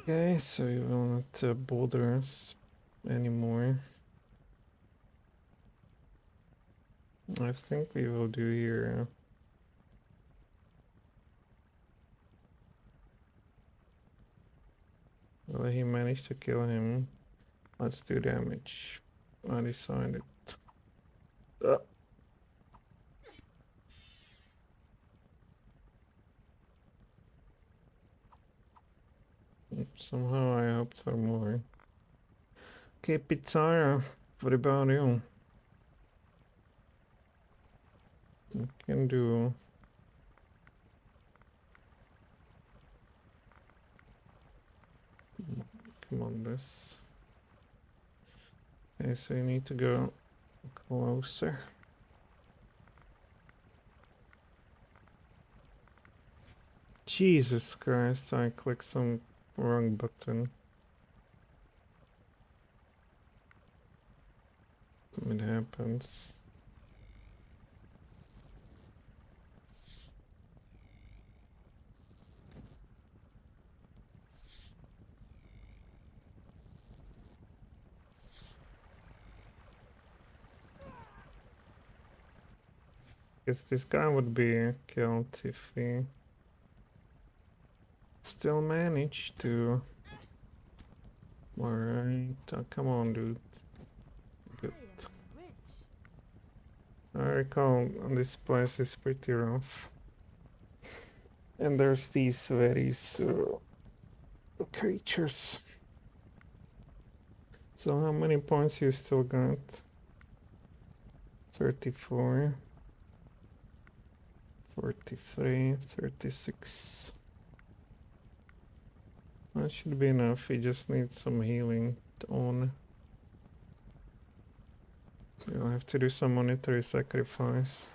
Okay, so you will not bother us anymore. I think we will do here. Will he manage to kill him? Let's do damage. I decided. Uh, Somehow I hoped for more. Okay, Pizarra, what about you? You can do. Come on, this. Okay, so you need to go closer. Jesus Christ, I clicked some wrong button. It happens. Guess this guy would be killed if he still managed to. Alright, come on, dude. Good. I am rich. I recall this place is pretty rough. And there's these very creatures. So how many points you still got? 34, 43, 36. That should be enough. We just need some healing on. We'll have to do some monetary sacrifice.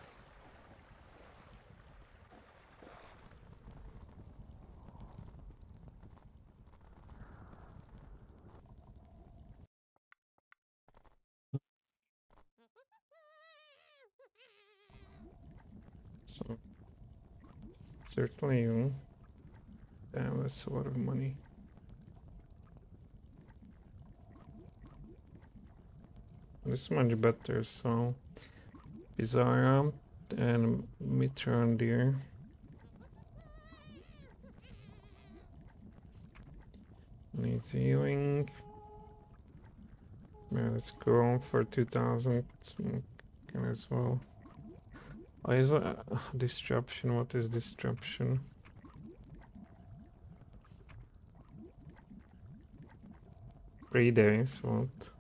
So certainly you. Damn, that's a lot of money. This is much better, so Bizarra and Mitrandir. Needs healing. Yeah, let's go for 2000. Can as well. Oh, is a disruption? What is disruption? Three days, what?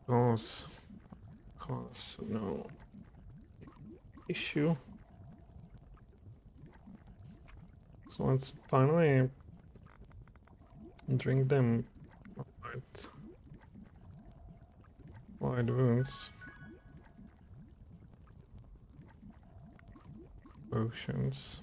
cause no issue. So let's finally drink them wide wounds. Potions.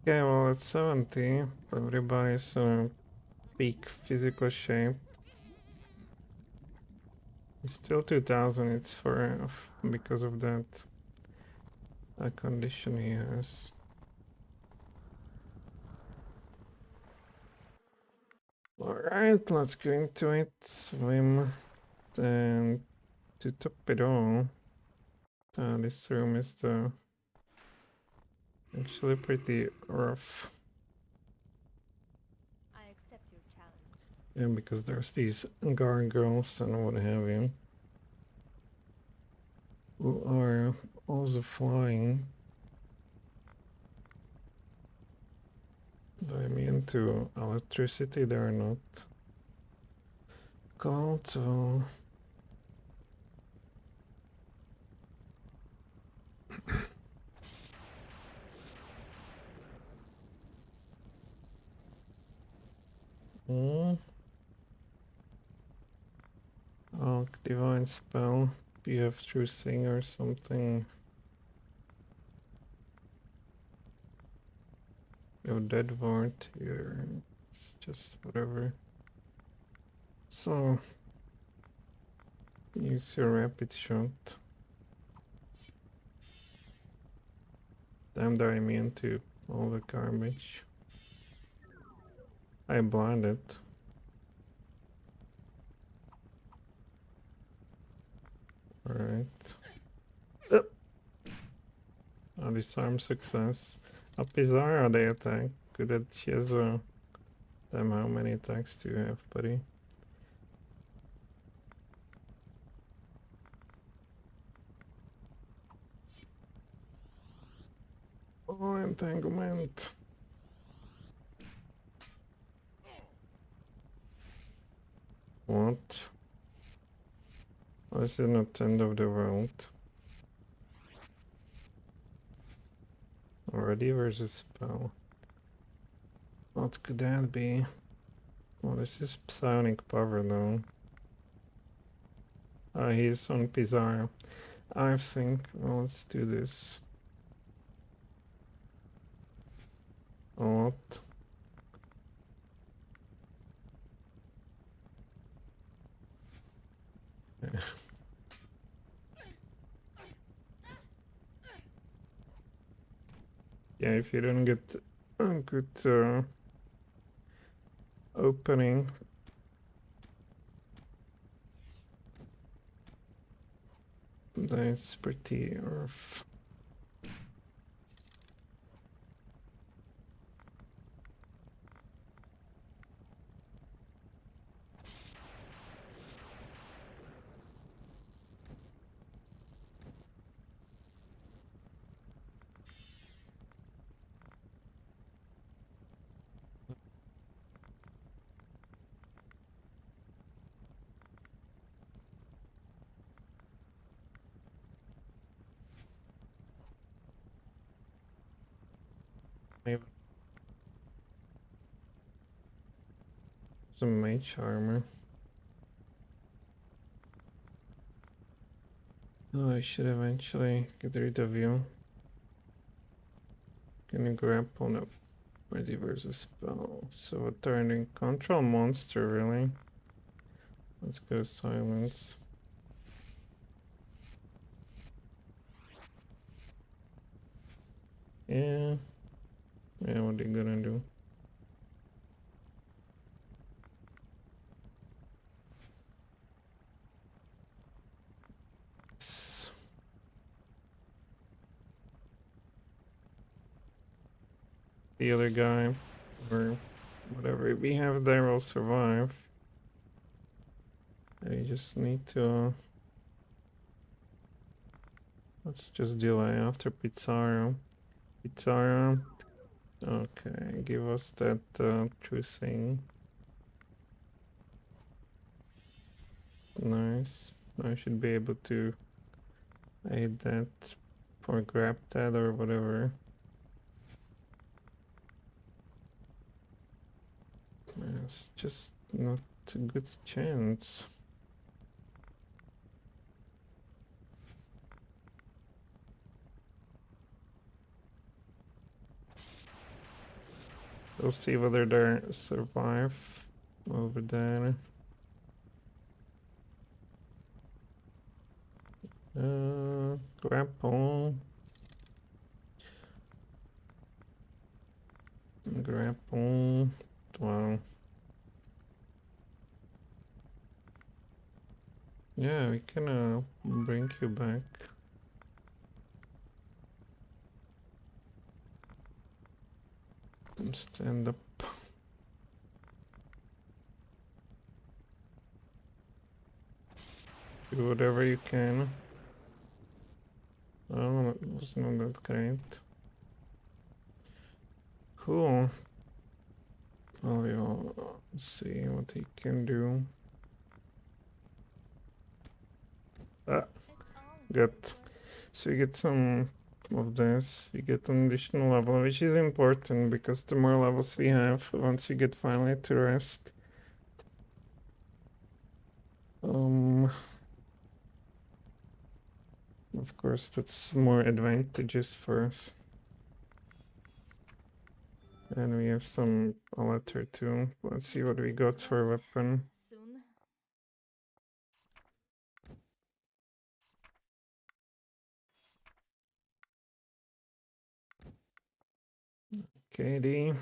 Okay, well at 70, everybody's peak physical shape. It's still 2000, it's for because of that condition he has. Alright, let's go into it. Swim and to top it all. This room is actually pretty rough. I accept your challenge. Yeah, because there's these gargoyles and what have you, who are also flying. Do I mean to electricity? They are not called, so oh, divine spell. You have true sing or something. No dead ward here. It's just whatever. So use your rapid shot. Damn, they're immune to all the garbage. I blinded. Alright. Disarm success. A Pizarra they attack. Good that she has a... Damn, how many attacks do you have, buddy? Oh, entanglement. What? Why is it not end of the world? Already versus spell. What could that be? Well, this is psionic power though. He's on Pizarro. I think, well, let's do this. What? Yeah, if you don't get a good opening, that's pretty rough. Maybe some mage armor. Oh, I should eventually get rid of you. Can you grapple? No. Ready versus spell. So a turning control monster, really? Let's go silence. Yeah. Yeah, what are you gonna do? S- The other guy, or whatever we have there will survive. I just need to... let's just delay after Pizarro. Pizarro. Okay, give us that true thing. Nice. I should be able to aid that or grab that or whatever. It's just not a good chance. We'll see whether they survive over there. Grapple. Grapple. Wow. Yeah, we can bring you back. Stand up. Do whatever you can. Oh, it was not that great. Cool. Well, we'll see what he can do. Ah, good. So we get some of this. We get an additional level, which is important because the more levels we have, once we get finally to rest. Of course, that's more advantageous for us. And we have some a letter too. Let's see what we got for a weapon. Soon. Katie.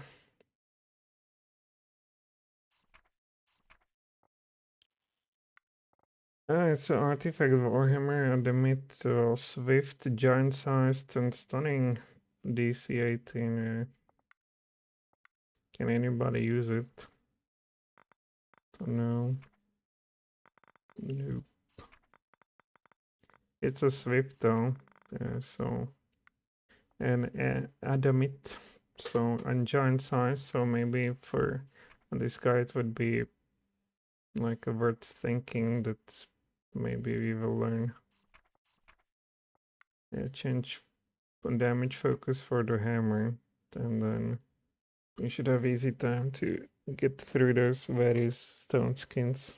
It's an artifact of Warhammer Adamit, Swift, giant-sized, and stunning. DC 18. Can anybody use it? Don't know. Nope. It's a Swift though, so and Adamit, so and giant size. So maybe for this guy it would be like a worth thinking that maybe we will learn. Change damage focus for the hammer, and then you should have easy time to get through those various stone skins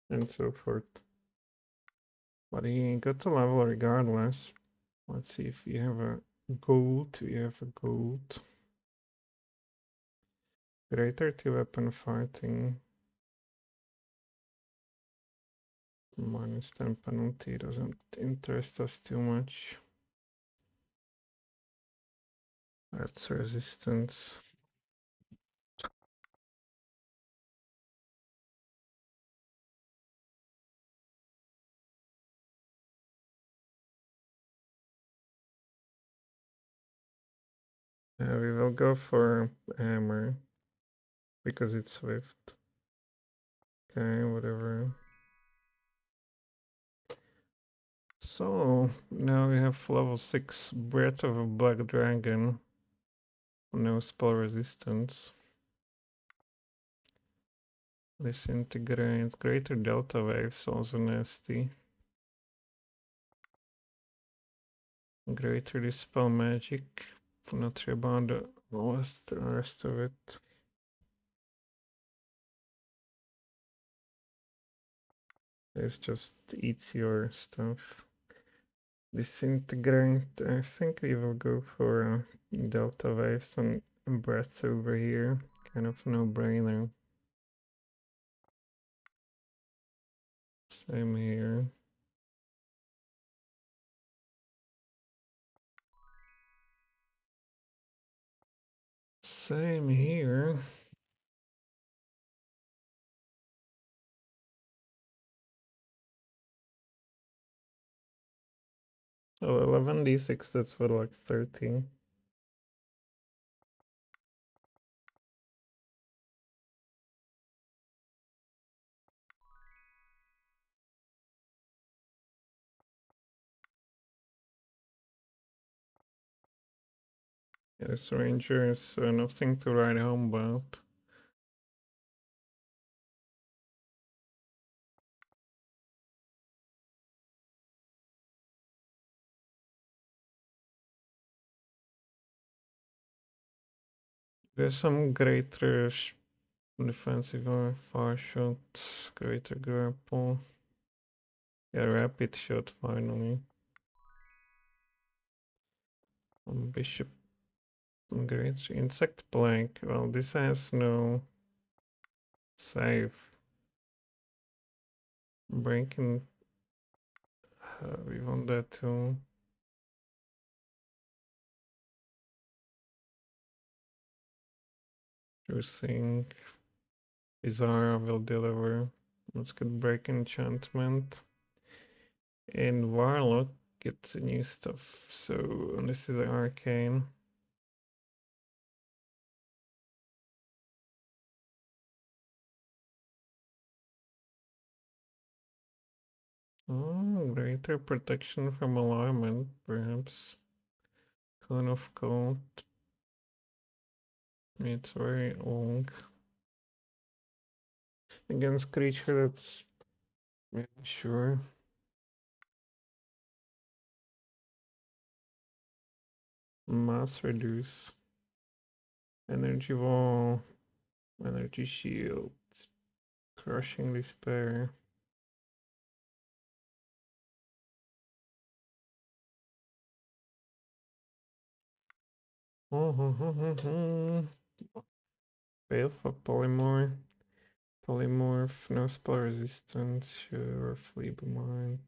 and so forth. But he got a level regardless. Let's see if we have a gold. We have a gold. Greater to weapon fighting. Minus 10 penalty doesn't interest us too much. That's resistance. We will go for hammer because it's swift. Okay, whatever. So now we have level 6 Breath of a Black Dragon. No spell resistance. Disintegrate. Greater Delta Waves, also nasty. Greater Dispel Magic. Not sure about the rest of it. It just eats your stuff. Disintegrate. I think we will go for Delta Waves and Breath over here. Kind of no-brainer. Same here. Same here. Oh, 11d6, that's for like 13. Yes, Ranger is nothing to write home about. There's some greater defensive or far shot, greater grapple. Yeah, rapid shot finally. Bishop, great insect blank. Well, this has no save. Breaking. We want that too. Choosing Bizarre will deliver. Let's get break enchantment. And Warlock gets new stuff. So this is an arcane. Oh, greater protection from alignment, perhaps. Cone of Cold. It's very long. Against creature that's really sure. Mass reduce. Energy wall. Energy shield. Crushing despair. Fail for polymorph. Polymorph, no spell resistance, sure, feeble mind.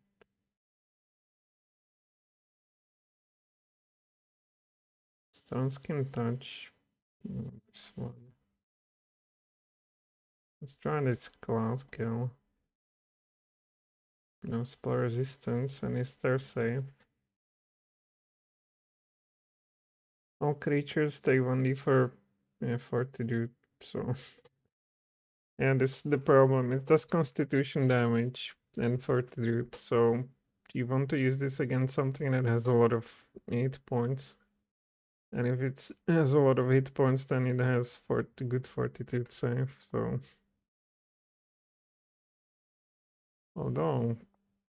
Stone skin touch. This one. Let's try this cloud kill. No spell resistance, and is there save? All creatures take 1d for fortitude, so. Yeah, this is the problem. It does constitution damage and fortitude, so you want to use this against something that has a lot of hit points. And if it has a lot of hit points, then it has good fortitude save, so. Although,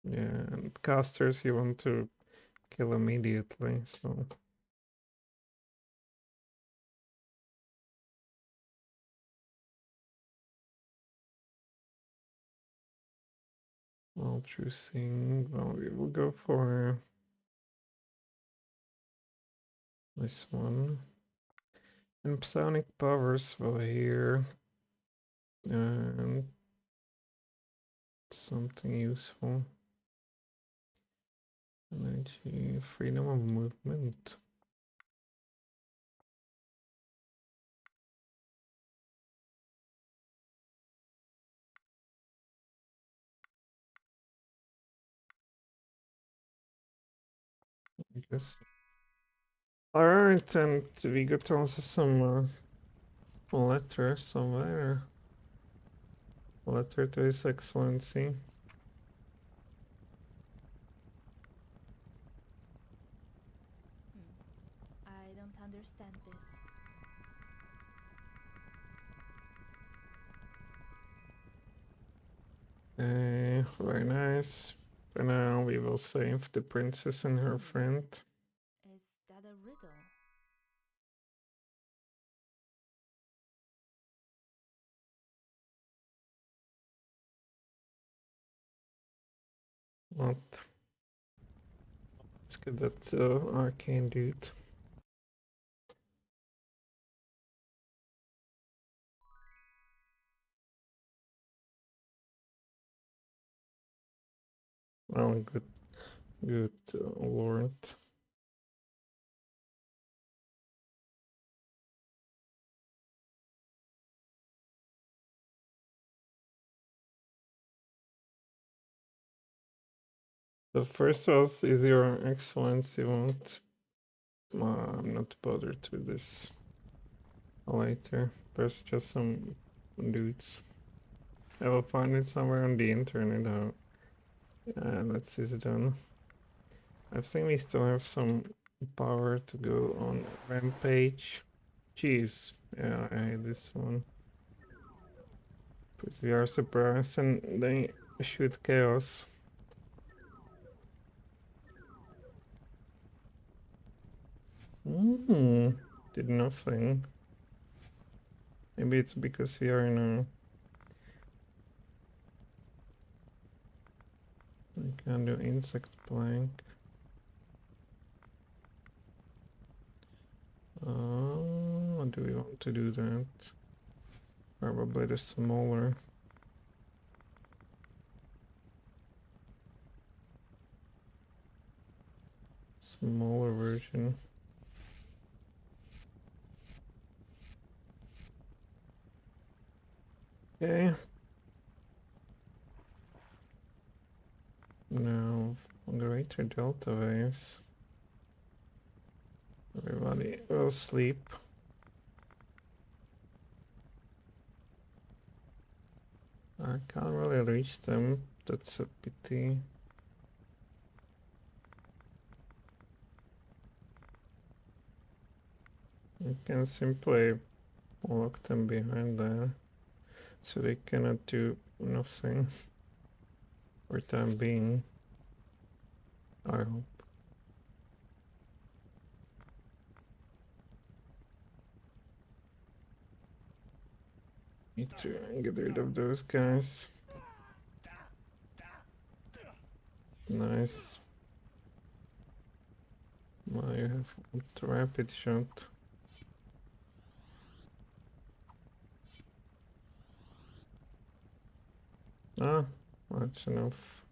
yeah, and casters you want to kill immediately, so. While choosing, well, we will go for this one. And psionic powers will here. And something useful. Energy, freedom of movement. I guess. Alright, and we got also some letters somewhere. Letter to His Excellency. I don't understand this. Very nice. For now, we will save the princess and her friend. Is that a riddle? What? Let's get that arcane dude. Oh, good lord. The first was, is your excellency won't. I'm not bothered with this later. There's just some dudes. I will find it somewhere on the internet how that's is done. I've seen we still have some power to go on rampage. Jeez, yeah, I hate this one. Because we are suppressed and they shoot chaos. Did nothing. Maybe it's because we are in a... I can do insect plank. Do we want to do that? Probably the smaller. Smaller version. Okay. Now, greater delta waves. Everybody will sleep. I can't really reach them. That's a pity. I can simply lock them behind there, so they cannot do nothing for time being. I hope. Need to get rid of those guys. Nice. Now you have the rapid shot. Ah, that's enough.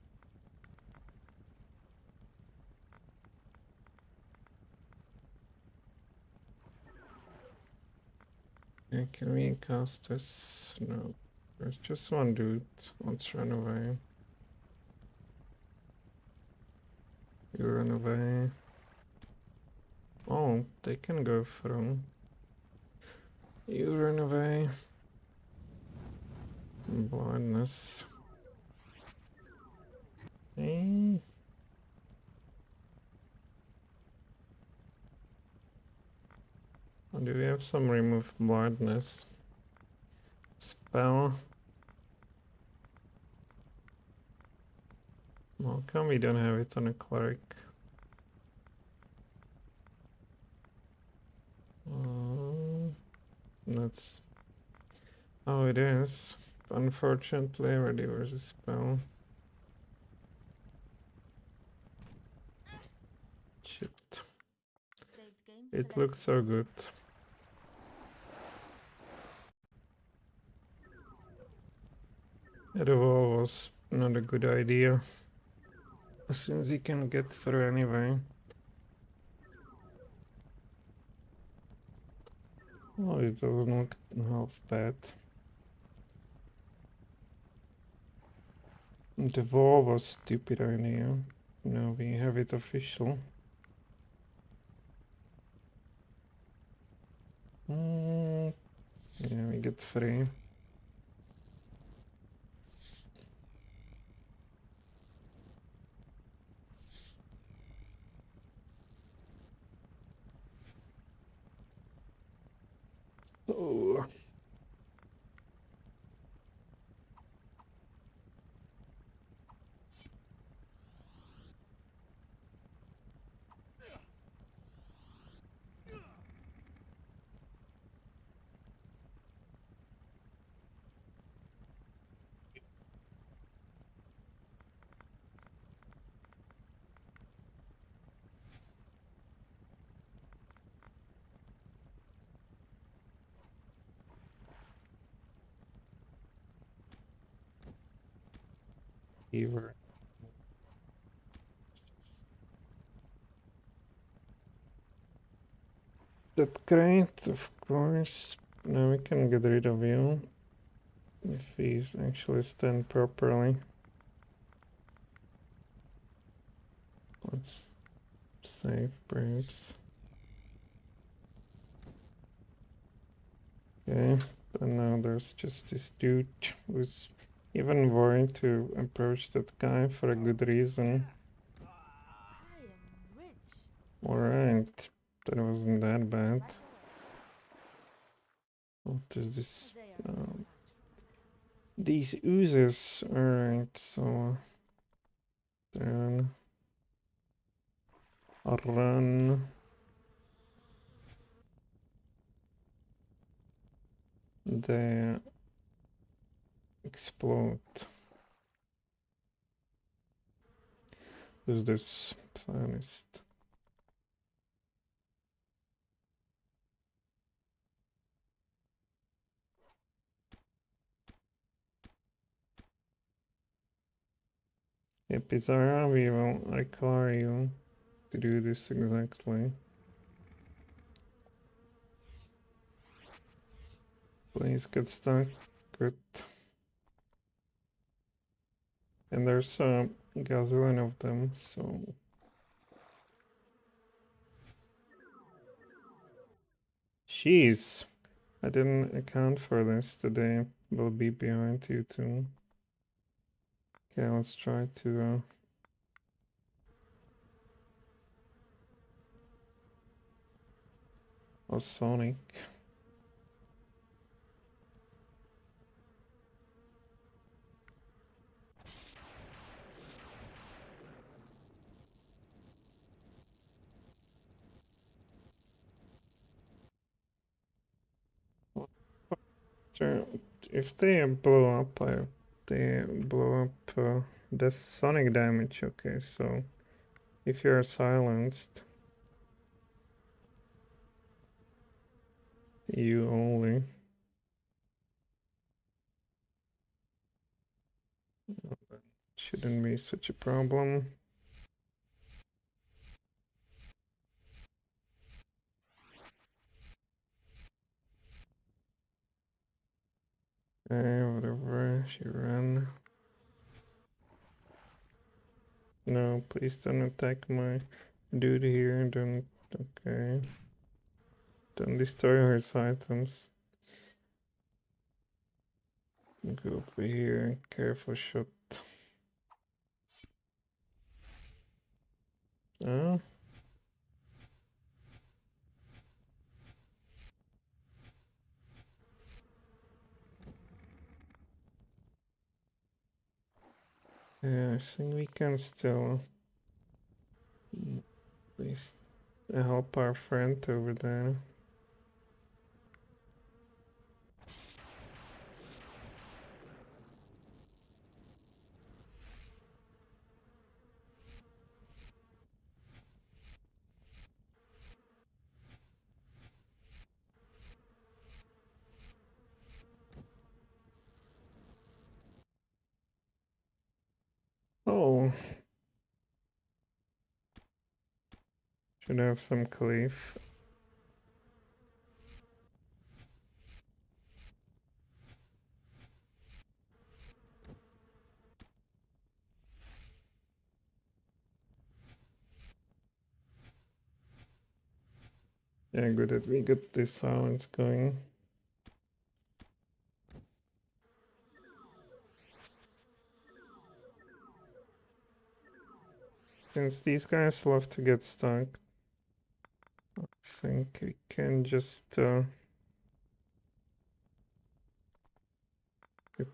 Yeah, can we cast this? No. There's just one dude. Let's run away. You run away. Oh, they can go through. You run away. Blindness. Hey. Do we have some remove blindness spell? How come we don't have it on a cleric? That's how it is. Unfortunately, already was a spell. Shit. Saved game It selected. looks so good. The wall was not a good idea, since he can get through anyway. Oh, it doesn't look half bad. The wall was stupid idea. Now we have it official. Yeah, we get 3. So here. That's great, of course. Now we can get rid of you if we actually stand properly. Let's save perhaps. Okay, and now there's just this dude who's even worrying to approach that guy for a good reason. I am rich. Alright, that wasn't that bad. What is this? They are These oozes. Alright, so then I'll run. They explode. Who's this Psionicist? Yep, Pizarra, we will require you to do this exactly. Please get stuck. Good. And there's a gazillion of them, so... Jeez! I didn't account for this today. Will be behind you too. Okay, let's try to... Sonic. So, if they blow up, they blow up that's sonic damage. Okay, so if you're silenced, you only. Shouldn't be such a problem. Whatever, she ran. No, please don't attack my dude here. Don't. Okay. Don't destroy her items. Go over here. Careful shot. Oh. Yeah, I think we can still at least help our friend over there. Oh, should have some cleave. Yeah, good that we got this silence going. Since these guys love to get stuck, I think we can just get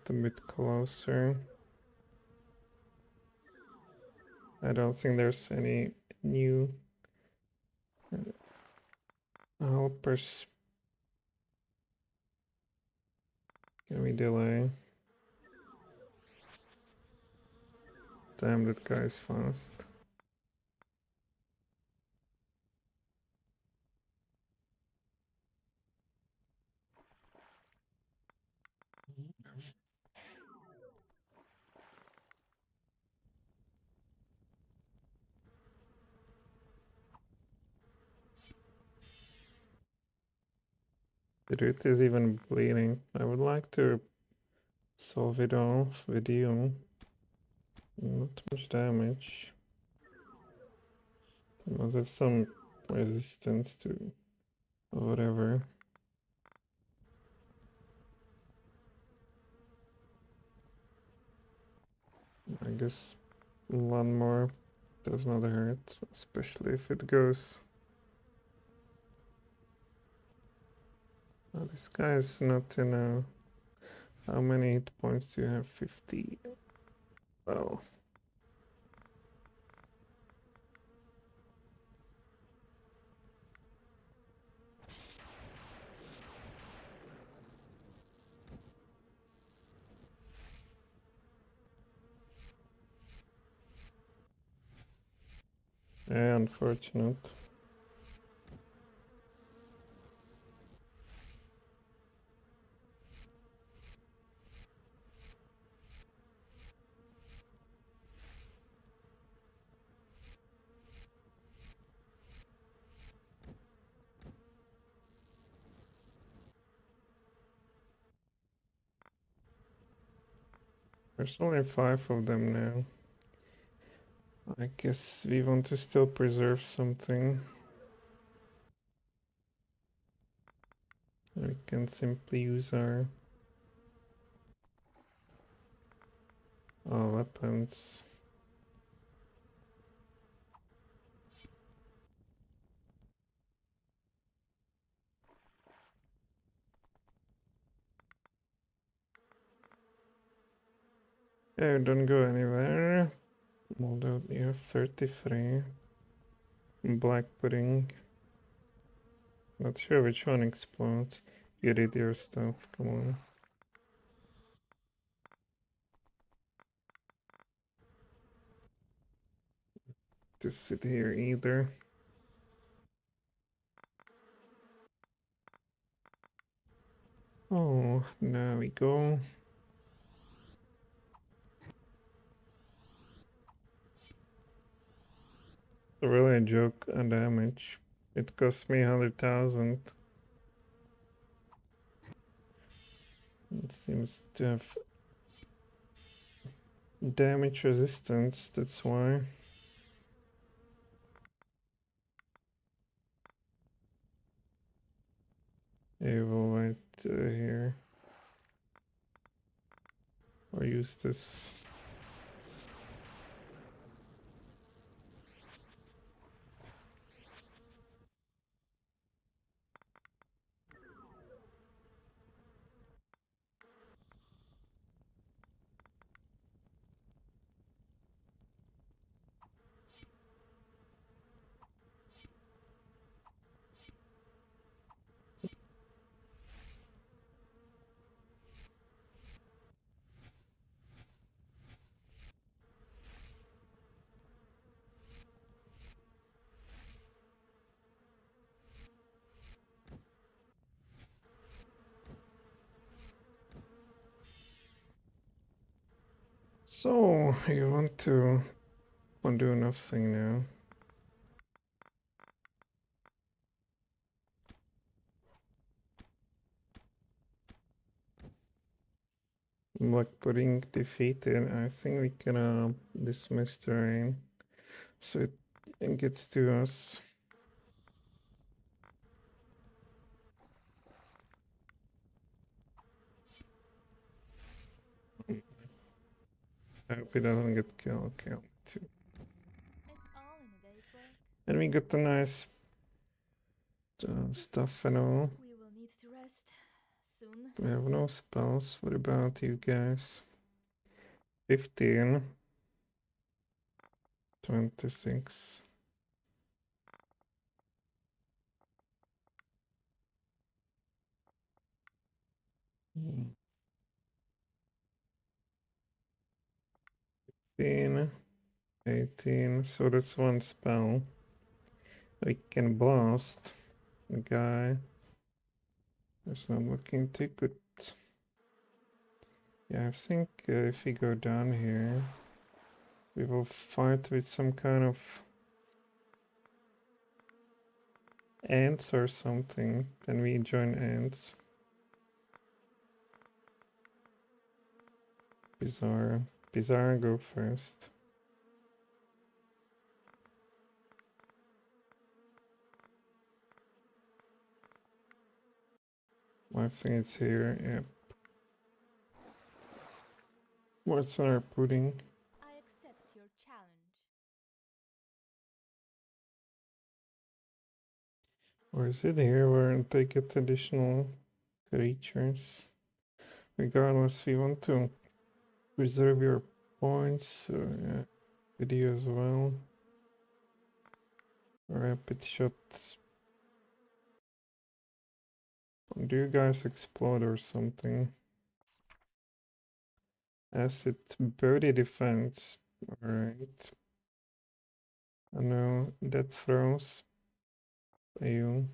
a bit closer. I don't think there's any new helpers. Can we delay? Damn, that guy's fast. The root is even bleeding. I would like to solve it off with you. Not much damage. I must have some resistance to whatever. I guess one more does not hurt, especially if it goes. Oh, this guy is not in a... How many hit points do you have? 50. Well, yeah, unfortunate. There's only 5 of them now. I guess we want to still preserve something. We can simply use our weapons. Yeah, don't go anywhere. Although you have 33. Black pudding. Not sure which one explodes. You did your stuff, come on. To sit here either. Oh, there we go. Really a joke on damage. It cost me 100,000. It seems to have damage resistance, that's why. I will wait here. Or use this. So, you want to do nothing now. Black pudding defeated. I think we can dismiss the rain. So it gets to us. I hope he doesn't get killed. Okay, only 2. It's all in a day's work. And we got the nice stuff and all. We will need to rest soon. We have no spells. What about you guys? 15. 26. Hmm. 15. 18. So that's 1 spell. We can blast the guy. It's not looking too good. Yeah, I think if we go down here, we will fight with some kind of ants or something. Can we join ants? Bizarre. Bizarre, go first. I think it's here, yep. What's our pudding? Or is it here where they get additional creatures? Regardless, we want to preserve your points, so yeah, video as well. Rapid shots. Do you guys explode or something? Acid body defense. Alright. I know that throws. You.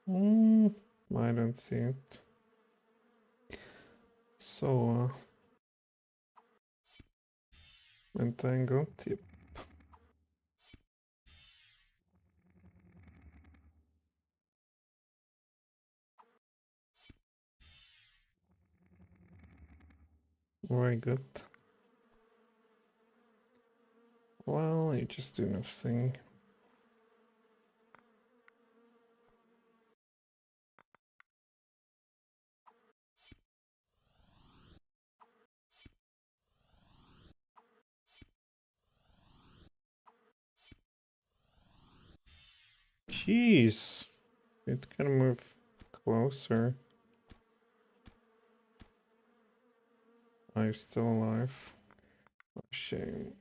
I don't see it. So, entangled. Yep. Very good. Well, you just do nothing. Jeez. It can move closer. I'm still alive. Oh, shame.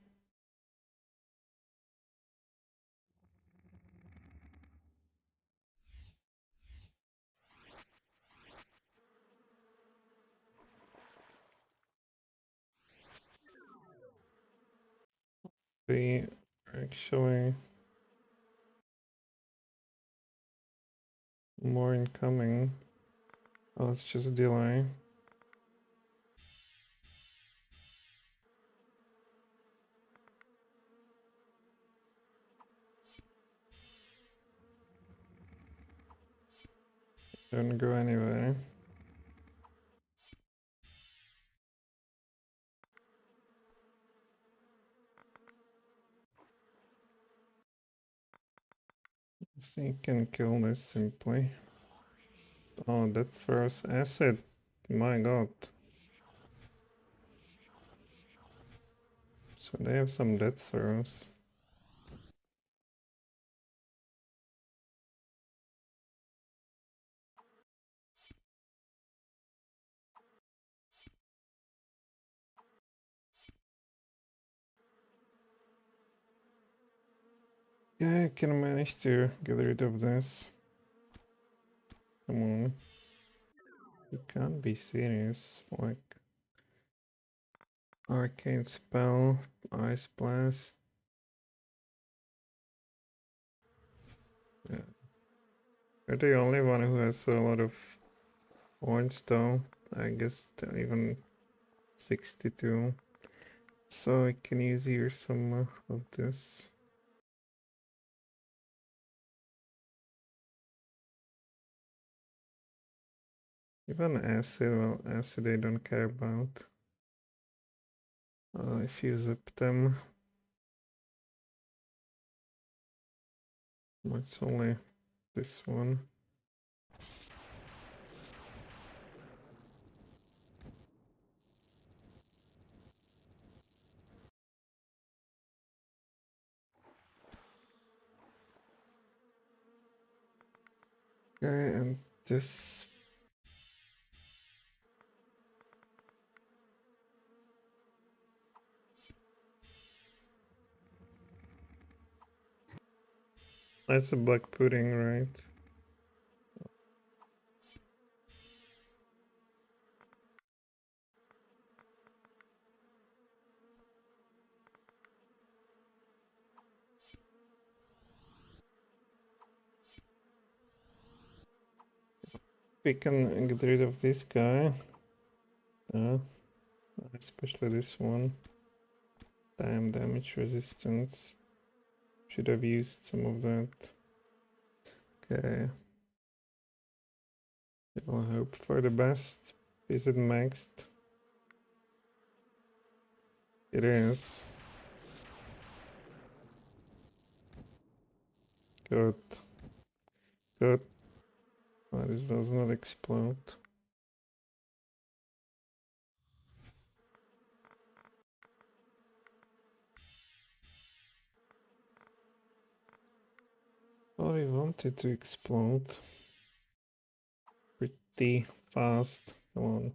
We actually more incoming. Oh, let's just delay. Don't go anywhere. I think you can kill this simply. Oh, that throws acid. My god. So they have some death throws. Yeah, I can manage to get rid of this. Come on. You can't be serious. Like, arcane spell, ice blast. Yeah. You're the only one who has a lot of points though. I guess even 62. So I can use here some of this. Even acid, well, acid I don't care about. If you zip them, it's only this one. Okay, and this. That's a black pudding, right? We can get rid of this guy. Especially this one. Damn, damage resistance. Should have used some of that. Okay. I'll hope for the best. Is it maxed? It is. Good. Good. Oh, this does not explode. I want it to explode pretty fast. Come on.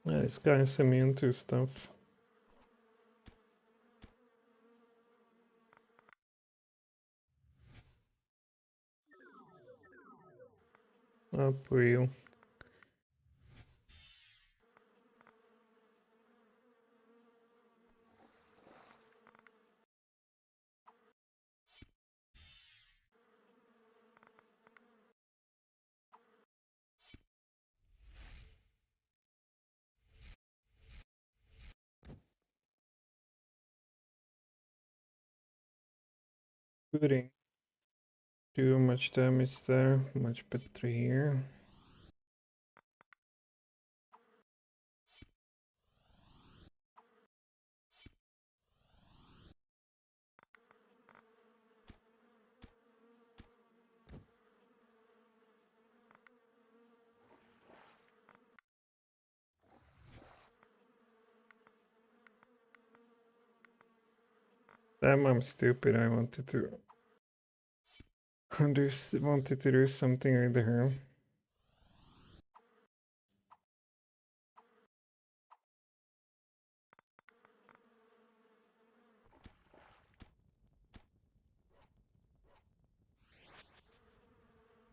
Yeah, this guy's immune to stuff. Not real. Putting too much damage there, much better here. Damn, I'm stupid. I wanted to wanted to do something with her.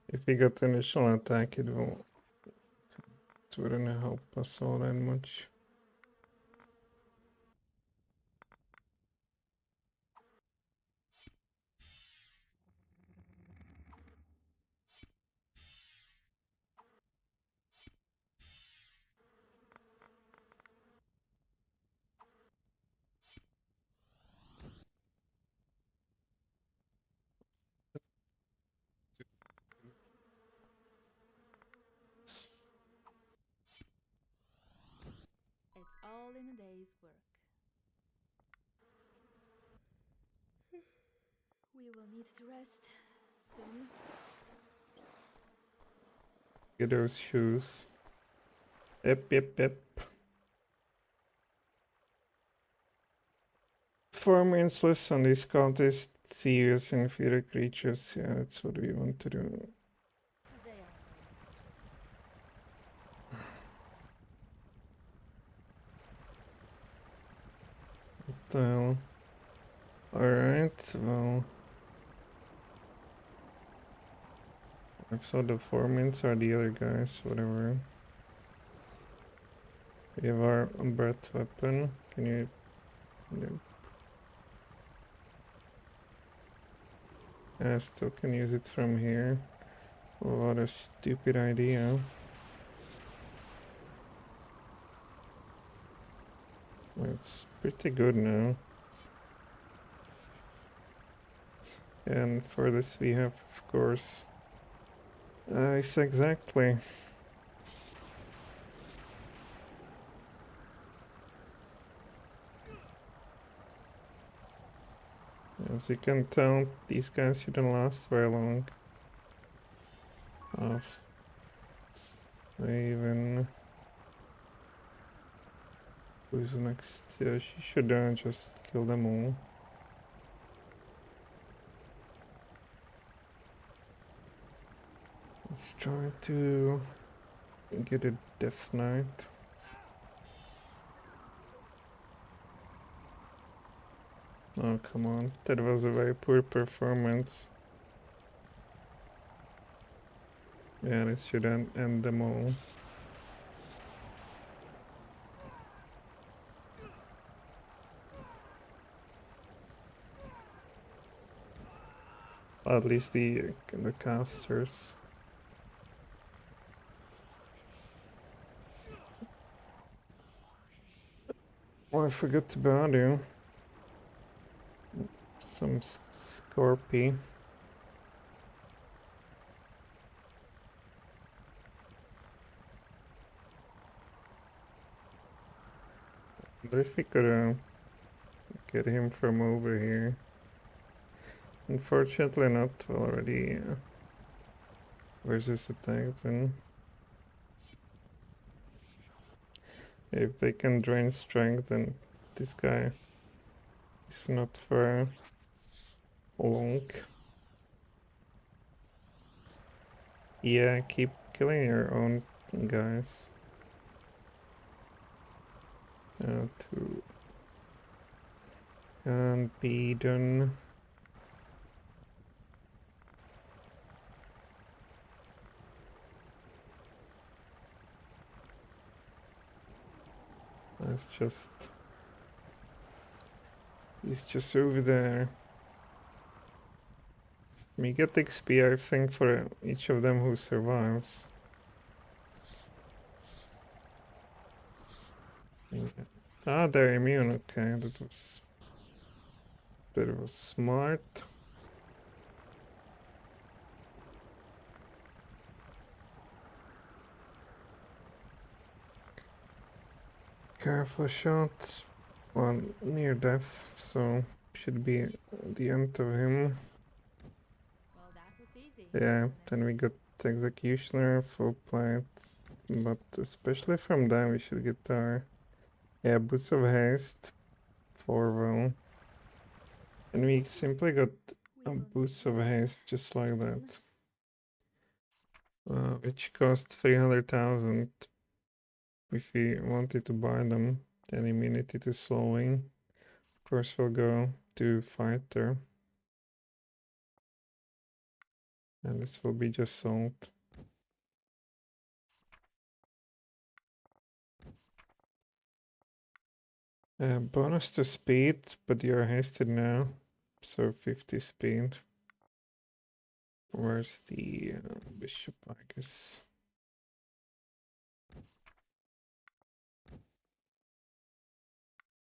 If we got initial attack, it wouldn't help us all that much. It's all in a day's work. We will need to rest soon. Get those shoes. Yep, yep, yep. 4 minutes less on this contest. Serious inferior creatures. Yeah, that's what we want to do. They are. What the hell? Alright, well. I saw the 4 minutes are the other guys, whatever. We have our breath weapon. Can you... Nope. I still can use it from here. What a stupid idea. It's pretty good now. And for this we have, of course, ice exactly. As you can tell, these guys shouldn't last very long. Even who's next? Yeah, she should just kill them all. Let's try to get a Death Knight. Oh, come on. That was a very poor performance. Yeah, this should end them all. At least the casters. Oh, I forgot about you. Some Scorpy. wonder if we could get him from over here. Unfortunately not already. Where's this attacked and if they can drain strength then this guy is not for long. Yeah, keep killing your own guys. To can't be done. He's just over there. We get XP, I think, for each of them who survives. Yeah. Ah, they're immune. Okay, that was smart. Careful shots. Well, near death, so should be the end of him. Well, that was easy. Yeah, wasn't it? then we got Executioner, full plate. But especially from them, we should get our Boots of Haste, 4 will. And we simply got We a will need Boots to of rest Haste just like soon. that. Which cost 300,000 if we wanted to buy them. Then immunity to slowing. Of course, we'll go to fighter. And this will be just sold. Bonus to speed, but you're hasted now. So 50 speed. Where's the bishop, I guess?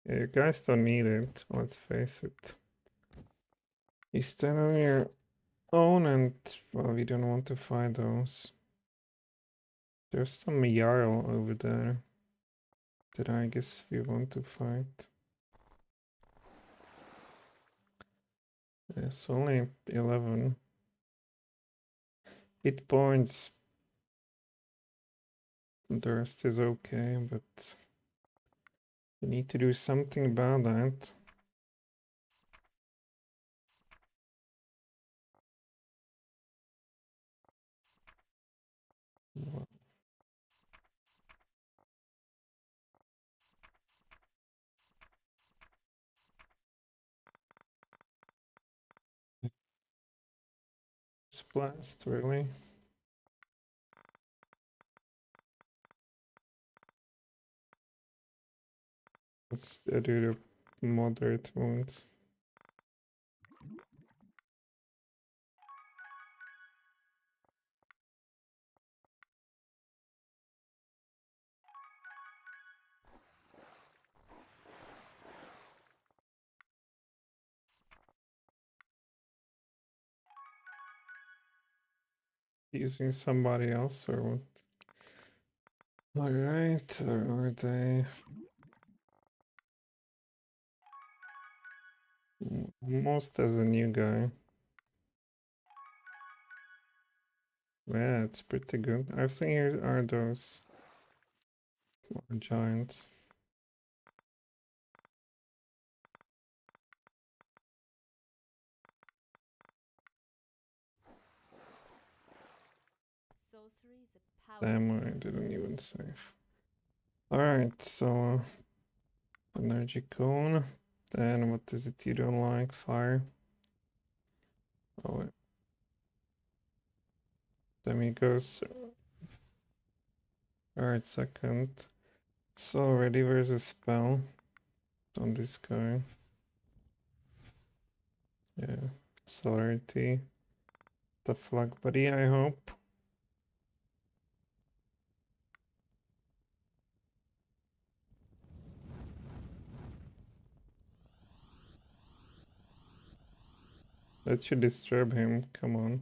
Yeah, you guys don't need it, let's face it. You stand on your own and, well, we don't want to fight those. There's some Jarl over there that I guess we want to fight. It's only 11 hit points. The rest is okay, but we need to do something about that. Well, it's blast, really. Let's do the moderate wounds. Using somebody else or what? Alright, are they almost as a new guy? Yeah, it's pretty good. I think here are those giants. Sorcery is a Damn, powerful I weapon. didn't even save. Alright, so energy cone. Then what is it you don't like? Fire. Oh, wait. Then he goes. Alright, second. So already there's a spell on this guy. Yeah, celerity. Tough luck, buddy, I hope. That should disturb him, come on.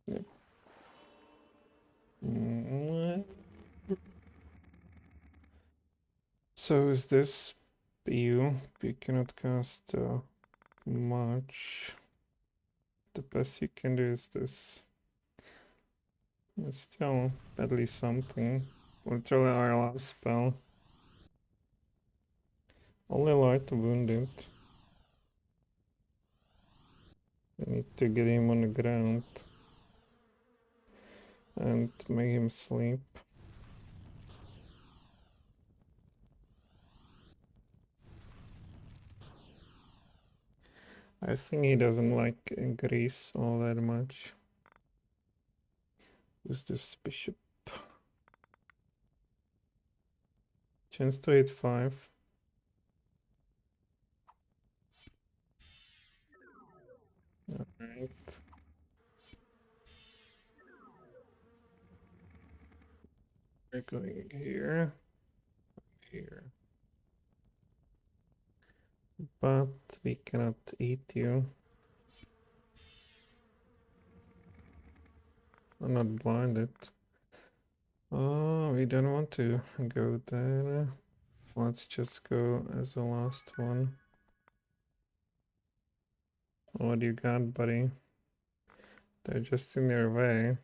Yep. So is this you? You cannot cast much. The best you can do is this. It's still at least something. Literally our last spell. Only light wounded. I need to get him on the ground and make him sleep. I think he doesn't like grease all that much. Who's this bishop? Chance to hit 5. Alright. We're going here. Here. But we cannot eat you. I'm not blinded. Oh, we don't want to go there. Let's just go as the last one. What do you got, buddy? They're just in their way.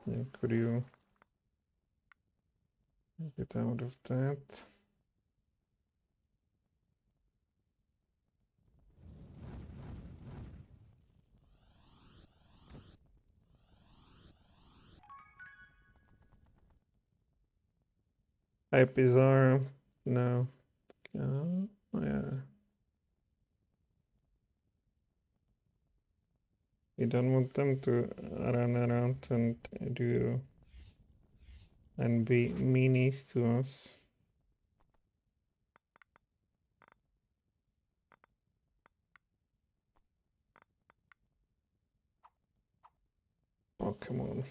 Yeah, could you get out of that? Hi, Pizarro. No. Oh, yeah. We don't want them to run around and do and be meanies to us. Oh, come on.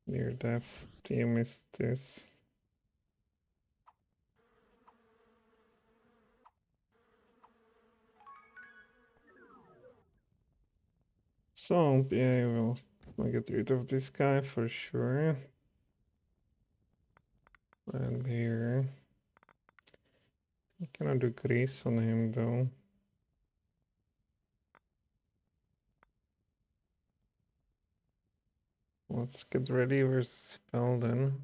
Near death. You missed this. So, yeah, we'll get rid of this guy for sure. And here. I cannot do grease on him though. Let's get ready versus spell then.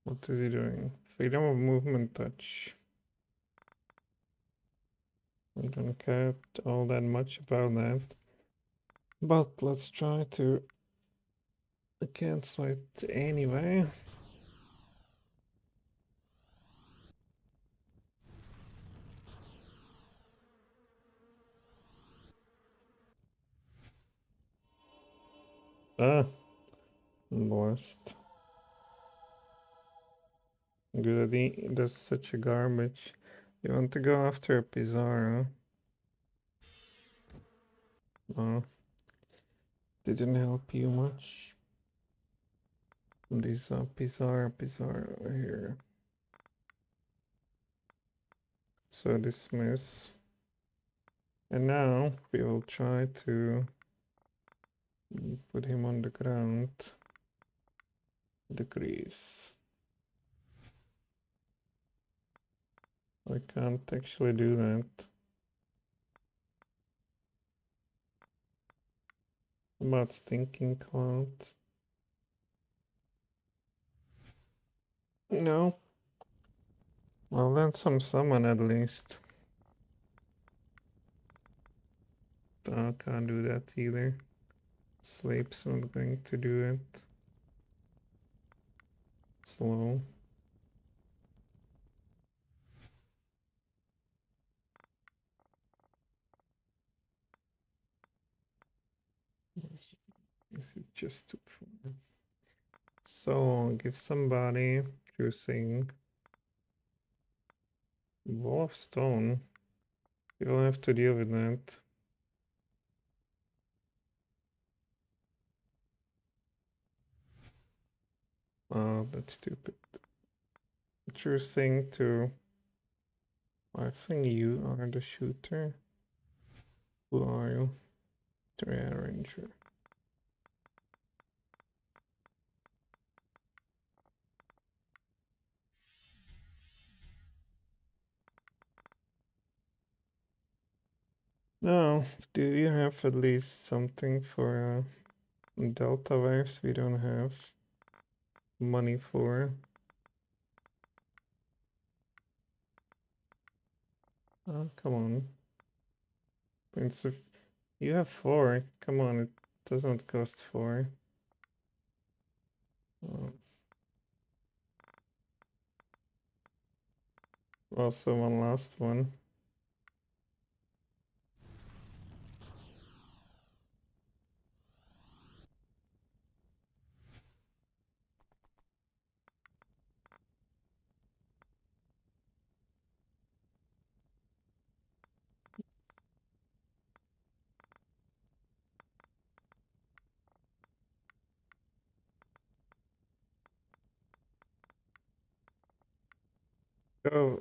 What is he doing? Freedom of movement touch. I don't care all that much about that. But let's try to cancel it anyway. Ah, blessed. Good, he does such a garbage. You want to go after Pizarro? Oh, didn't help you much. This Pizarro here. So dismiss. And now we will try to put him on the ground. Decrease. I can't actually do that. About Stinking Cloud. No. Well, then some summon at least. I can't do that either. Sleep's not going to do it. Slow. If it just took forever. So give somebody choosing Wall of Stone. You'll have to deal with that. Oh, that's stupid. Choosing to. I think you are the shooter. Who are you? The Ranger. Do you have at least something for Delta Virus we don't have money for? Oh, come on. Prince of... You have 4. Come on, it doesn't cost 4. Oh. Also, one last one. Go.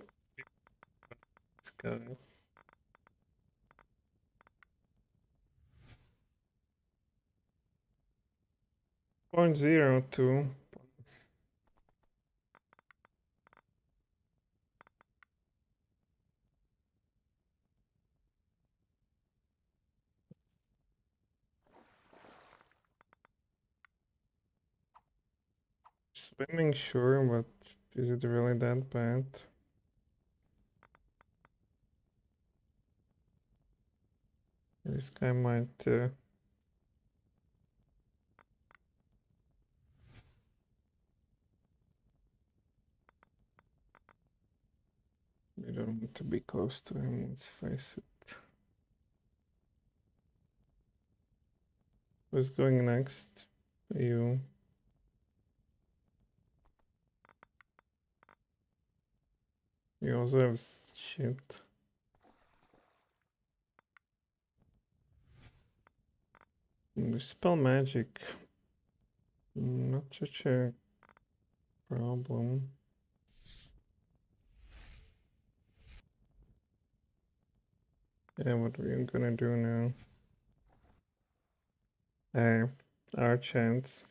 Let's go. 0.02. Swimming, sure, but is it really that bad? This guy might we don't want to be close to him, let's face it. Who's going next? You. You also have shit. Dispel magic. Not such a problem. Yeah, what are we gonna do now? Our chance.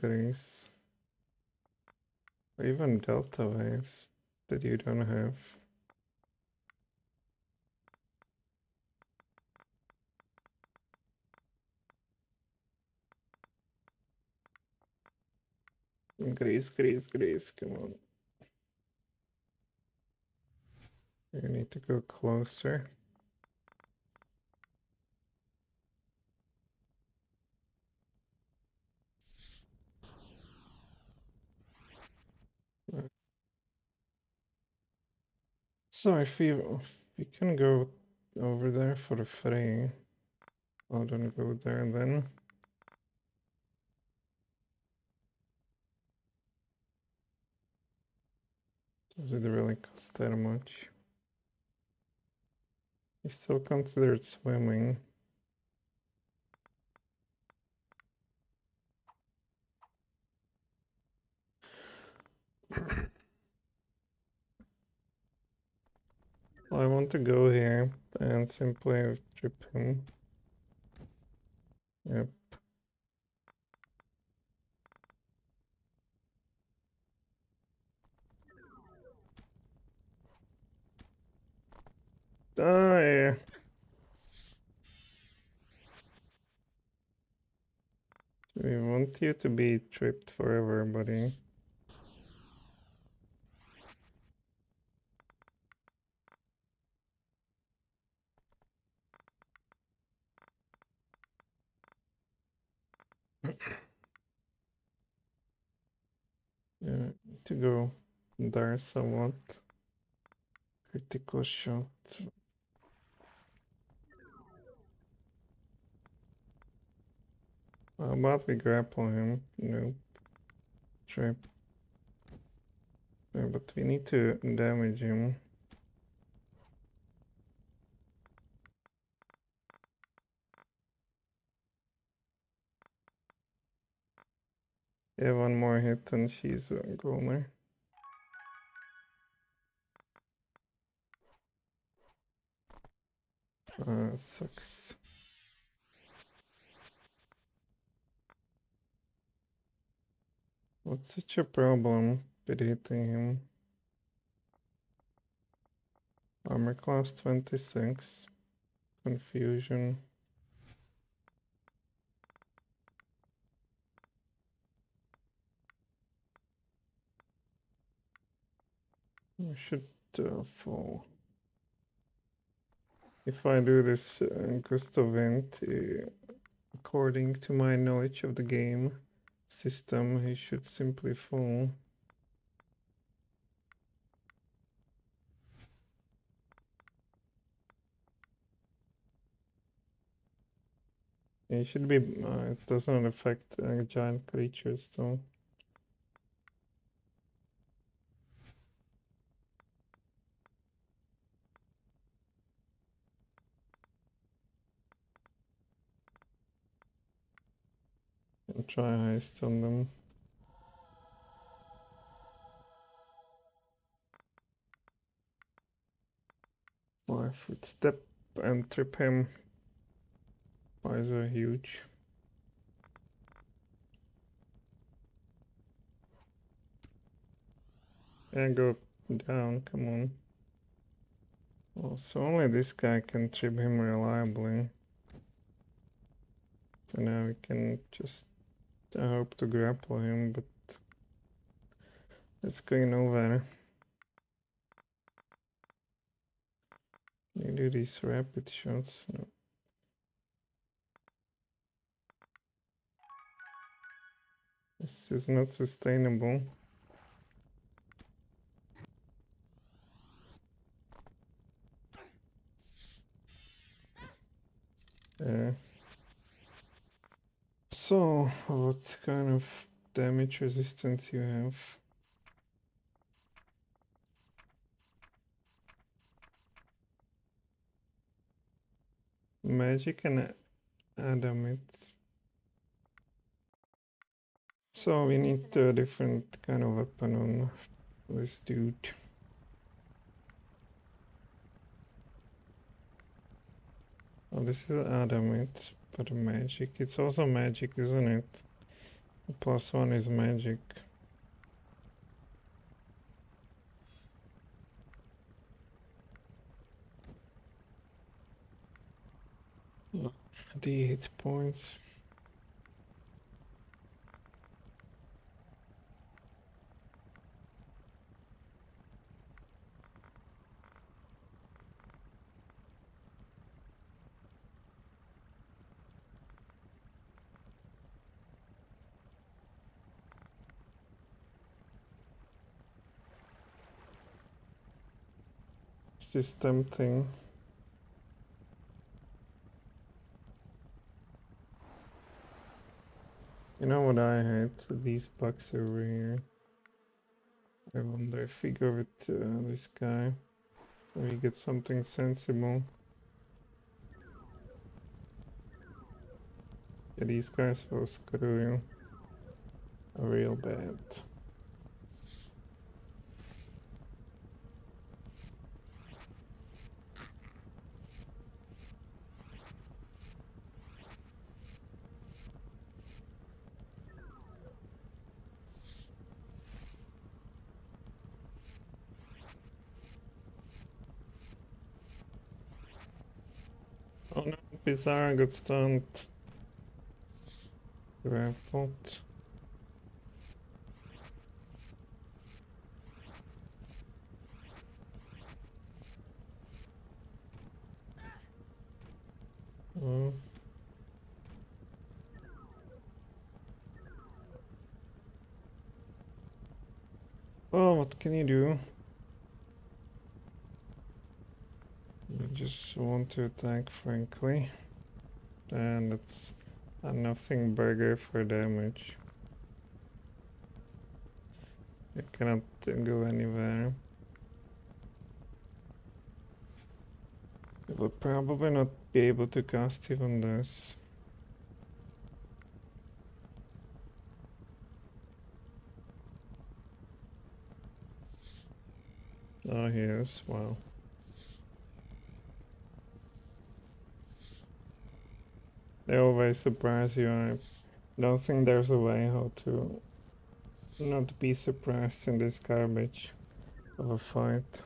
Grace. Or even Delta waves that you don't have. Grace, come on. You need to go closer. So if we can go over there for the free, I'll don't go there then. Does it really cost that much? I still considered swimming. I want to go here and simply trip him. Yep. Die! We want you to be tripped forever, buddy. Yeah, to go there somewhat. Critical shot. How about we grapple him? Nope. Trip. Yeah, but we need to damage him. Yeah, one more hit and she's a goner. Sucks. What's such a problem with hitting him? Armor class 26. Confusion. I should fall. If I do this gust of wind, according to my knowledge of the game system, he should simply fall. It should be. It doesn't affect giant creatures, though. And try heist on them. 5-foot step and trip him. Why is so huge? And go down, come on. Well, so only this guy can trip him reliably. So now we can just hope to grapple him, but it's going nowhere. You do these rapid shots. No. This is not sustainable. So, what kind of damage resistance you have? Magic and adamant. So we need a different kind of weapon on this dude. Oh, this is adamant, but magic. It's also magic, isn't it? The +1 is magic. The hit points. System thing. You know what I hate? These bugs over here. I wonder if we go with this guy, we get something sensible. Yeah, these guys will screw you real bad. Oh no, Bizarre got stunned. Grappled. Oh. Oh, what can you do? I just want to attack, frankly. And it's a nothing burger for damage. It cannot go anywhere. It will probably not be able to cast even this. Oh, he is. Wow. They always surprise you. I don't think there's a way how to not be surprised in this garbage of a fight.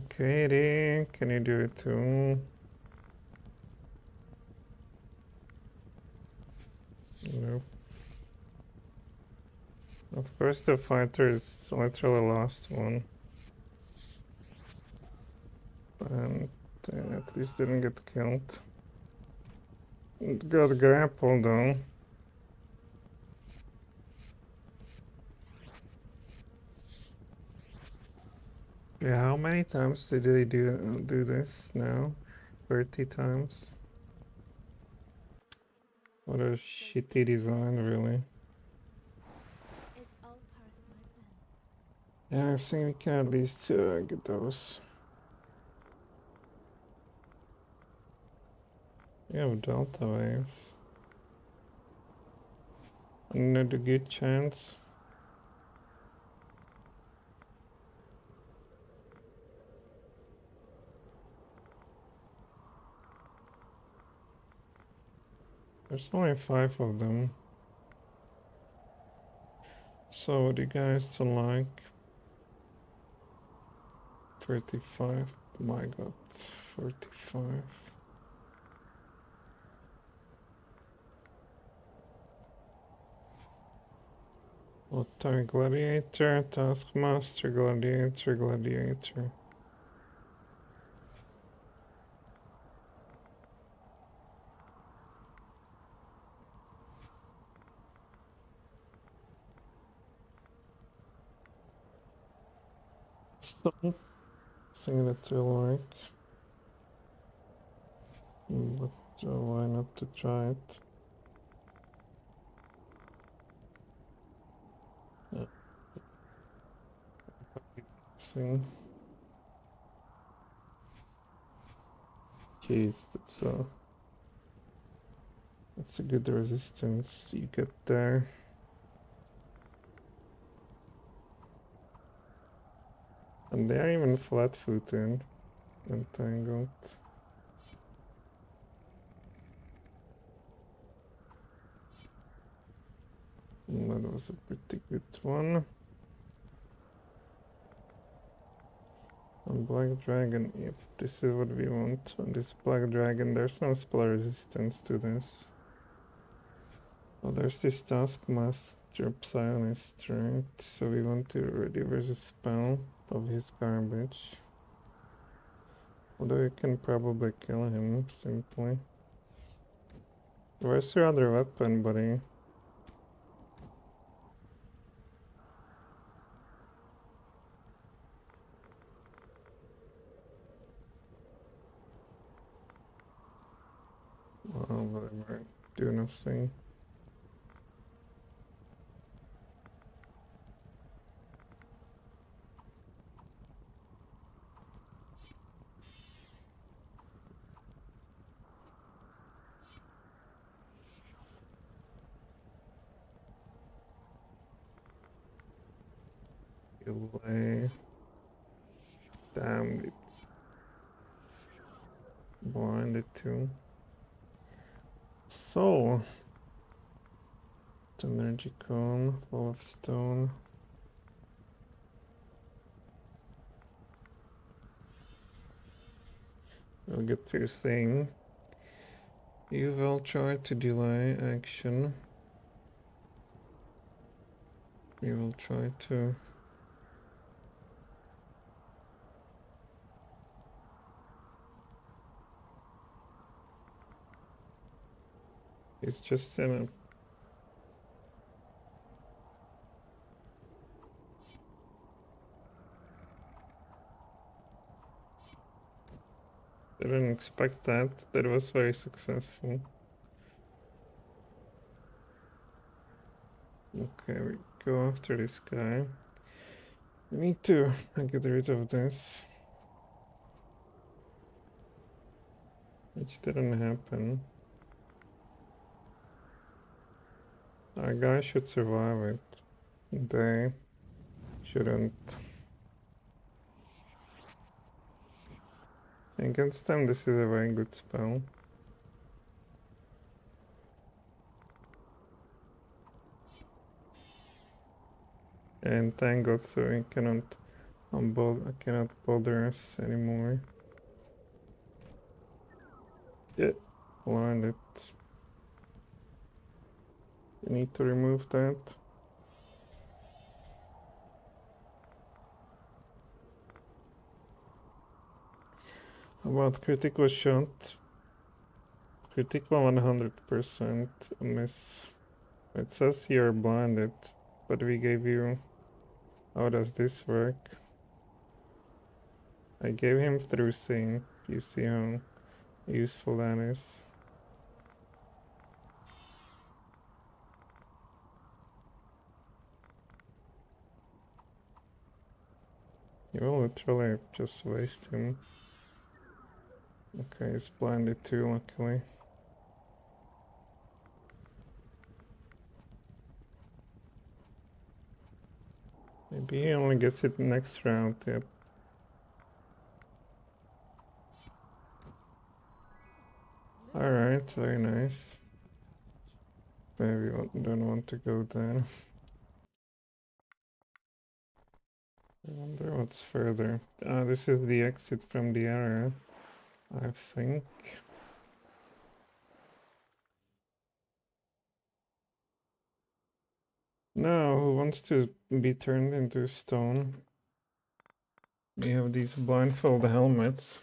Okay, can you do it too? Nope. Of course the fighter is literally the last one. And at least didn't get killed. It got grappled though. Yeah, how many times did they do this now? 30 times? What a shitty design, really. It's all part of my plan. Yeah, I think we can at least get those. We have delta waves. Another good chance. There's only 5 of them. So what do you guys to like? 35. My god, 45. Ottar Gladiator, Taskmaster, Gladiator, Gladiator. Stone. Thing that will like. But why not to try it? Thing. Jeez, that's a good resistance you get there. And they are even flat-footed, entangled. That was a pretty good one. And Black Dragon, yep, this is what we want. On this Black Dragon, there's no spell resistance to this. Oh, there's this Taskmaster Psionicist, right? So we want to reverse a spell of his garbage. Although you can probably kill him, simply. Where's your other weapon, buddy? Well, whatever. Do nothing. Away. Damn it. Blinded too. So, energy cone, full of stone. We'll get to your thing. You will try to delay action. We will try to. It's just in a. Didn't expect that. That was very successful. Okay, we go after this guy. We need to get rid of this. Which didn't happen. Our guy should survive it. They shouldn't. Against them, this is a very good spell. Entangled, so he cannot I cannot bother us anymore. Yeah, blind it. You need to remove that. About critical shot. Critical 100% miss. It says you're blinded, but we gave you... How does this work? I gave him through sync. You see how useful that is. You will literally just waste him. Okay, he's blinded too, luckily. Maybe he only gets it next round, yep. Alright, very nice. Maybe don't want to go there. I wonder what's further. This is the exit from the area, I think. No, who wants to be turned into stone? We have these blindfold helmets.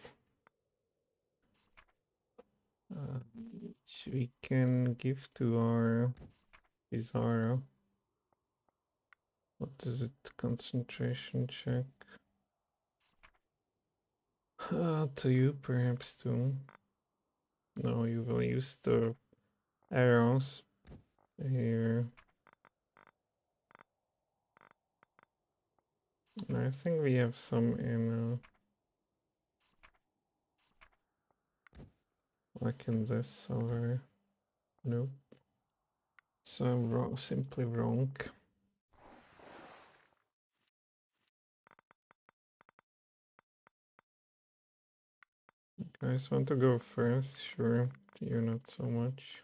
Which we can give to our Bizarro. What is it? Concentration check. To you, perhaps too. No, you will use the arrows here. And I think we have some in like in this over. Nope. So I'm wrong, simply wrong. You guys want to go first? Sure. You not so much.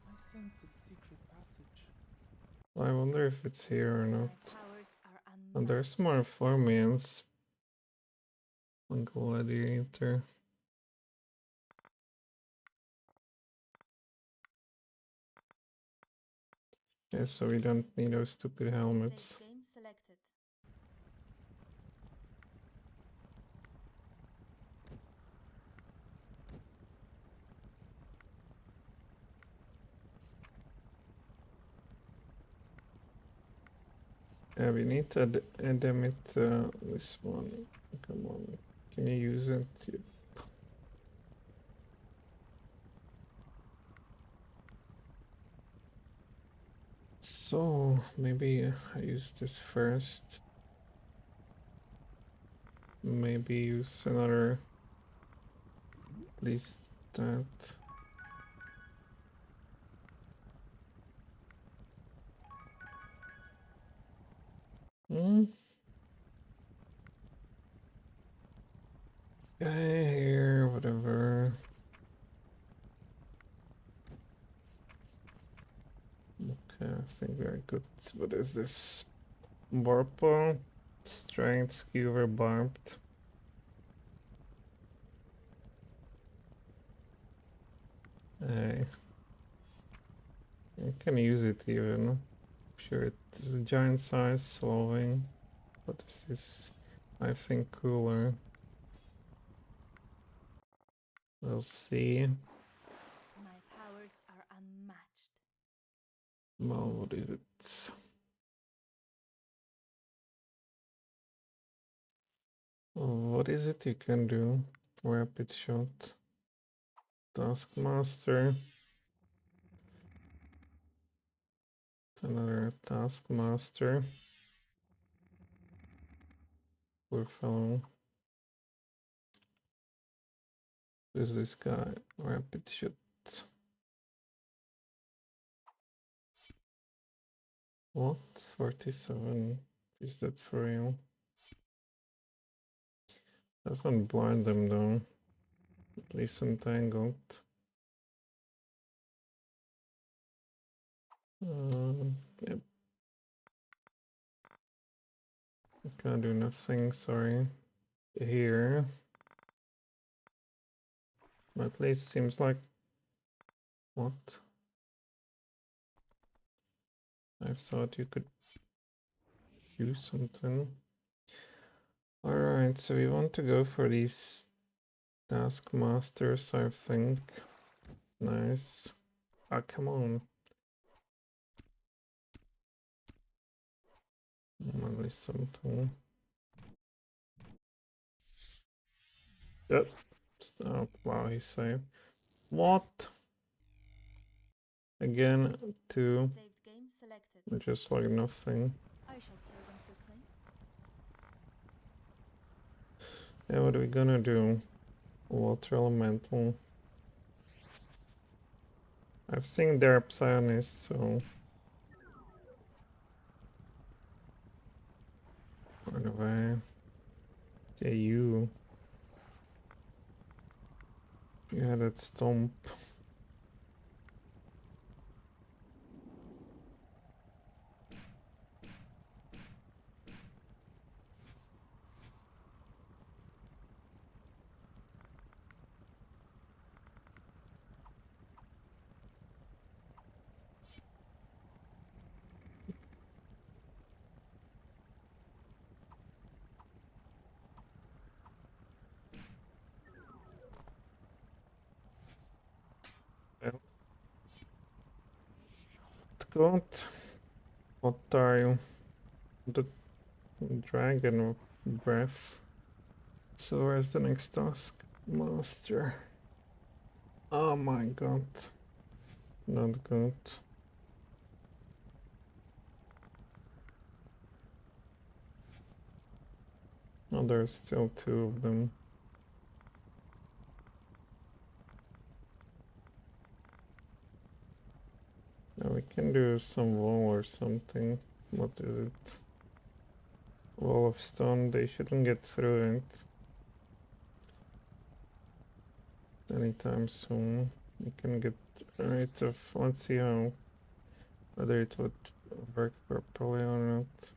I sense a secret passage. I wonder if it's here or My not. powers are And there's unmatched. more Formians. Gladiator. Okay, so we don't need those stupid helmets. Safe game selected. Yeah, we need to add them it this one. Come on, can you use it? Yep. So maybe I use this first. Maybe use another. At least that. Hmm. Okay, here, whatever. Okay, I think very good. What is this? Warple, strength, skewer, barbed. Hey, I can use it even. Sure, it's giant size, slowing. But this is, I think, cooler. We'll see. My powers are unmatched. Well, what is it? What is it you can do? Rapid shot. Taskmaster. Another Taskmaster. Poor fellow. Who's this guy? Rapid shot. What? 47? Is that for real? Doesn't blind them though. At least entangled. Yep. Can't do nothing, sorry. Here. At least seems like... What? I thought you could do something. Alright, so we want to go for these taskmasters, I think. Nice. Ah, come on. At least something. Yep. Stop. Wow, he saved. What? Again, two. Saved game selected. Just like nothing. I shall kill them quickly. Yeah, what are we gonna do? Water elemental. I've seen their Psionists, so... Run away. Yeah, you. Yeah, that stomp. Well, God. What are you? The dragon breath. So where's the next task? Master. Oh my god. Not good. Oh, there's still two of them. Now we can do some wall or something. What is it? Wall of stone. They shouldn't get through it anytime soon. We can get rid of... Let's see how... whether it would work properly or not.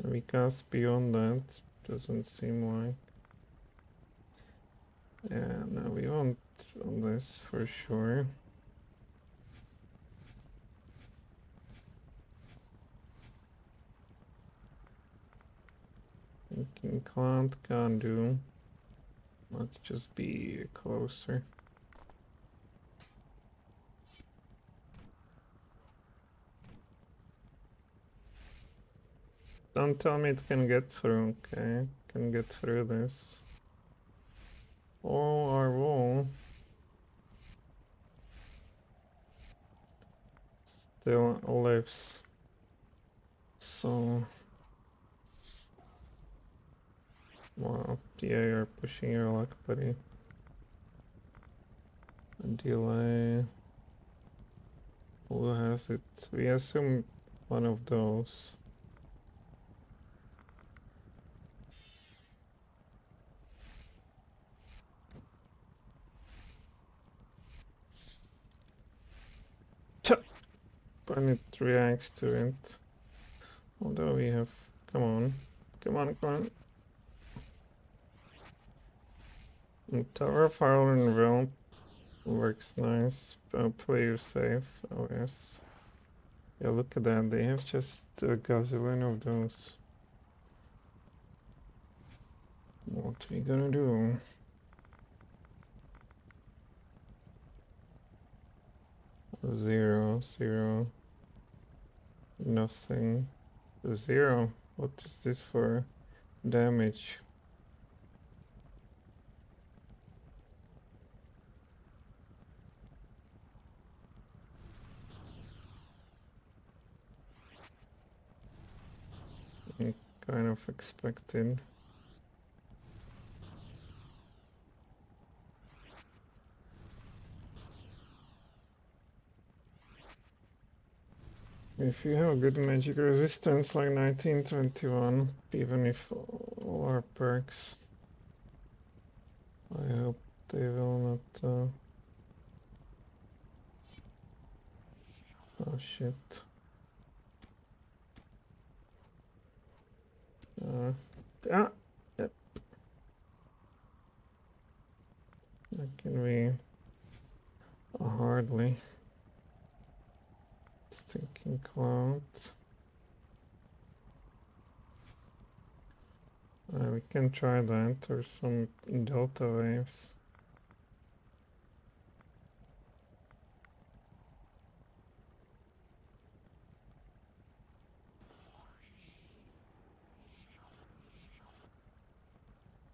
We cast beyond that. Doesn't seem like... Yeah, no, we want on this for sure. Thinking can't do. Let's just be closer. Don't tell me it can get through, okay? Can get through this. Oh, our wall still lives. So... Wow, yeah, you're pushing your luck, buddy. A delay. Who has it? We assume one of those. When it reacts to it. Although we have... Come on. Come on, come on. Tower of Iron Realm works nice. Play you safe. Oh yes. Yeah, look at that. They have just a gazillion of those. What we gonna do? Zero, zero. Nothing. Zero. What is this for damage? Kind of expected. If you have good magic resistance like 1921, even if all our perks, I hope they will not... Oh shit. Ah, yep. That can be hardly. Stinking cloud. We can try that, or some delta waves.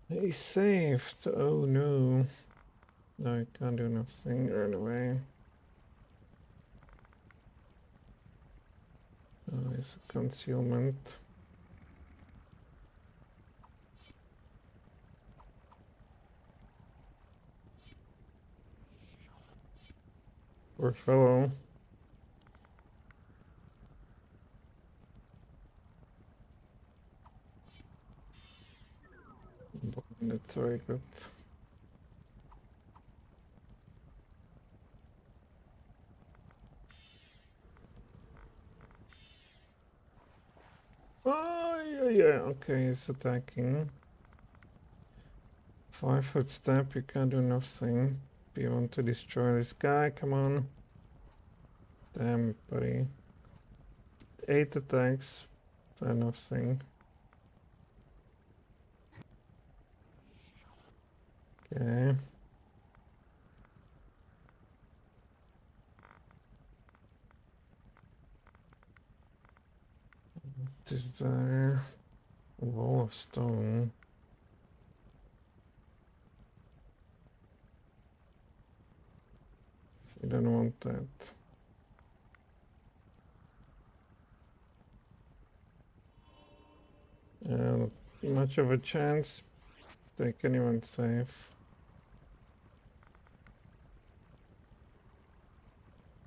He saved! Oh no. No, I can't do nothing. Run away. Oh, it's a concealment. Poor fellow. That's very good. Oh, yeah, okay, he's attacking. 5-foot step, you can't do nothing. If you want to destroy this guy, come on. Damn, buddy. 8 attacks, nothing. Okay. What is there? Wall of stone. You don't want that. Not much of a chance. Take anyone safe.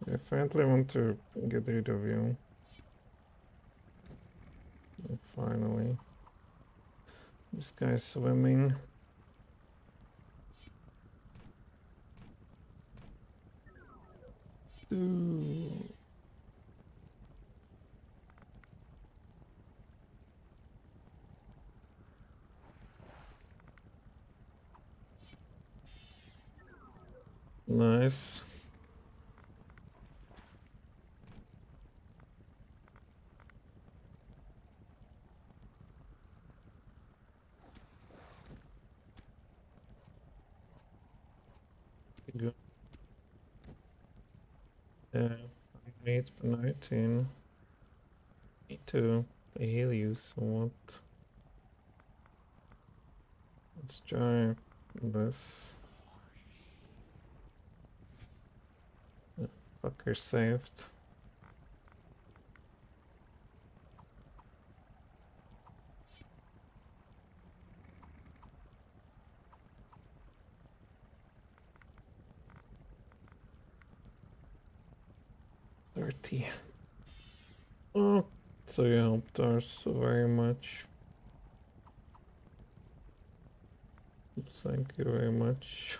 I definitely want to get rid of you. Finally. This guy's swimming. Ooh. Nice. Good. Yeah, 8 per 19. Need to heal you somewhat. Let's try this. Fucker saved. $30. Oh, so you helped us so very much. Thank you very much.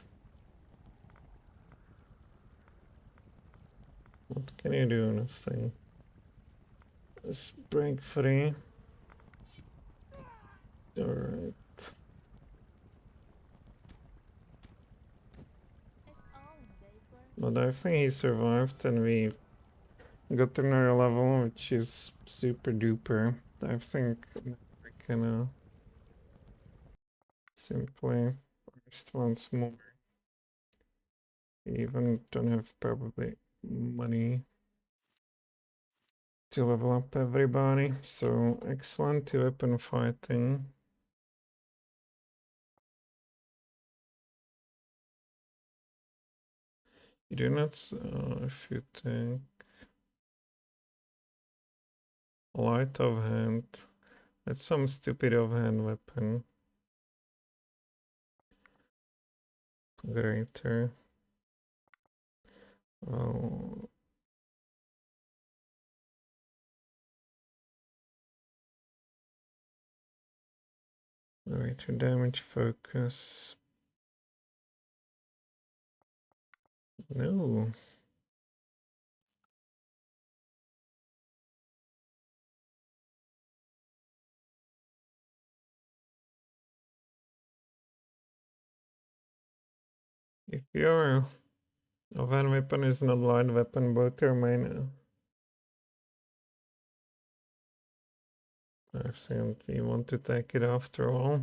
What can you do? Nothing. Let's break free. Alright. It's all in a day's work. But I think he survived and we got to another level, which is super duper. I think we can simply rest once more. We even don't have probably money to level up everybody. So X1 to weapon fighting. You do not, if you take light of hand, that's some stupid offhand weapon. Greater. Oh. Greater damage focus. No. If your van weapon is not light weapon, both your main. I think we want to take it after all.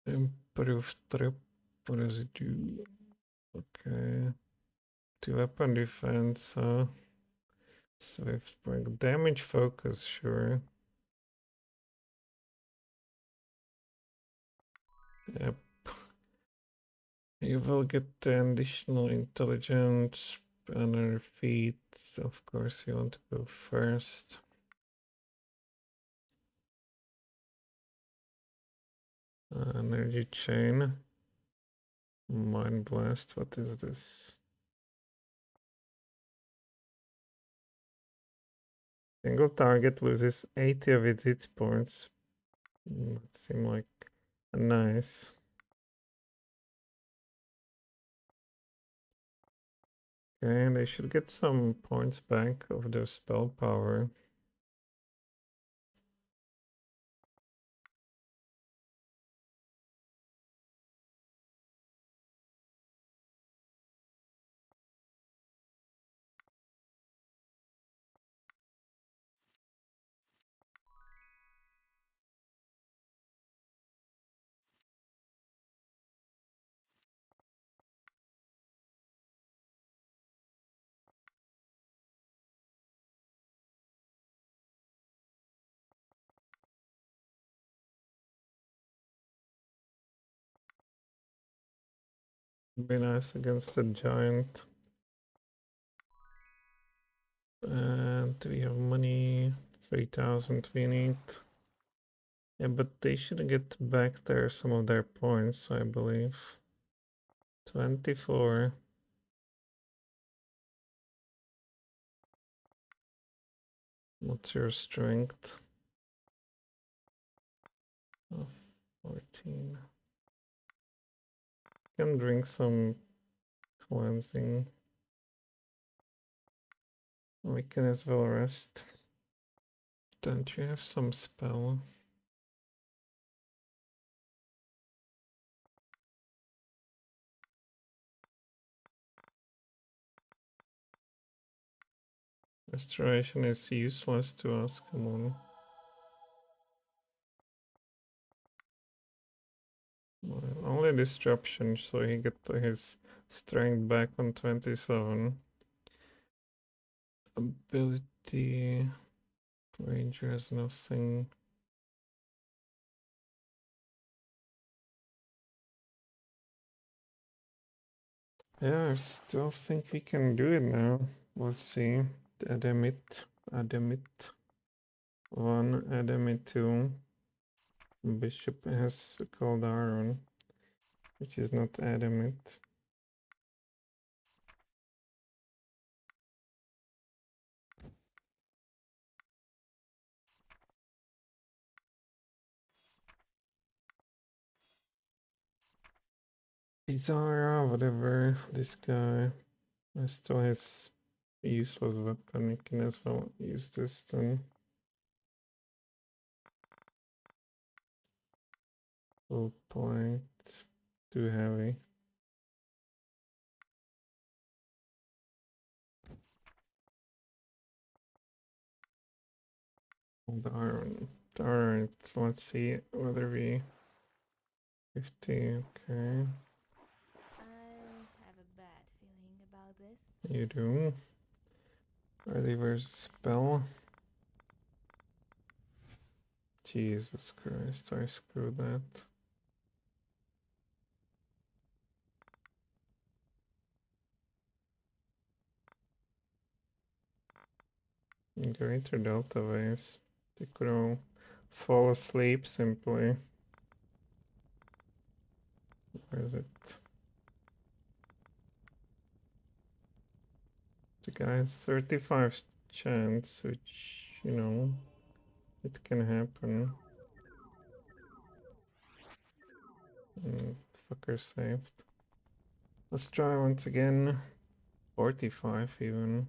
Improved trip. What does it do? Okay. 2 weapon defense. Swift break. Damage focus, sure. Yep. You will get an additional intelligence, another feat. Of course, you want to go first. Energy chain. Mind blast. What is this? Single target loses 80 of its hit points. That seems like nice. Okay, they should get some points back of their spell power. Be nice against the giant. And we have money, 3,000 we need. Yeah, but they should get back there some of their points, I believe. 24. What's your strength? Oh, 14. Can drink some cleansing. We can as well rest. Don't you have some spell? Restoration is useless to us, come on. Well, only disruption, so he get his strength back on 27. Ability. Ranger has nothing. Yeah, I still think we can do it now. We'll see. Adamit. 1, Adamit 2. Bishop has cold iron, which is not adamant. Bizarre, whatever. This guy still has a useless weapon. He can as well use this then. Full point. Too heavy. The iron. Alright, let's see whether we 50, okay. I have a bad feeling about this. You do. Ready, where's the spell? Jesus Christ, I screwed that. Greater delta waves. They could all fall asleep simply. Where is it? The guy has 35 chance, which, you know, it can happen. Fucker saved. Let's try once again. 45 even.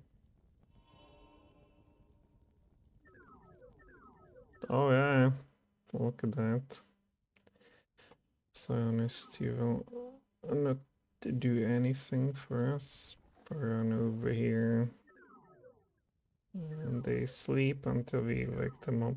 Oh yeah, look at that. Psionicist, you will not do anything for us. Run over here. And they sleep until we wake them up.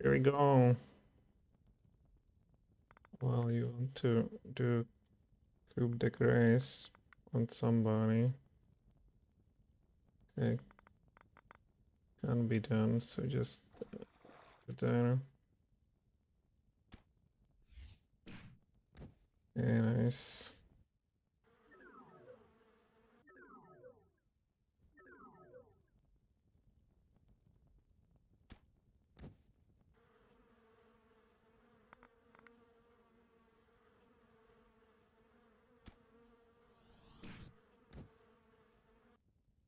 Here we go. Well, you want to do coup de grace on somebody. Okay. Can't be done, so just put there. Very nice.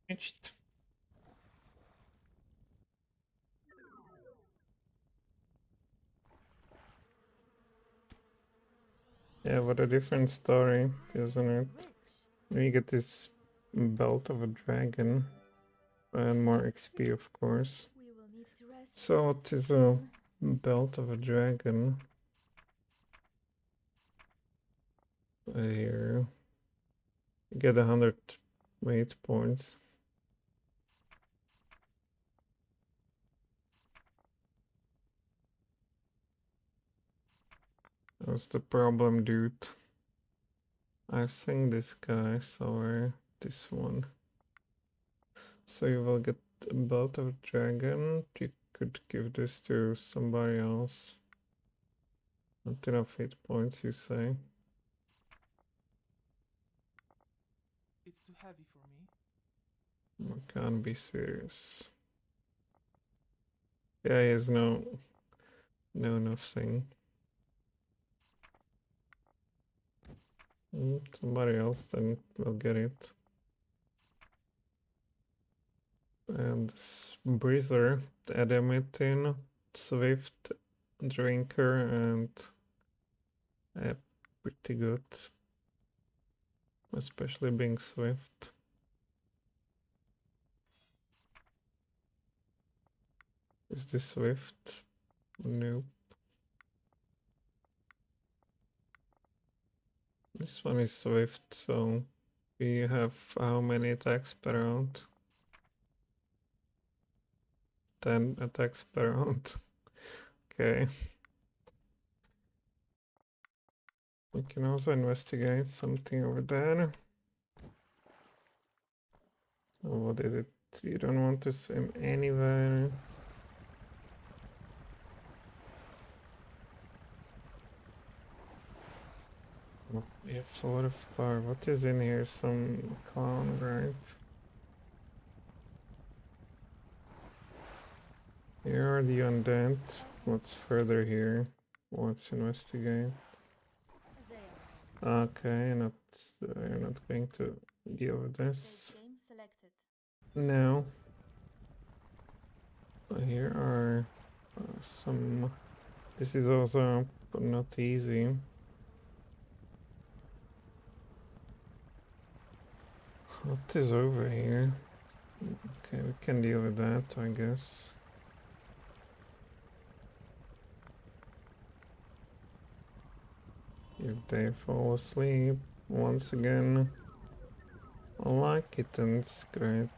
Finished. Yeah, what a different story, isn't it? We get this belt of a dragon and more XP, of course. We will need to rest. So what is a belt of a dragon? Here, you get 100 weight points. What's the problem, dude? I've seen this guy somewhere. This one. So you will get a belt of dragon. You could give this to somebody else. Not enough hit points, you say? It's too heavy for me. I can't be serious. Yeah, he has no nothing. Somebody else then will get it. And this Breezer, Adamitin, Swift, Drinker, and pretty good. Especially being Swift. Is this Swift? Nope. This one is Swift, so we have how many attacks per round? 10 attacks per round. Okay. We can also investigate something over there. Oh, what is it? You don't want to swim anywhere. Oh, yeah, 4 of power. What is in here? Some clown, right? Here are the undead. What's further here? Let's investigate. They are Okay, you're not going to deal with this. safe game selected. No. Here are some. This is also not easy. What is over here? Okay, we can deal with that, I guess. If they fall asleep once again, I like it and it's great.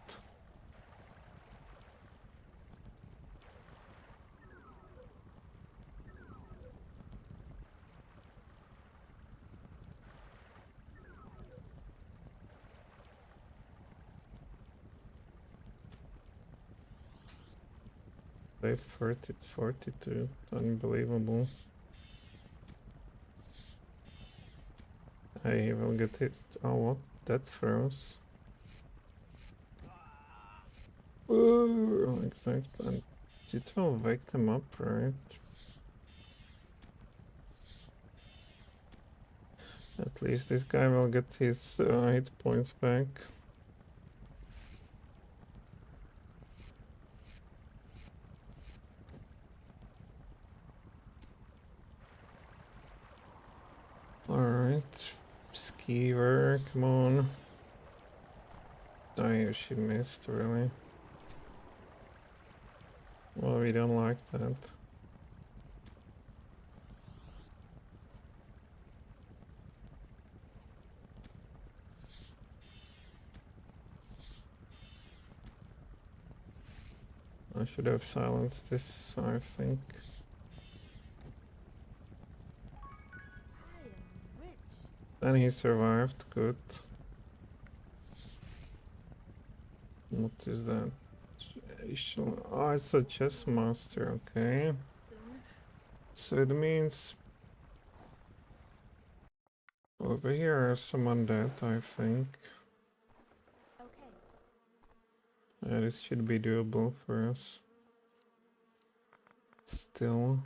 They 42, unbelievable. I will get hit. Oh, what? That froze. Ooh, exactly. And you don't wake them up, right? At least this guy will get his 8 points back. Alright. Skeever, come on. Oh, she missed, really. Well, we don't like that. I should have silenced this, I think. I am rich. And he survived, good. What is that? Oh, it's a chess master, okay. Soon. So it means over here is some undead, I think. Okay. This should be doable for us. Still.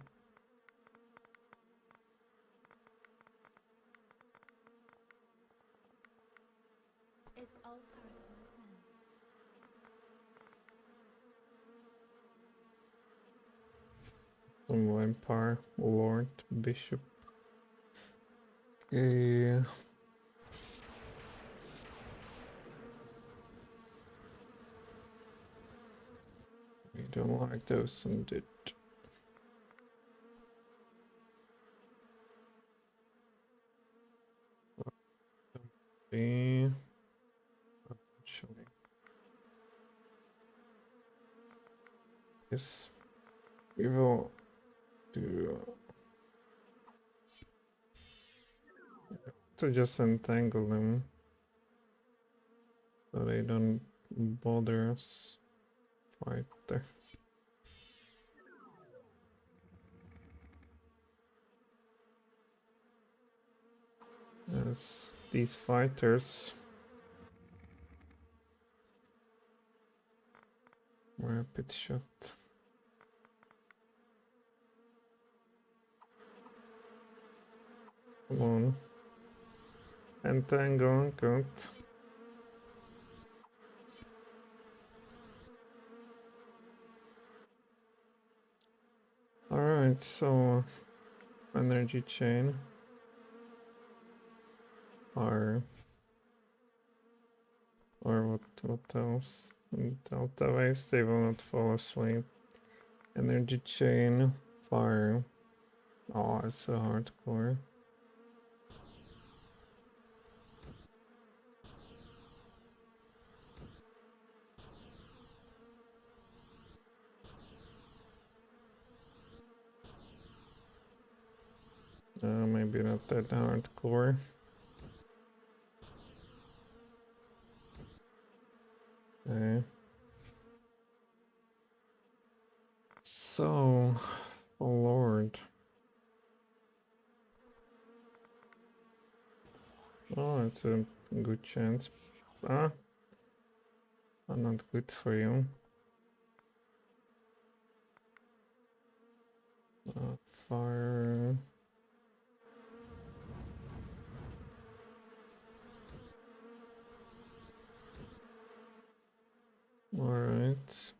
It's all part of my plan. Some vampire, lord, bishop. Okay. We don't like those undead. Actually, yes, we will do to just entangle them so they don't bother us right there. Yes, these fighters. Rapid shot. Come on. Entangle, good. Alright, so energy chain. Or what else? Delta waves, they will not fall asleep. Energy chain, fire. Oh, it's so hardcore. Maybe not that hardcore. Okay. So, oh lord. Oh, it's a good chance. Ah, not good for you. Fire. Alright.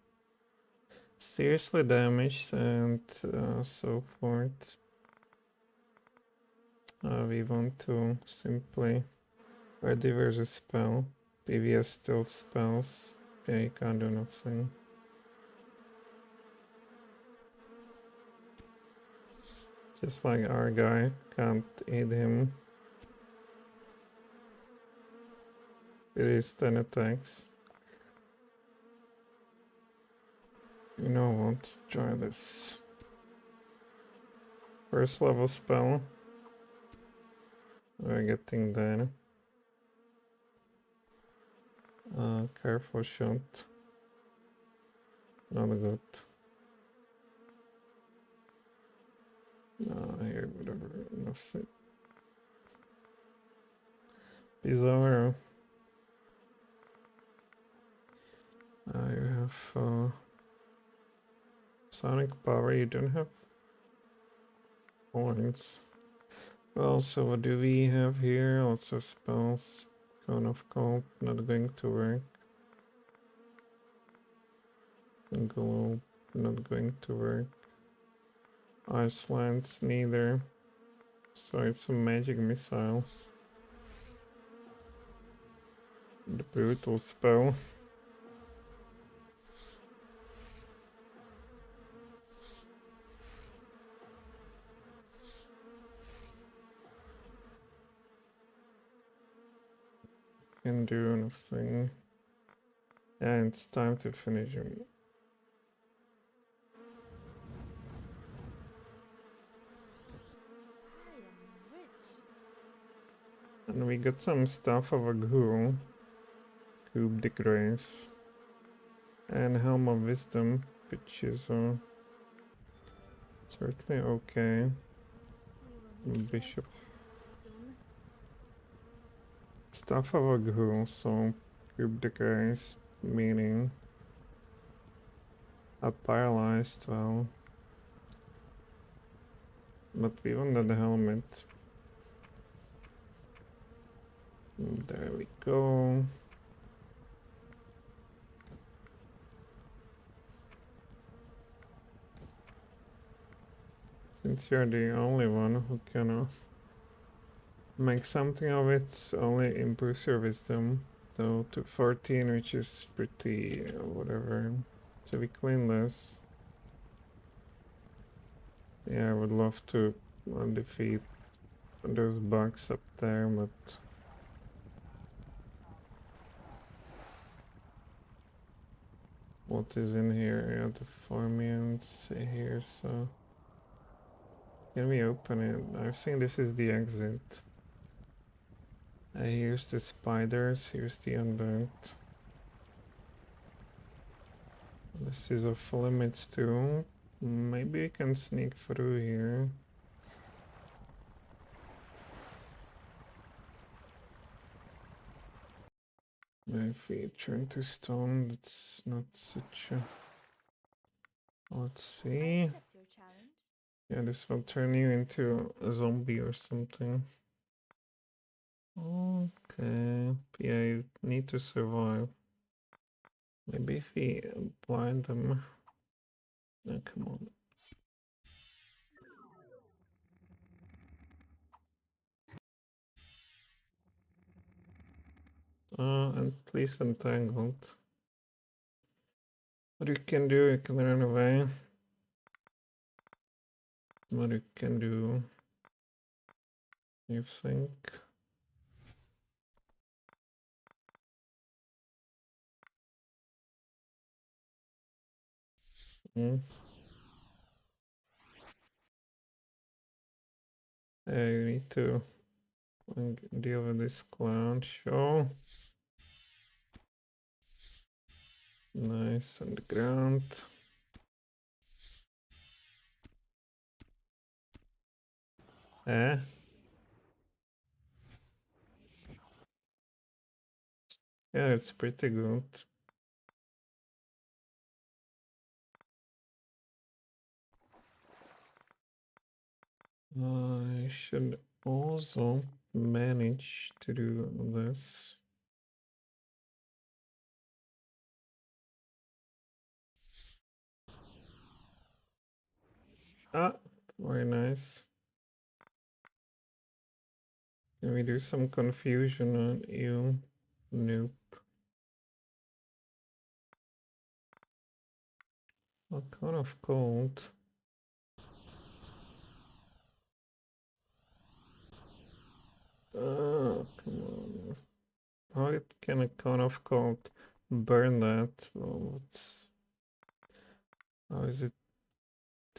Seriously damaged and so forth. We want to simply ready where's a spell. PVS still spells. Yeah, you can't do nothing. Just like our guy can't aid him. It is 10 attacks. You know what? Try this. First level spell. We're getting there. Careful shot. Not good. Here, whatever. Nothing. Bizarre. You have have sonic power. You don't have points. Well, so what do we have here? Also spells. Cone of Cold, not going to work. Globe, not going to work. Icelands, neither. So it's a magic missile. The brutal spell. Can do nothing. And it's time to finish him. I am rich. And we got some stuff of a ghoul. Coupe de Grace. And Helm of Wisdom, which is certainly okay. We will need to Bishop. rest soon. Stuff of a ghoul, so Coupe de Grace, meaning a paralyzed, well. But we wanted the helmet. There we go. Since you're the only one who can make something of it, only improves your wisdom. So to 14, which is pretty whatever. So we clean this. Yeah, I would love to defeat those bugs up there, but what is in here? Yeah, the Formians here, so can we open it? I think this is the exit. Here's the spiders, here's the undead. This is off limits too. Maybe we can sneak through here. If we turn to stone, that's not such a... Let's I see. accept your challenge. Yeah, this will turn you into a zombie or something. Okay. Yeah, you need to survive. Maybe if we blind them. Oh, come on. And please entangled. What you can do, you can run away. What you can do, you think? Hmm? You need to deal with this clown show. Nice on the ground. Eh? Yeah, it's pretty good. I should also manage to do this. Ah, very nice. Can we do some confusion on you? Nope. What kind of cold? Oh, come on. How can a cone of cold burn that? Well, how is it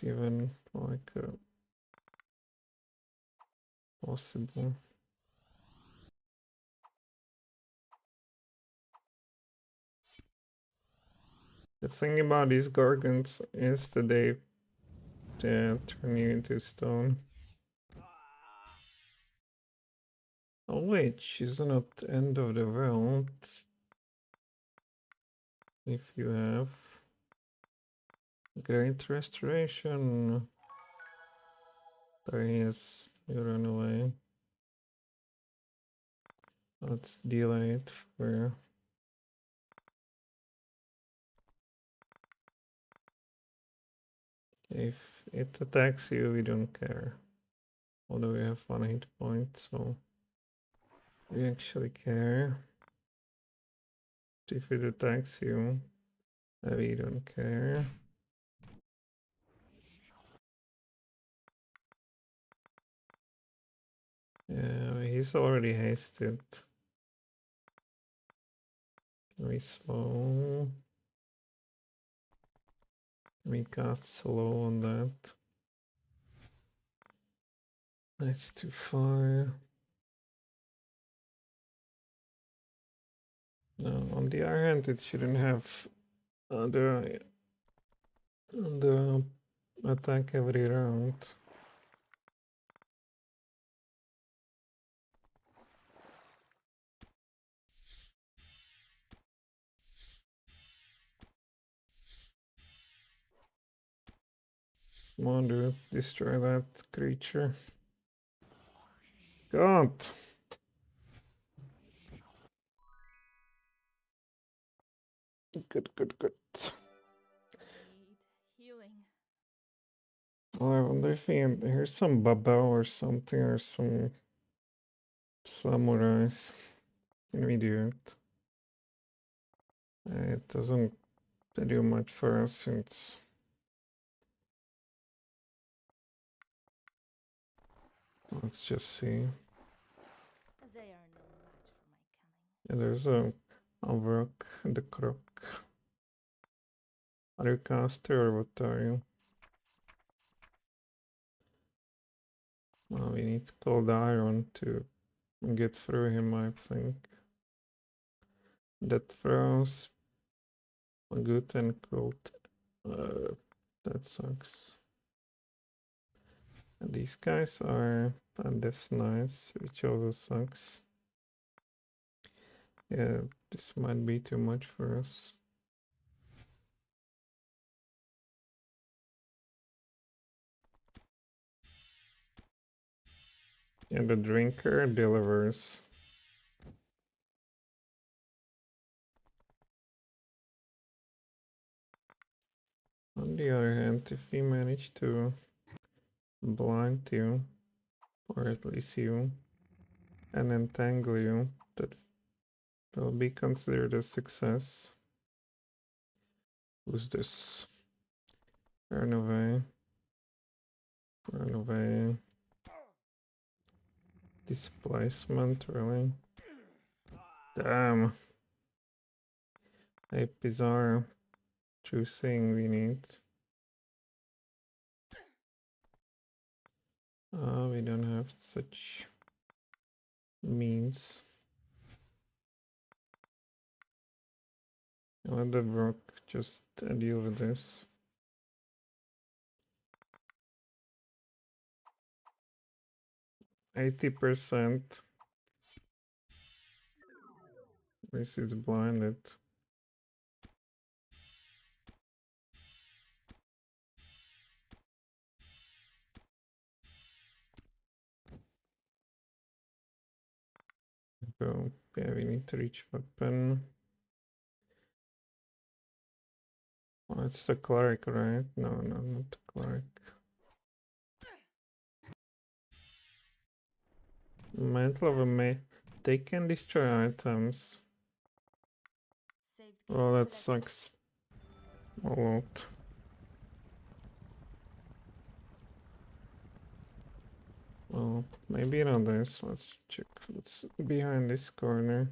even like possible? The thing about these gargants is that they turn you into stone. Oh wait, she's not end of the world. If you have Great Restoration, there he is. You run away. Let's delay it for. If it attacks you, we don't care. Although we have 1 hit point, so we actually care. If it attacks you, we don't care. Yeah, he's already hasted. Can we slow? Can we cast slow on that? That's too far. No, on the other hand, it shouldn't have the attack every round. Come on, dude, destroy that creature. God! Good, good, good. Need healing. Well, I wonder if here's some Baba or something, or some samurais. Can we do it? It doesn't do much for us since. Let's just see. They are no match for my cunning. Yeah, there's a work the crook. Are you caster or what are you? Well, we need cold iron to get through him, I think. That throws good and cold. That sucks. And these guys are, and that's nice, which also sucks. Yeah, this might be too much for us. And the drinker delivers. On the other hand, if we manage to blind you, or at least you, and entangle you, that will be considered a success. Who's this? Run away. Run away. Displacement, really? Damn. A bizarre true thing we need. We don't have such means. Let the rock just deal with this. %. This is blinded. So yeah, we need to reach weapon. Oh, it's the cleric, right? No, not the cleric. Mantle of a May. They can destroy items. Saved Oh, that selected. sucks a lot. Well, maybe not this. Let's check what's behind this corner.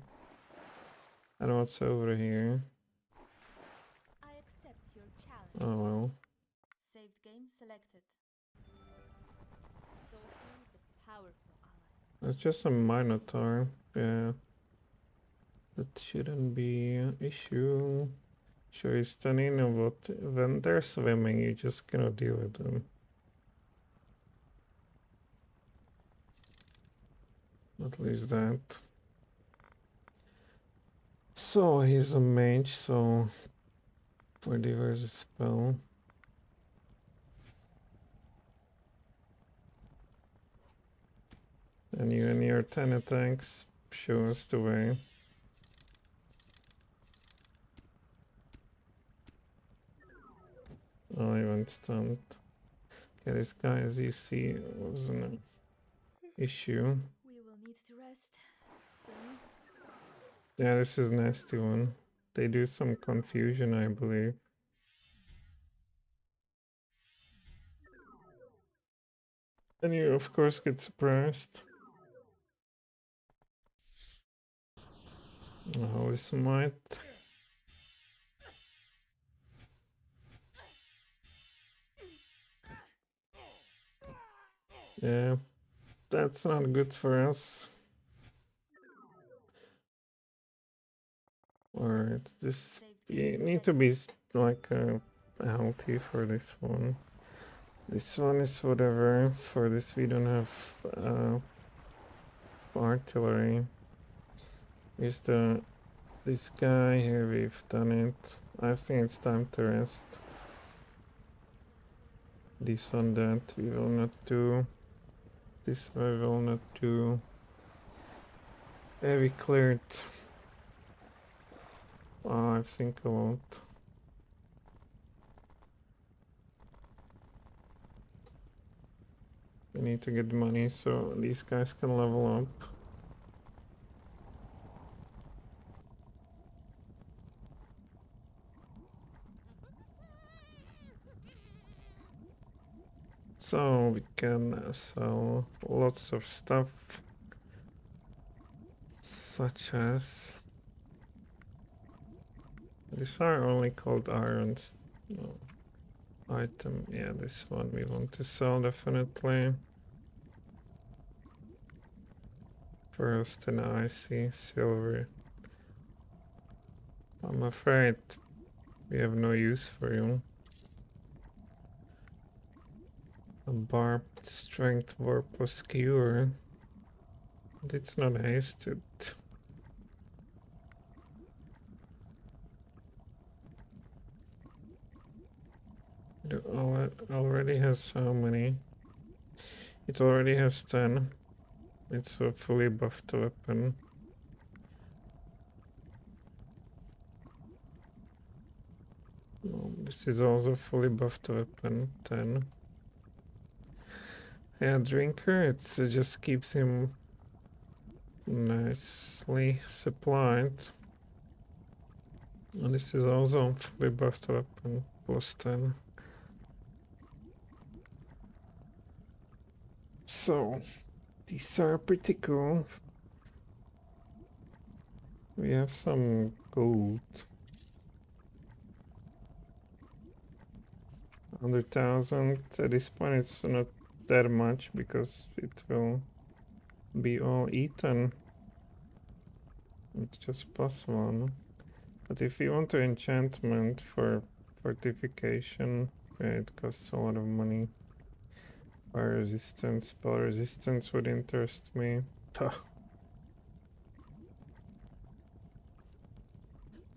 And what's over here. I accept your challenge. Oh well. Saved game selected. Sorcery is a powerful ally. It's just a Minotaur. Yeah. That shouldn't be an issue. Sure, he's stunning, but when they're swimming, you just cannot deal with them. At least that. So he's a mage, so For diverse spell. And you and your 10 attacks show us the way. Oh, I went stunned. Okay, this guy, as you see, was an issue. We will need to rest soon. Yeah, this is a nasty one. They do some confusion, I believe. And you, of course, get surprised. Holy smite. Yeah, that's not good for us. Alright, this you need to be like healthy for this one. This one is whatever. For this we don't have artillery. Here's this guy here. We've done it. I think it's time to rest. This on that we will not do. This we will not do. Yeah, we cleared. Oh, I think I won't. We need to get money so these guys can level up. So we can sell lots of stuff, such as these are only called irons. No. Item, yeah, this one we want to sell definitely. First, an icy silver. I'm afraid we have no use for you. A barbed strength warp skewer. But it's not hasted. It already has how many? It already has 10. It's a fully buffed weapon. This is also fully buffed weapon, 10. Yeah, drinker, it just keeps him nicely supplied. And this is also fully buffed weapon, plus 10. So, these are pretty cool. We have some gold. 100,000. At this point, it's not that much because it will be all eaten. It's just +1. But if you want to enchantment for fortification, it costs a lot of money. Fire resistance, spell resistance would interest me. Tuh.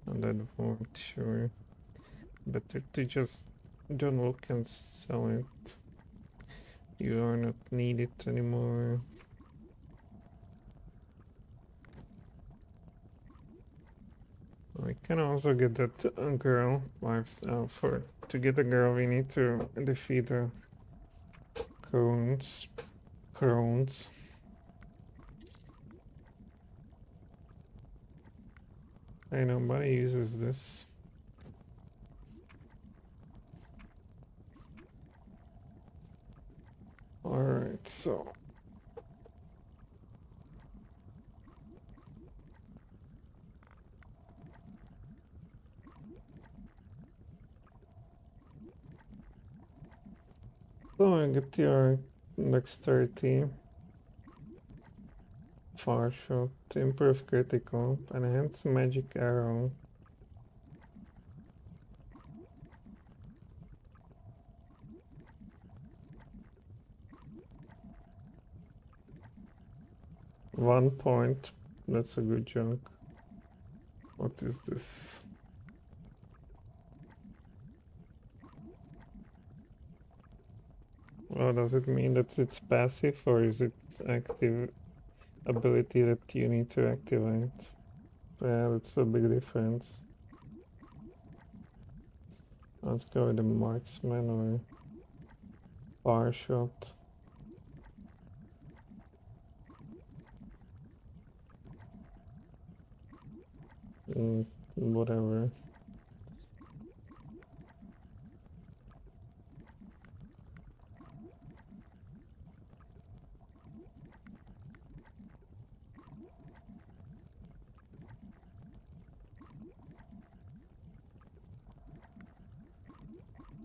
And that won't, sure. Better to just don't look and sell it. You are not needed anymore. We can also get that girl. To get a girl, we need to defeat the crones. Hey, nobody uses this. Alright, so I get your dexterity, far shot, improve critical, enhance magic arrow. One point, that's a good junk. What is this? Oh, does it mean that it's passive or is it active ability that you need to activate? Yeah, that's a big difference. Let's go with the marksman or fire shot. Whatever.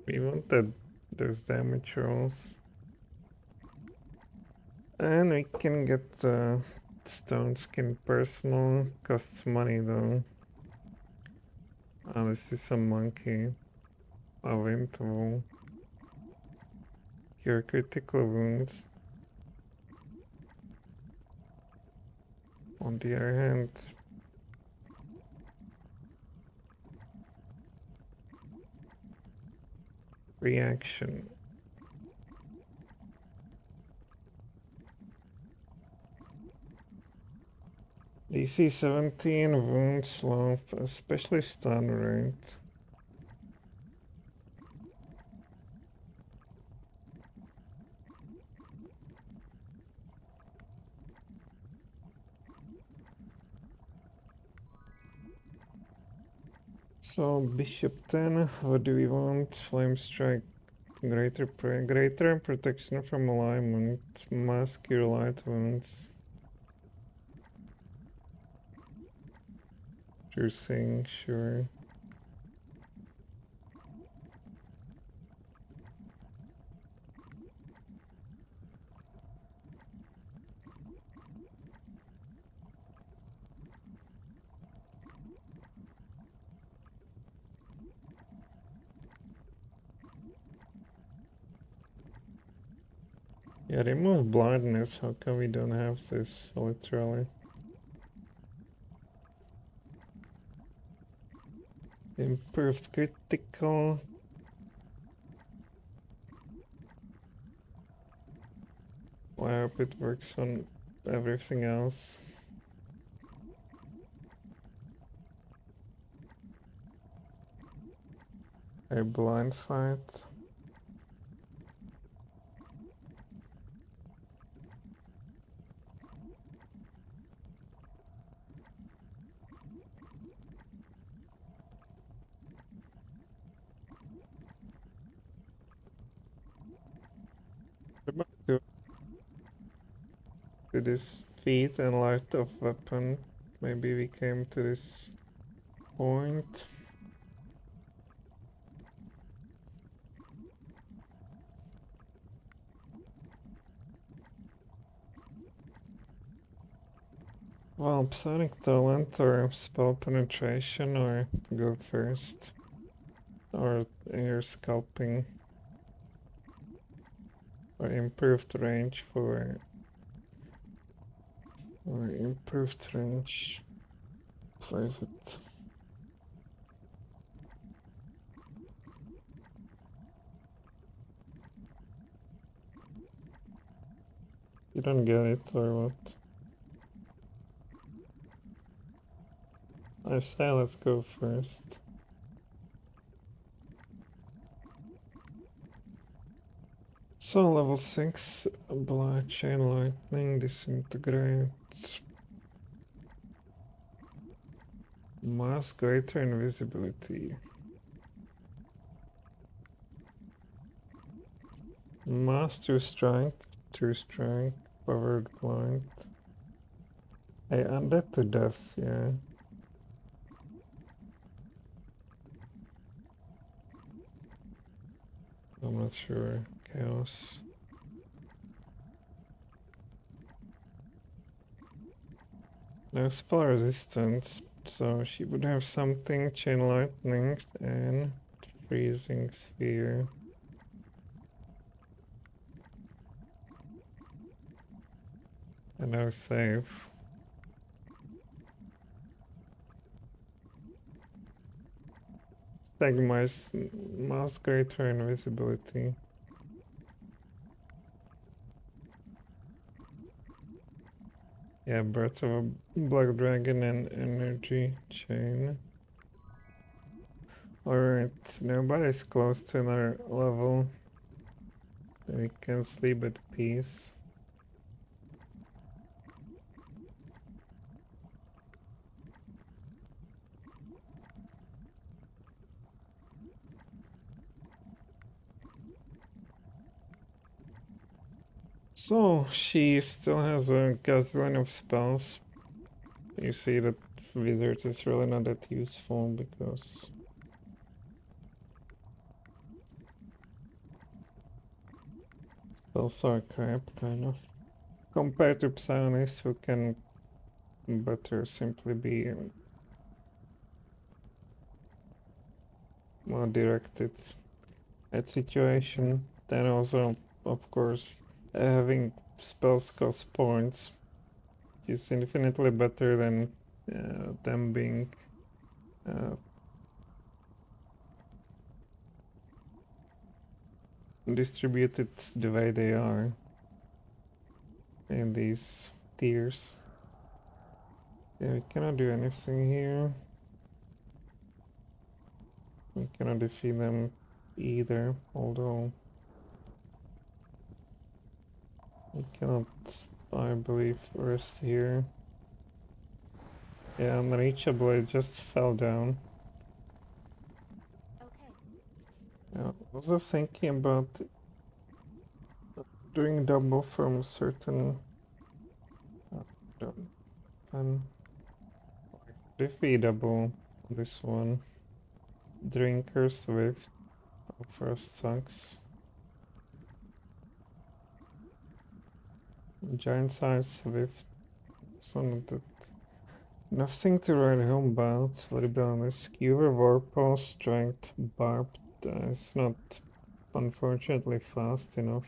We wanted those damage rolls. And we can get stone skin personal. Costs money though. Oh, this is a monkey. A wind tool. Cure critical wounds. On the other hand, reaction. DC 17 wound slope, especially stun rate. So Bishop 10, what do we want? Flame strike, greater protection from alignment, mask cure light wounds. Juicing, sure. Yeah, remove blindness. How come we don't have this, literally? Improved critical. I hope it works on everything else. A blind fight. About to this feat and light of weapon. Maybe we came to this point. Well, psionic talent or spell penetration or go first. Or air scalping. Or improved range for... Or improved range. Where is it? You don't get it or what? I say let's go first. So level 6, Black Chain Lightning, Disintegrate. Mask greater invisibility. Mask 2 strike, powered blind. Hey, undead to death, yeah. I'm not sure. Chaos. No spell resistance, so she would have something chain lightning and freezing sphere. And now save. Stagmice mask greater invisibility. Yeah, Breath of a Black Dragon and Energy Chain. Alright, nobody's close to another level. We can sleep at peace. So, she still has a gazillion of spells. You see that Wizard is really not that useful because spells are crap, kind of. Compared to Psionicist, who can better simply be more directed at situation. Then also, of course, having spells cost points is infinitely better than them being distributed the way they are in these tiers. Yeah, we cannot do anything here. We cannot defeat them either, although we cannot, I believe, rest here. Yeah, Unreachable just fell down. Okay. I was also thinking about doing double from certain pen. Defeat double on this one. Drinker Swift first sucks. Giant size Swift. So not that. Nothing to write home about, to be honest. Skewer Warpaw Strength Barbed is not unfortunately fast enough.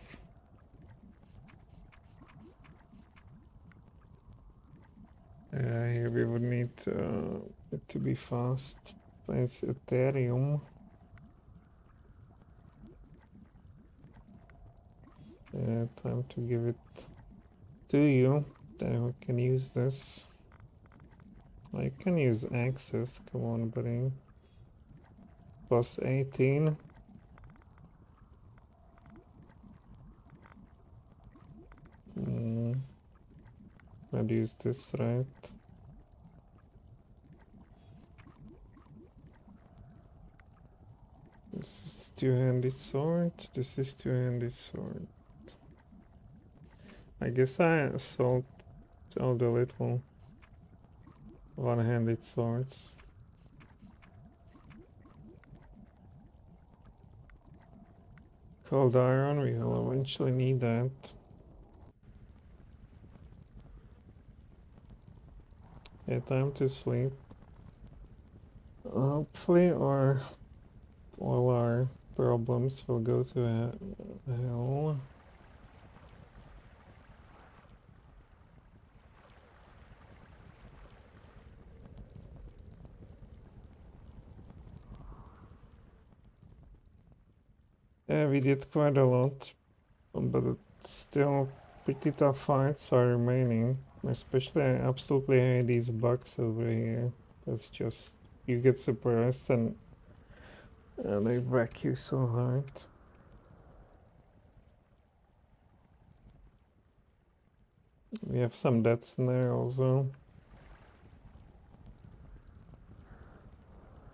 Here we would need it to be fast. It's Ethereum. Time to give it to you. Then we can use this. I can use access, come on buddy. Plus 18. I'd use this, right? This is two-handed sword, this is two-handed sword. I guess I sold all the little one-handed swords. Cold iron, we will eventually need that. Yeah, time to sleep. Hopefully, or all our problems will go to hell. Yeah, we did quite a lot, but it's still pretty tough fights are remaining. Especially, I absolutely hate these bugs over here. It's just, you get surprised and they wreck you so hard. We have some deaths in there also.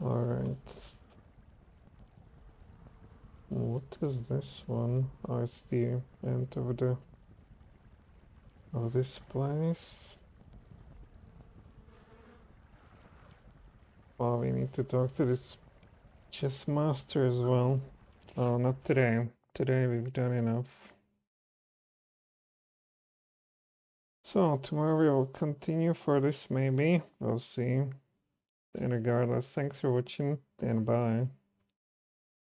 Alright. What is this one? Oh, it's the end of this place. Oh, we need to talk to this chess master as well. Oh, not today. Today we've done enough. So tomorrow we will continue for this maybe. We'll see. And regardless, thanks for watching and bye.